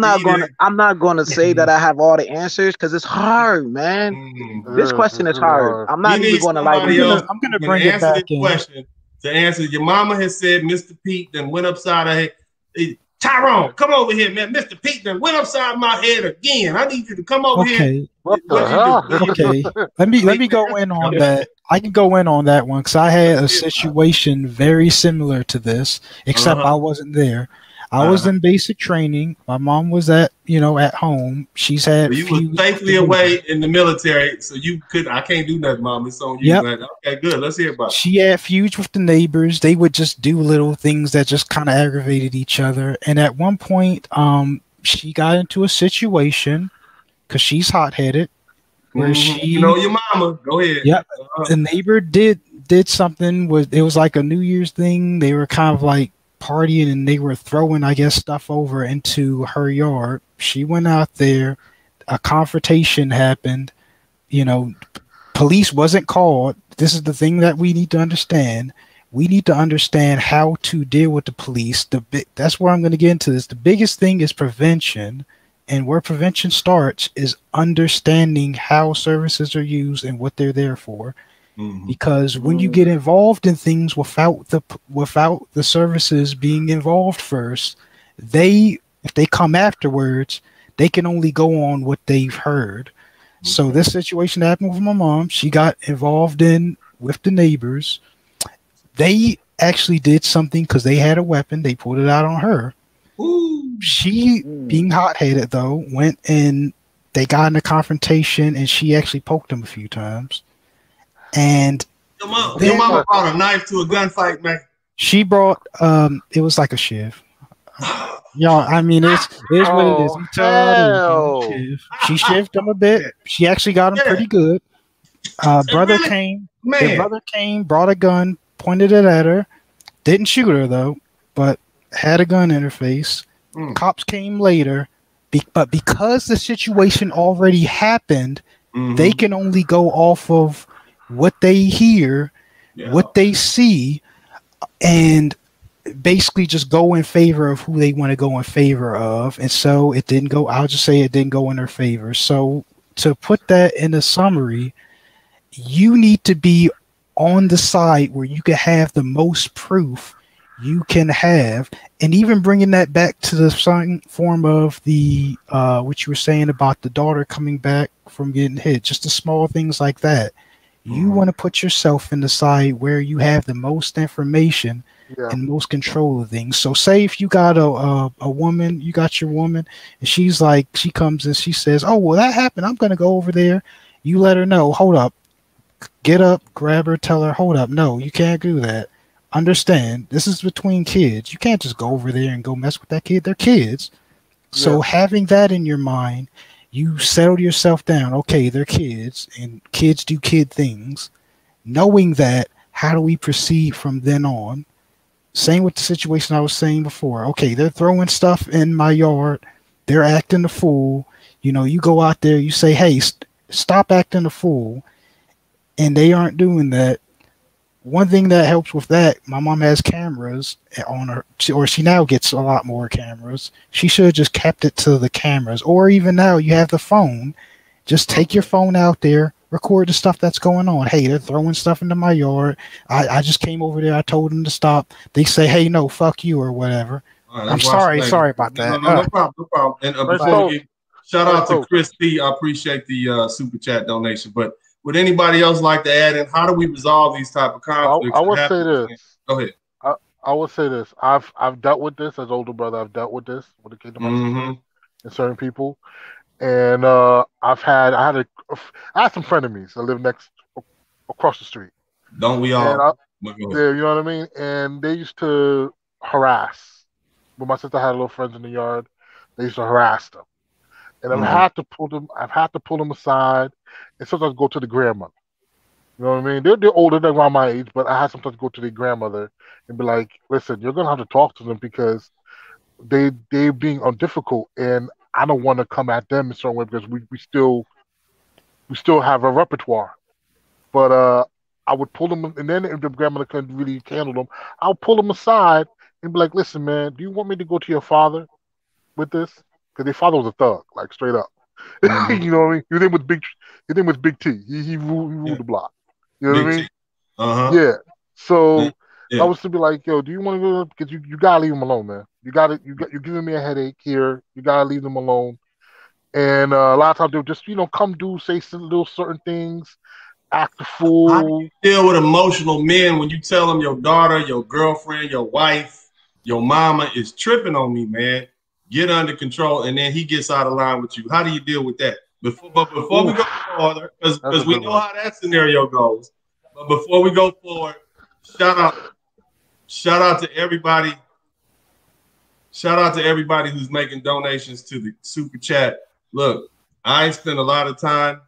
not gonna say that I have all the answers, because it's hard, man. This question is hard. I'm not even gonna lie to you. I'm gonna bring it back in. Question to answer. Your mama has said Mr. Pete then went upside her head. Tyrone, come over here, man. Mr. Pete then went upside my head again. I need you to come over here. Okay. Let me go in on that. I can go in on that one, because I had a situation very similar to this, except I wasn't there. I was in basic training. My mom was at home. She's had. You were safely away in the military, so you could. I can't do nothing, Mom. It's on you. Yep. Okay, good. Let's hear about it. She had feuds with the neighbors. They would just do little things that just kind of aggravated each other. And at one point, she got into a situation, because she's hot-headed, where your mama. Go ahead. Yep. The neighbor did something. It was like a New Year's thing. They were kind of like partying, and they were throwing, I guess, stuff over into her yard. She went out there. A confrontation happened. Police wasn't called. This is the thing that we need to understand. We need to understand how to deal with the police. That's where I'm going to get into this. The biggest thing is prevention, and where prevention starts is understanding how services are used and what they're there for. Because when you get involved in things without the services being involved first, if they come afterwards, they can only go on what they've heard. So this situation happened with my mom. She got involved with the neighbors. They actually did something because they had a weapon. They pulled it out on her. She, being hot-headed though, went and they got in a confrontation, and she actually poked him a few times. And your mama brought a knife to a gunfight, man. She brought it was like a shiv. I mean, it's what it is. She shivved him a bit. She actually got him pretty good. Brother came, brought a gun, pointed it at her. Didn't shoot her though, but had a gun in her face. Cops came later, but because the situation already happened, they can only go off of what they hear, what they see, and basically just go in favor of who they want to go in favor of. And so it didn't go, I'll just say it didn't go in their favor. So to put that in a summary, you need to be on the side where you can have the most proof you can have. And even bringing that back to the form of the what you were saying about the daughter coming back from getting hit, just the small things like that. You want to put yourself in the side where you have the most information and most control of things. So say if you got a woman, you got your woman, and she's like, she comes and she says, oh, well, that happened, I'm going to go over there. You let her know, hold up, get up, grab her, tell her, hold up, no, you can't do that. Understand, this is between kids. You can't just go over there and go mess with that kid. They're kids. So having that in your mind, you settle yourself down. Okay, they're kids, and kids do kid things. Knowing that, how do we proceed from then on? Same with the situation I was saying before. Okay, they're throwing stuff in my yard. They're acting the fool. You know, you go out there, you say, hey, stop acting the fool. And they aren't doing that. One thing that helps with that, my mom has cameras on her, or she now gets a lot more cameras. She should have just kept it to the cameras. Or even now, you have the phone. Just take your phone out there, record the stuff that's going on. Hey, they're throwing stuff into my yard. I just came over there. I told them to stop. They say, hey, no, fuck you or whatever. Right, I'm sorry about that. No problem, no problem. And before we get, shout out to Chris P. I appreciate the super chat donation. But would anybody else like to add in? How do we resolve these type of conflicts? I would say this. Go ahead. I would say this. I've dealt with this as older brother. I've dealt with this when it came to my sister and certain people. And I had some frenemies that live across the street. Don't we all? Yeah, you know what I mean? And they used to harass. When my sister had little friends in the yard, they used to harass them. And I've had to pull them aside and sometimes go to the grandmother. You know what I mean? They're older, they're around my age, but I had sometimes go to their grandmother and be like, listen, you're gonna have to talk to them because they're being difficult, and I don't want to come at them in a certain way because we still have a repertoire. But I would pull them, and then if the grandmother couldn't really handle them, I'll pull them aside and be like, listen, man, do you want me to go to your father with this? Because their father was a thug, like straight up. You know what I mean? His name was Big T. He ruled the block. You know what I mean? Yeah. So I was to be like, yo, do you want to go? Because you gotta leave them alone, man. You're giving me a headache here. You gotta leave them alone. And a lot of times they'll just come say some little certain things, act the fool. How do you deal with emotional men when you tell them your daughter, your girlfriend, your wife, your mama is tripping on me, man? Get under control, and then he gets out of line with you. How do you deal with that? Before we go further, because we know how that scenario goes. But before we go forward, shout out to everybody. Shout out to everybody who's making donations to the super chat. Look, I spend a lot of time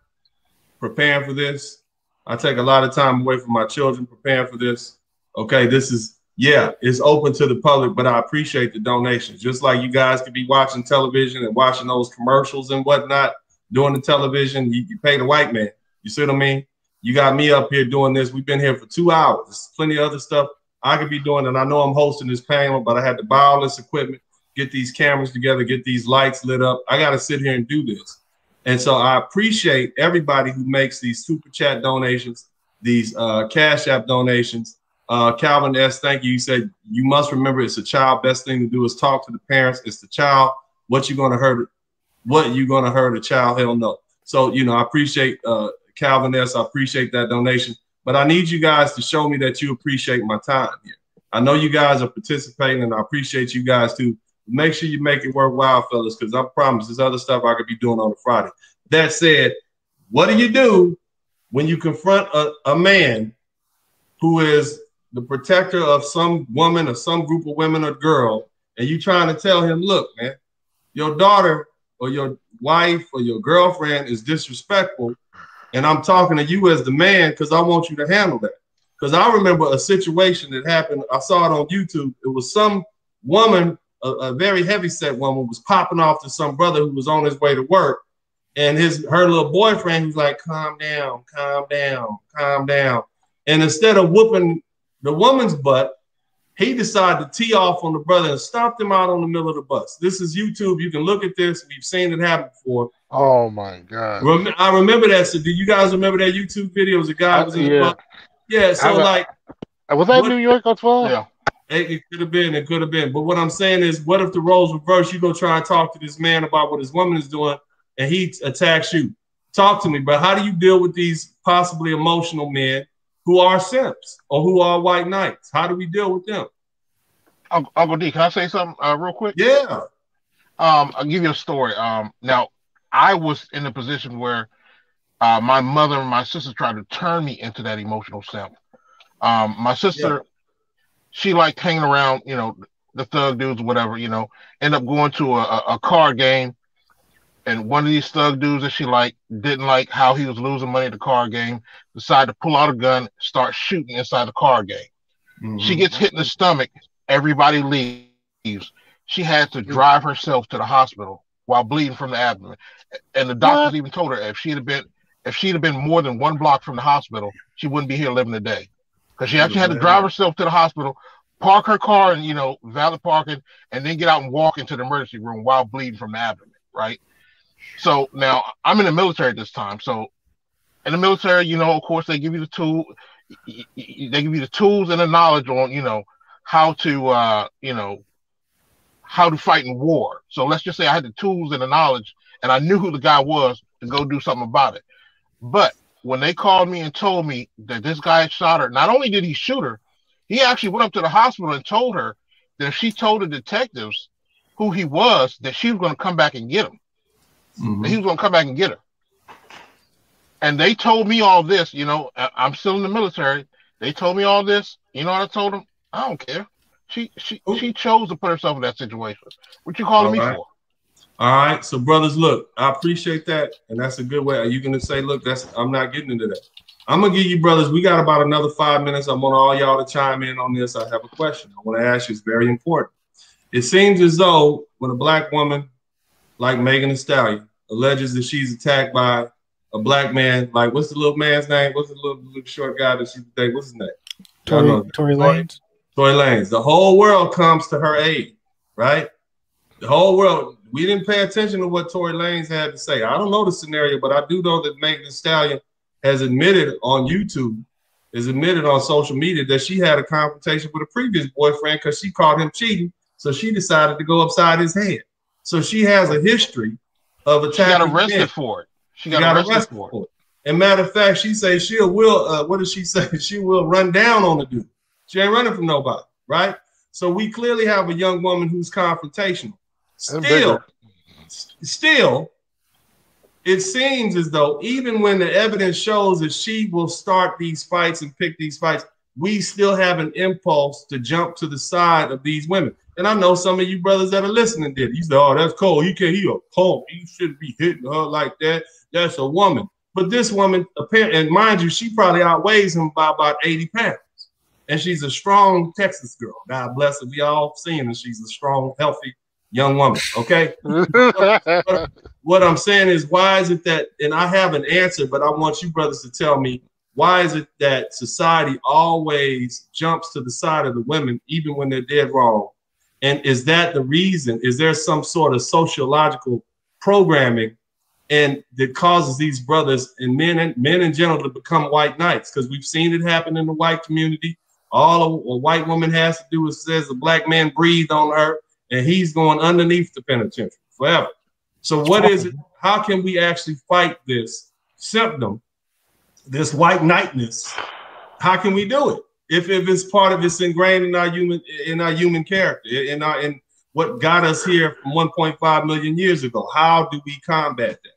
preparing for this. I take a lot of time away from my children preparing for this. Okay, this is. Yeah, it's open to the public, but I appreciate the donations. Just like you guys could be watching television and watching those commercials and whatnot, doing the television, you pay the white man. You see what I mean? You got me up here doing this. We've been here for 2 hours. There's plenty of other stuff I could be doing, and I know I'm hosting this panel, but I had to buy all this equipment, get these cameras together, get these lights lit up. I got to sit here and do this. And so I appreciate everybody who makes these super chat donations, these Cash App donations. Calvin S., thank you. You said you must remember it's a child. Best thing to do is talk to the parents. It's the child. What you gonna hurt a child? Hell no. So I appreciate Calvin S. I appreciate that donation, but I need you guys to show me that you appreciate my time here. I know you guys are participating, and I appreciate you guys too. Make sure you make it worthwhile, fellas, because I promise there's other stuff I could be doing on a Friday. That said, what do you do when you confront a man who is the protector of some woman or some group of women or girl, and you trying to tell him, look, man, your daughter or your wife or your girlfriend is disrespectful, and I'm talking to you as the man because I want you to handle that. Because I remember a situation that happened. I saw it on YouTube. It was some woman, a very heavy-set woman, was popping off to some brother who was on his way to work. And her little boyfriend was like, calm down, calm down, calm down. And instead of whooping the woman's butt, he decided to tee off on the brother and stomped him out on the middle of the bus. This is YouTube. You can look at this. We've seen it happen before. Oh, my God. I remember that. So do you guys remember that YouTube video? It was a guy was in the bus. Yeah, so was that New York as well? Yeah. It could have been. It could have been. But what I'm saying is, what if the roles reverse? You go try and talk to this man about what his woman is doing, and he attacks you. Talk to me, but how do you deal with these possibly emotional men who are simps or who are white knights? How do we deal with them? Uncle D, can I say something real quick? Yeah. I'll give you a story. Now, I was in a position where my mother and my sister tried to turn me into that emotional simp. My sister, she liked hanging around, you know, the thug dudes or whatever, you know, end up going to a card game. And one of these thug dudes that she didn't like how he was losing money at the card game, decided to pull out a gun, start shooting inside the card game. Mm-hmm. She gets hit in the stomach. Everybody leaves. She had to drive herself to the hospital while bleeding from the abdomen. And the doctors even told her if she'd have been more than 1 block from the hospital, she wouldn't be here living today. Because she actually had to drive herself to the hospital, park her car in, you know, valet parking, and then get out and walk into the emergency room while bleeding from the abdomen, right? So now I'm in the military at this time. So in the military, you know, of course, they give you the tool. They give you the tools and the knowledge on, you know, how to fight in war. So let's just say I had the tools and the knowledge, and I knew who the guy was to go do something about it. But when they called me and told me that this guy had shot her, not only did he shoot her, he actually went up to the hospital and told her that if she told the detectives who he was, that she was going to come back and get him. Mm-hmm. He was going to come back and get her. And they told me all this, you know, I'm still in the military. They told me all this. You know what I told them? I don't care. She chose to put herself in that situation. What you calling me for? All right. So brothers, look, I appreciate that. And that's a good way. Are you going to say, look, I'm not getting into that. I'm going to give you brothers, we got about another 5 minutes. I want all y'all to chime in on this. I have a question I want to ask you. It's very important. It seems as though when a black woman like Megan Thee Stallion alleges that she's attacked by a black man, like what's the little man's name? What's the little short guy that she think? What's his name? Tory Lanez. Tory Lanez. The whole world comes to her aid, right? The whole world. We didn't pay attention to what Tory Lanez had to say. I don't know the scenario, but I do know that Megan Thee Stallion has admitted on YouTube, is admitted on social media that she had a confrontation with a previous boyfriend because she caught him cheating. So she decided to go upside his head. So she has a history of attacking. She got arrested for it. She got arrested for it. And matter of fact, she says she will. What does she say? She will run down on the dude. She ain't running from nobody, right? So we clearly have a young woman who's confrontational. Still, it seems as though even when the evidence shows that she will start these fights and pick these fights, we still have an impulse to jump to the side of these women. And I know some of you brothers that are listening did. You say, oh, that's cold. He a punk. He shouldn't be hitting her like that. That's a woman. But this woman, and mind you, she probably outweighs him by about 80 pounds. And she's a strong Texas girl. God bless her. We all seen her. She's a strong, healthy young woman. Okay. What I'm saying is, why is it that, and I have an answer, but I want you brothers to tell me, why is it that society always jumps to the side of the women, even when they're dead wrong? And is that the reason? Is there some sort of sociological programming and that causes these brothers and men in general to become white knights? Because we've seen it happen in the white community. All a white woman has to do is says a black man breathed on her and he's going underneath the penitentiary forever. So what is it? How can we actually fight this symptom, this white knightness? How can we do it? If it's part of it's ingrained in our human character, in what got us here from 1.5 million years ago. How do we combat that?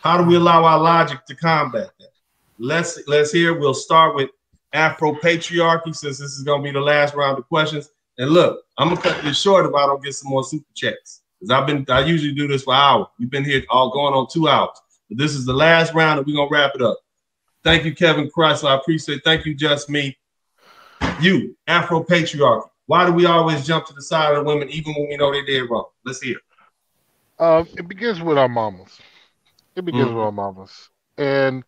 How do we allow our logic to combat that? Let's hear. We'll start with Afro patriarchy, since this is gonna be the last round of questions. And look, I'm gonna cut this short if I don't get some more super chats. Because I usually do this for hours. We've been here all going on 2 hours. But this is the last round and we're gonna wrap it up. Thank you, Kevin Christ. I appreciate it. Thank you, Just Me. You, Afro patriarchy. Why do we always jump to the side of the women even when we know they did wrong? Let's hear. It begins with our mamas. It begins with our mamas. And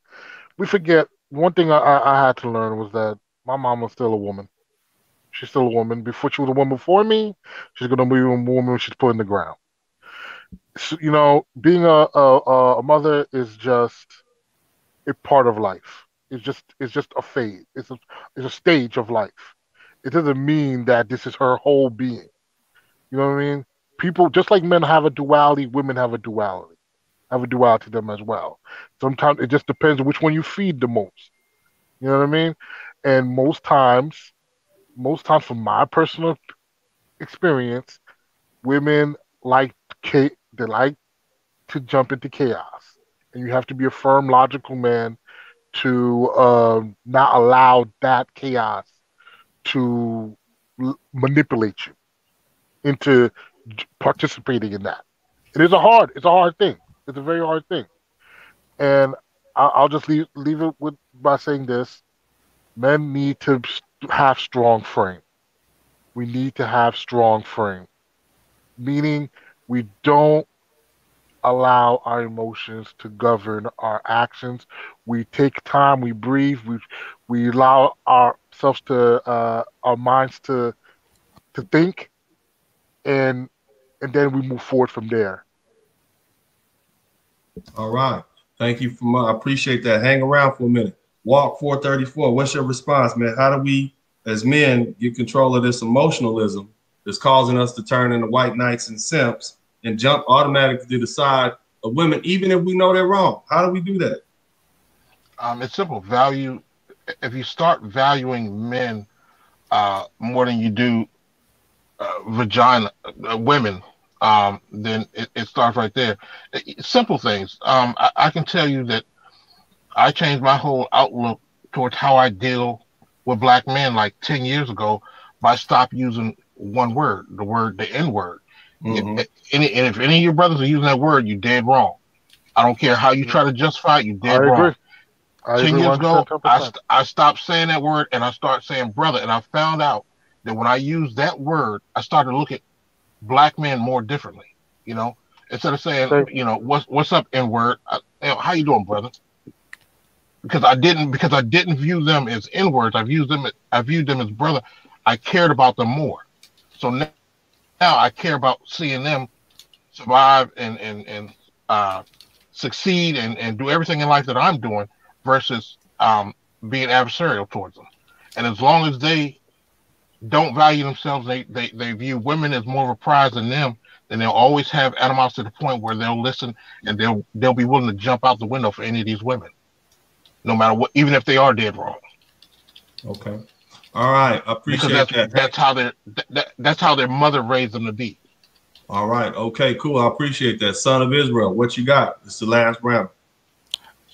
we forget one thing I had to learn was that my mom was still a woman. She's still a woman. Before she was a woman before me, she's gonna be a woman when she's put in the ground. So, you know, being a mother is just a part of life. It's just a phase. It's a stage of life. It doesn't mean that this is her whole being. You know what I mean? People, just like men have a duality, women have a duality. Have a duality to them as well. Sometimes it just depends on which one you feed the most. You know what I mean? And most times from my personal experience, women they like to jump into chaos, and you have to be a firm, logical man to not allow that chaos to manipulate you into participating in that. It's a hard thing. It's a very hard thing, and I'll just leave it with by saying this: men need to have strong frame. We need to have strong frame, meaning we don't allow our emotions to govern our actions. We take time, we breathe, we allow ourselves to our minds to think, and then we move forward from there. All right. Thank you I appreciate that. Hang around for a minute. Walk 434. What's your response, man? How do we, as men, get control of this emotionalism that's causing us to turn into white knights and simps and jump automatically to the side of women, even if we know they're wrong? How do we do that? It's simple. Value. If you start valuing men more than you do women, then it starts right there. Simple things. I can tell you that I changed my whole outlook towards how I deal with black men like 10 years ago by stop using one word, the N word. Mm-hmm. If any of your brothers are using that word, you're dead wrong. I don't care how you try to justify it, you're dead wrong. 10 years ago, I stopped saying that word and I started saying brother. And I found out that when I used that word, I started to look at black men more differently. You know, instead of saying, you know, what's up, N word? How you doing, brother? Because I didn't view them as N words. I viewed them as brother. I cared about them more. So now I care about seeing them survive and succeed and do everything in life that I'm doing versus being adversarial towards them. And as long as they don't value themselves, they view women as more of a prize than them, then they'll always have animosity to the point where they'll listen and they'll be willing to jump out the window for any of these women, no matter what, even if they are dead wrong. Okay. All right. I appreciate that. That's how their mother raised them to be. All right. Okay, cool. I appreciate that. Son of Israel, what you got? It's the last round.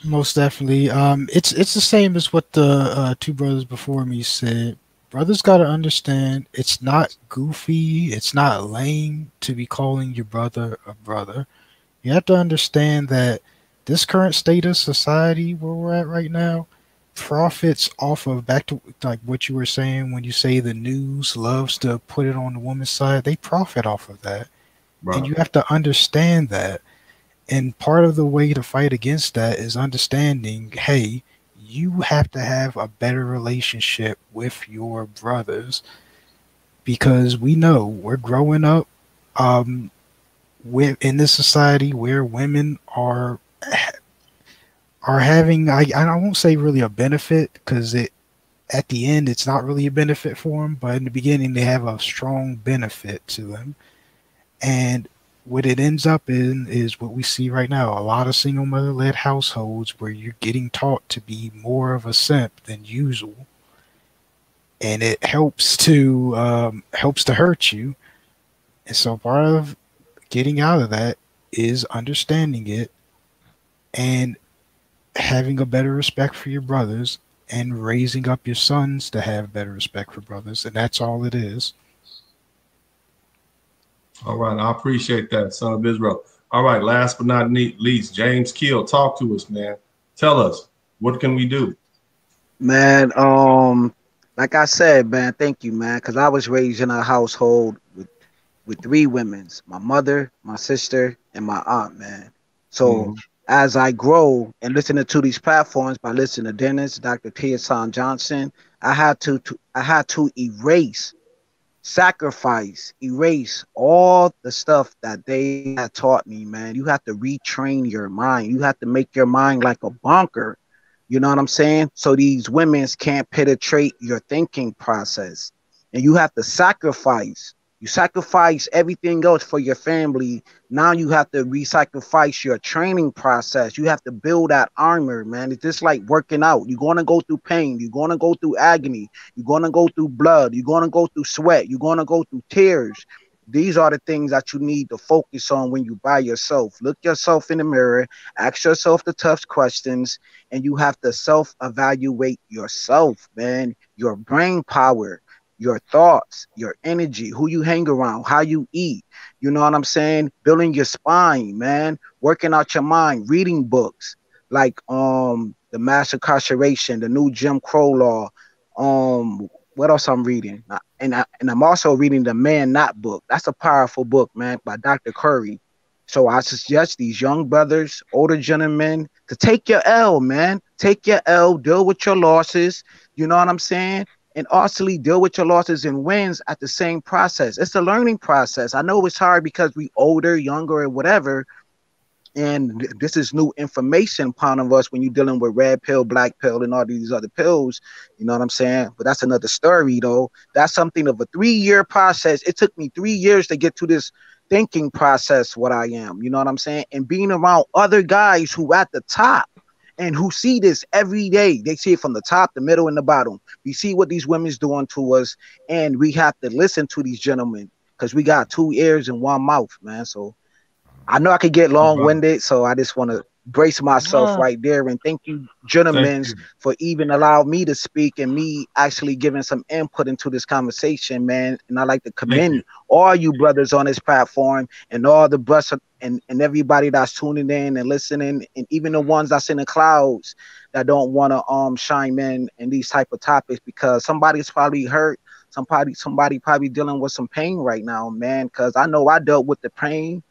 Most definitely. It's the same as what the two brothers before me said. Brothers got to understand it's not goofy, it's not lame to be calling your brother a brother. You have to understand that this current state of society where we're at right now profits off of, back to like what you were saying when you say the news loves to put it on the woman's side, they profit off of that. Right. And you have to understand that. And part of the way to fight against that is understanding, hey, you have to have a better relationship with your brothers, because we know we're growing up in this society where women are having, I won't say really a benefit, because at the end it's not really a benefit for them, but in the beginning they have a strong benefit to them. And what it ends up in is what we see right now. A lot of single mother-led households where you're getting taught to be more of a simp than usual. And it helps to hurt you. And so part of getting out of that is understanding it and having a better respect for your brothers and raising up your sons to have better respect for brothers. And that's all it is. All right, I appreciate that, Son of Israel. All right, last but not least, James Keel, talk to us, man. Tell us, what can we do? Man, like I said, man, thank you, man, because I was raised in a household with three women's, my mother, my sister, and my aunt, man. So as I grow and listening to these platforms by listening to Dennis, Dr. Son Johnson, I had to erase all the stuff that they had taught me, man. You have to retrain your mind. You have to make your mind like a bunker. You know what I'm saying? So these women's can't penetrate your thinking process. And you have to sacrifice. You sacrifice everything else for your family. Now you have to re-sacrifice your training process. You have to build that armor, man. It's just like working out. You're going to go through pain. You're going to go through agony. You're going to go through blood. You're going to go through sweat. You're going to go through tears. These are the things that you need to focus on when you by yourself. Look yourself in the mirror, ask yourself the tough questions, and you have to self-evaluate yourself, man. Your brain power, your thoughts, your energy, who you hang around, how you eat. You know what I'm saying? Building your spine, man. Working out your mind, reading books like The Mass Incarceration, the new Jim Crow Law, what else I'm reading? And I'm also reading the Man Not book. That's a powerful book, man, by Dr. Curry. So I suggest these young brothers, older gentlemen, to take your L, man. Take your L, deal with your losses. You know what I'm saying? And also deal with your losses and wins at the same process. It's a learning process. I know it's hard because we older, younger, or whatever. And this is new information upon of us when you're dealing with red pill, black pill, and all these other pills. You know what I'm saying? But that's another story, though. That's something of a 3-year process. It took me 3 years to get to this thinking process, what I am. You know what I'm saying? And being around other guys who at the top and who see this every day. They see it from the top, the middle, and the bottom. We see what these women's doing to us, and we have to listen to these gentlemen because we got 2 ears and 1 mouth, man. So I know I could get long-winded, so I just want to brace myself right there. And thank you, gentlemen, for even allowing me to speak and me actually giving some input into this conversation, man. And I like to commend all you brothers on this platform and all the brothers and everybody that's tuning in and listening, and even the ones that's in the clouds that don't want to chime in these type of topics, because somebody's probably hurt. Somebody probably dealing with some pain right now, man, because I know I dealt with the pain.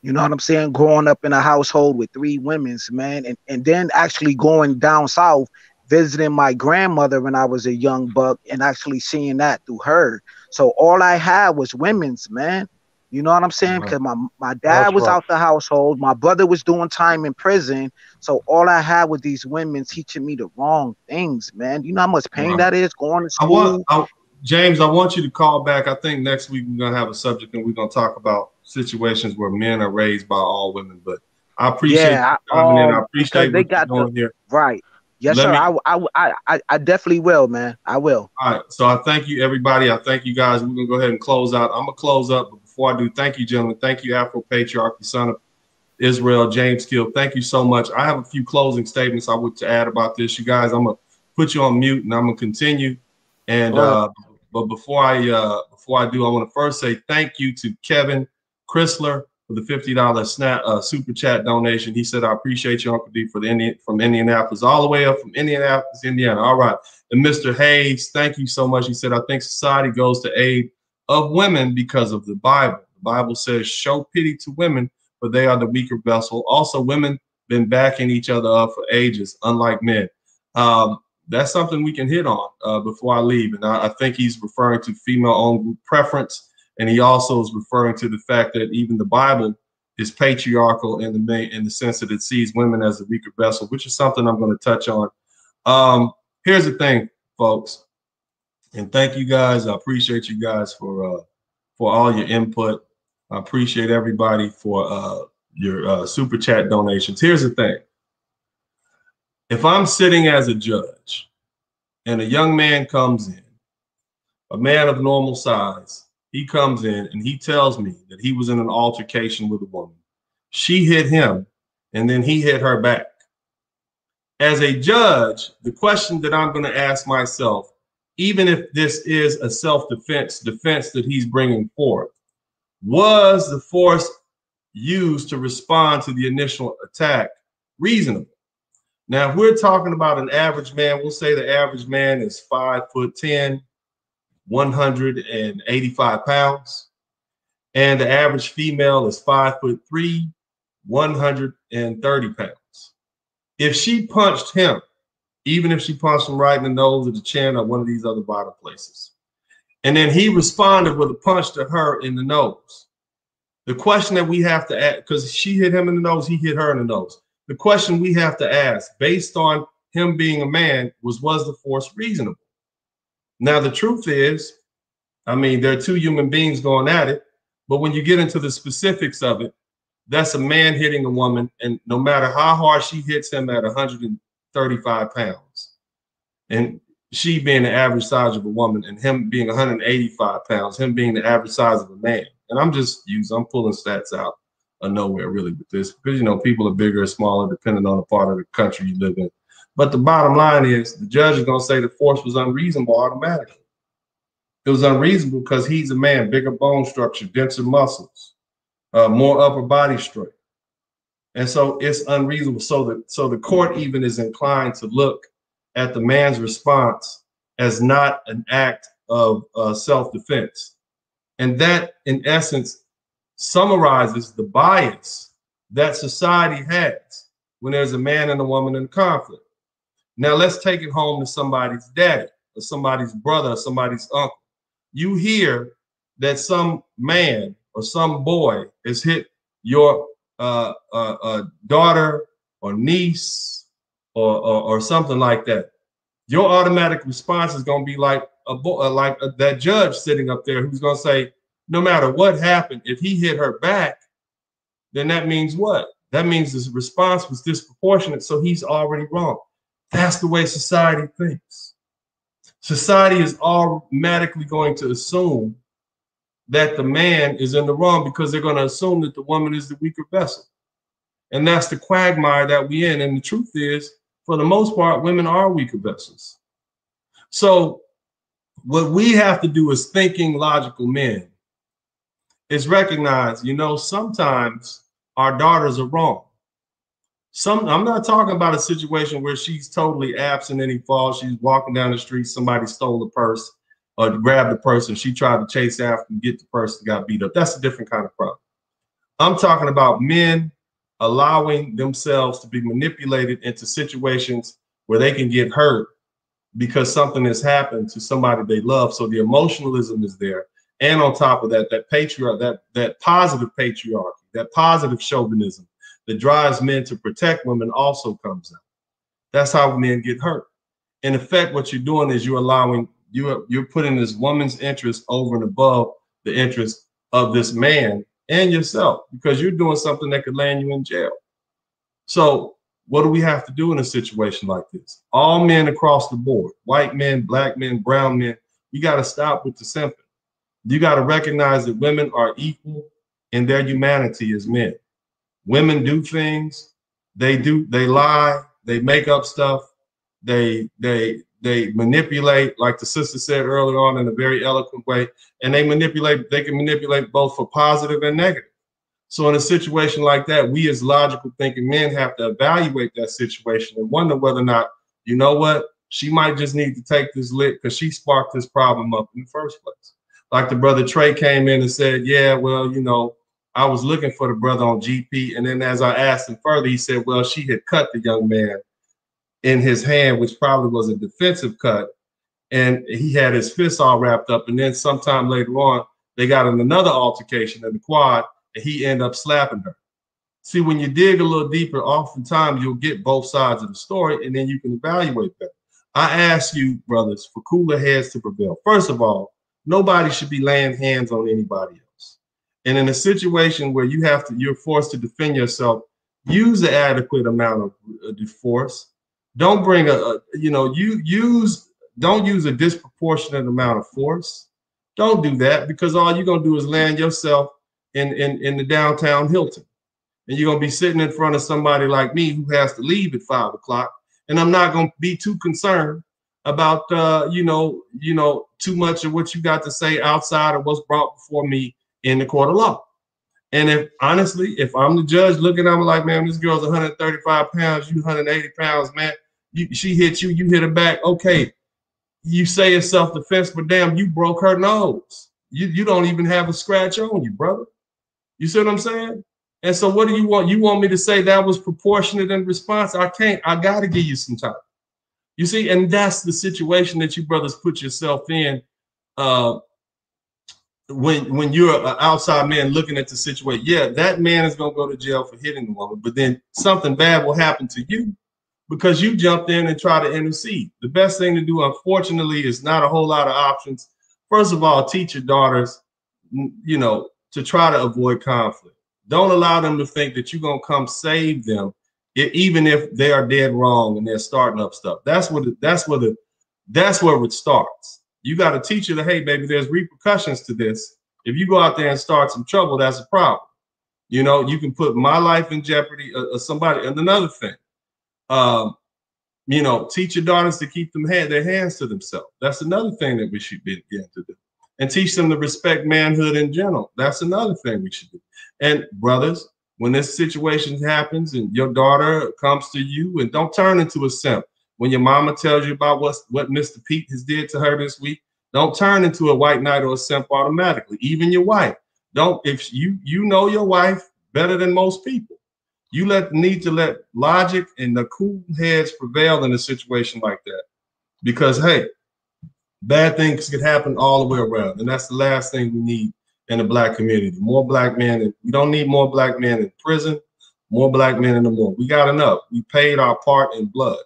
You know what I'm saying? Growing up in a household with 3 women's, man, and then actually going down south, visiting my grandmother when I was a young buck and actually seeing that through her. So all I had was women's, man. You know what I'm saying? Because my dad was out the household. My brother was doing time in prison. So all I had was these women teaching me the wrong things, man. You know how much pain that is going to school? James, I want you to call back. I think next week we're going to have a subject and we're going to talk about situations where men are raised by all women. But I appreciate you coming in. I appreciate what you're doing here. Right. Yes, sir. I definitely will, man. I will. All right. So I thank you, everybody. I thank you guys. We're going to go ahead and close out. I'm going to close up. But before I do, thank you, gentlemen. Thank you, Afro Patriarch, the son of Israel, James Kill. Thank you so much. I have a few closing statements I would to add about this. You guys, I'm going to put you on mute and I'm going to continue. And but before I do, I want to first say thank you to Kevin Chrysler for the $50 super chat donation. He said, "I appreciate you, Uncle D, from Indianapolis, all the way up from Indianapolis, Indiana." All right. And Mr. Hayes, thank you so much. He said, "I think society goes to aid of women because of the Bible. The Bible says, show pity to women, for they are the weaker vessel. Also, women been backing each other up for ages, unlike men." That's something we can hit on before I leave. And I think he's referring to female-owned group preference. And he also is referring to the fact that even the Bible is patriarchal in the sense that it sees women as a weaker vessel, which is something I'm going to touch on. Here's the thing, folks. And thank you guys. I appreciate you guys for all your input. I appreciate everybody for your super chat donations. Here's the thing. If I'm sitting as a judge and a young man comes in, a man of normal size, he comes in and he tells me that he was in an altercation with a woman. She hit him and then he hit her back. As a judge, the question that I'm going to ask myself, even if this is a self-defense that he's bringing forth, was the force used to respond to the initial attack reasonable? Now, if we're talking about an average man, we'll say the average man is 5'10", 185 pounds. And the average female is 5'3", 130 pounds. If she punched him, even if she punched him right in the nose or the chin or one of these other bottom places, and then he responded with a punch to her in the nose, the question that we have to ask, because she hit him in the nose, he hit her in the nose. The question we have to ask, based on him being a man, was the force reasonable? Now, the truth is, I mean, there are two human beings going at it, but when you get into the specifics of it, that's a man hitting a woman, and no matter how hard she hits him at 135 pounds, and she being the average size of a woman, and him being 185 pounds, him being the average size of a man. And I'm pulling stats out of nowhere really with this, because, you know, people are bigger or smaller depending on the part of the country you live in. But the bottom line is the judge is going to say the force was unreasonable automatically. It was unreasonable because he's a man, bigger bone structure, denser muscles, more upper body strength. And so it's unreasonable. So the court even is inclined to look at the man's response as not an act of self-defense. And that, in essence, summarizes the bias that society has when there's a man and a woman in conflict. Now, let's take it home to somebody's daddy or somebody's brother or somebody's uncle. You hear that some man or some boy has hit your daughter or niece or something like that. Your automatic response is going to be like that judge sitting up there who's going to say, no matter what happened, if he hit her back, then that means what? That means his response was disproportionate, so he's already wrong. That's the way society thinks. Society is automatically going to assume that the man is in the wrong because they're going to assume that the woman is the weaker vessel. And that's the quagmire that we're in. And the truth is, for the most part, women are weaker vessels. So what we have to do as thinking, logical men is recognize, you know, sometimes our daughters are wrong. I'm not talking about a situation where she's totally absent any fault. She's walking down the street, somebody stole a purse or grabbed the purse and she tried to chase after and get the purse and got beat up. That's a different kind of problem. I'm talking about men allowing themselves to be manipulated into situations where they can get hurt because something has happened to somebody they love. So the emotionalism is there. And on top of that, that positive patriarchy, that positive chauvinism that drives men to protect women also comes out. That's how men get hurt. In effect, what you're doing is you're putting this woman's interest over and above the interest of this man and yourself, because you're doing something that could land you in jail. So what do we have to do in a situation like this? All men across the board, white men, black men, brown men, you got to stop with the simping. You got to recognize that women are equal in their humanity as men. Women do things, they lie, they make up stuff, they manipulate, like the sister said earlier on in a very eloquent way, and they can manipulate both for positive and negative. So in a situation like that, we as logical thinking men have to evaluate that situation and wonder whether or not, you know what, she might just need to take this lick because she sparked this problem up in the first place. Like the brother Trey came in and said, yeah, well, you know, I was looking for the brother on GP. And then as I asked him further, he said, well, she had cut the young man in his hand, which probably was a defensive cut. And he had his fists all wrapped up. And then sometime later on, they got in another altercation in the quad, and he ended up slapping her. See, when you dig a little deeper, oftentimes you'll get both sides of the story, and then you can evaluate that. I ask you, brothers, for cooler heads to prevail. First of all, nobody should be laying hands on anybody else. And in a situation where you're forced to defend yourself, use the adequate amount of force. Don't bring don't use a disproportionate amount of force. Don't do that, because all you're gonna do is land yourself in the downtown Hilton, and you're gonna be sitting in front of somebody like me who has to leave at 5 o'clock, and I'm not gonna be too concerned about too much of what you got to say outside of what's brought before me in the court of law. And if honestly, if I'm the judge looking at me like, man, this girl's 135 pounds, you 180 pounds, man, she hit you, you hit her back. Okay, you say it's self-defense, but damn, you broke her nose. You don't even have a scratch on you, brother. You see what I'm saying? And so what do you want? You want me to say that was proportionate in response? I can't. I got to give you some time. You see, and that's the situation that you brothers put yourself in when you're an outside man looking at the situation. Yeah, that man is going to go to jail for hitting the woman, but then something bad will happen to you because you jumped in and tried to intercede. The best thing to do, unfortunately, is not a whole lot of options. First of all, teach your daughters, you know, to try to avoid conflict. Don't allow them to think that you're going to come save them, even if they are dead wrong and they're starting up stuff. That's where it starts. You got to teach her that, hey, baby, there's repercussions to this. If you go out there and start some trouble, that's a problem. You know, you can put my life in jeopardy or somebody. And another thing, you know, teach your daughters to keep their hands to themselves. That's another thing that we should begin to do. And teach them to respect manhood in general. That's another thing we should do. And brothers, when this situation happens and your daughter comes to you, and don't turn into a simp. When your mama tells you about what Mr. Pete has did to her this week, don't turn into a white knight or a simp automatically. Even your wife. Don't, if you know your wife better than most people. You need to let logic and the cool heads prevail in a situation like that. Because, hey, bad things could happen all the way around. And that's the last thing we need in the black community. More black men. We don't need more black men in prison, more black men in the morgue. We got enough. We paid our part in blood.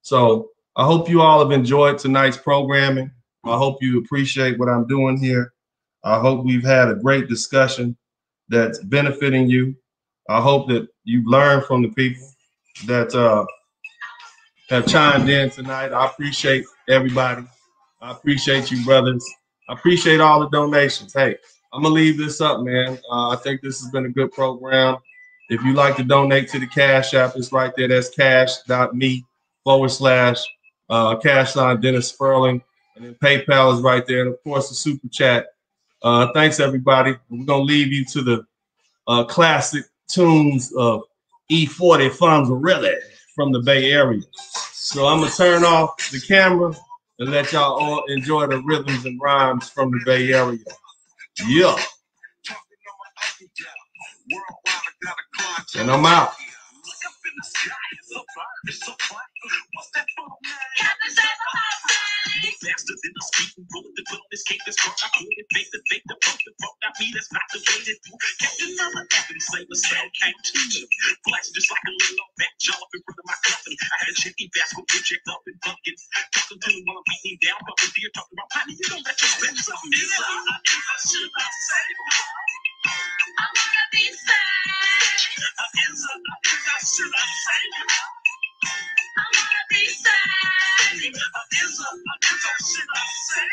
So I hope you all have enjoyed tonight's programming. I hope you appreciate what I'm doing here. I hope we've had a great discussion that's benefiting you. I hope that you've learned from the people that have chimed in tonight. I appreciate everybody. I appreciate you, brothers. I appreciate all the donations. Hey, I'm going to leave this up, man. I think this has been a good program. If you like to donate to the Cash App, it's right there. That's cash.me/, Dennis Sperling. And then PayPal is right there. And, of course, the Super Chat. Thanks, everybody. We're going to leave you to the classic tunes of E40 Fonzarelli from the Bay Area. So I'm going to turn off the camera and let y'all all enjoy the rhythms and rhymes from the Bay Area. Yeah. And I'm out. Faster than the speed, roll the boat, escape this car. I put it, make the fake, the pump, the pump. That me, that's not the way to do. Captain Mama, Captain Sailor, Stan came to me. Flash just like a little back jaw up in front of my company. I had a chicky basket, project up and bucket. Talking to him while I'm beating down, but with deer talking about honey, you don't let your friends up. Should I say? I wanna be saved. Should I say? I wanna be saved. Should I say?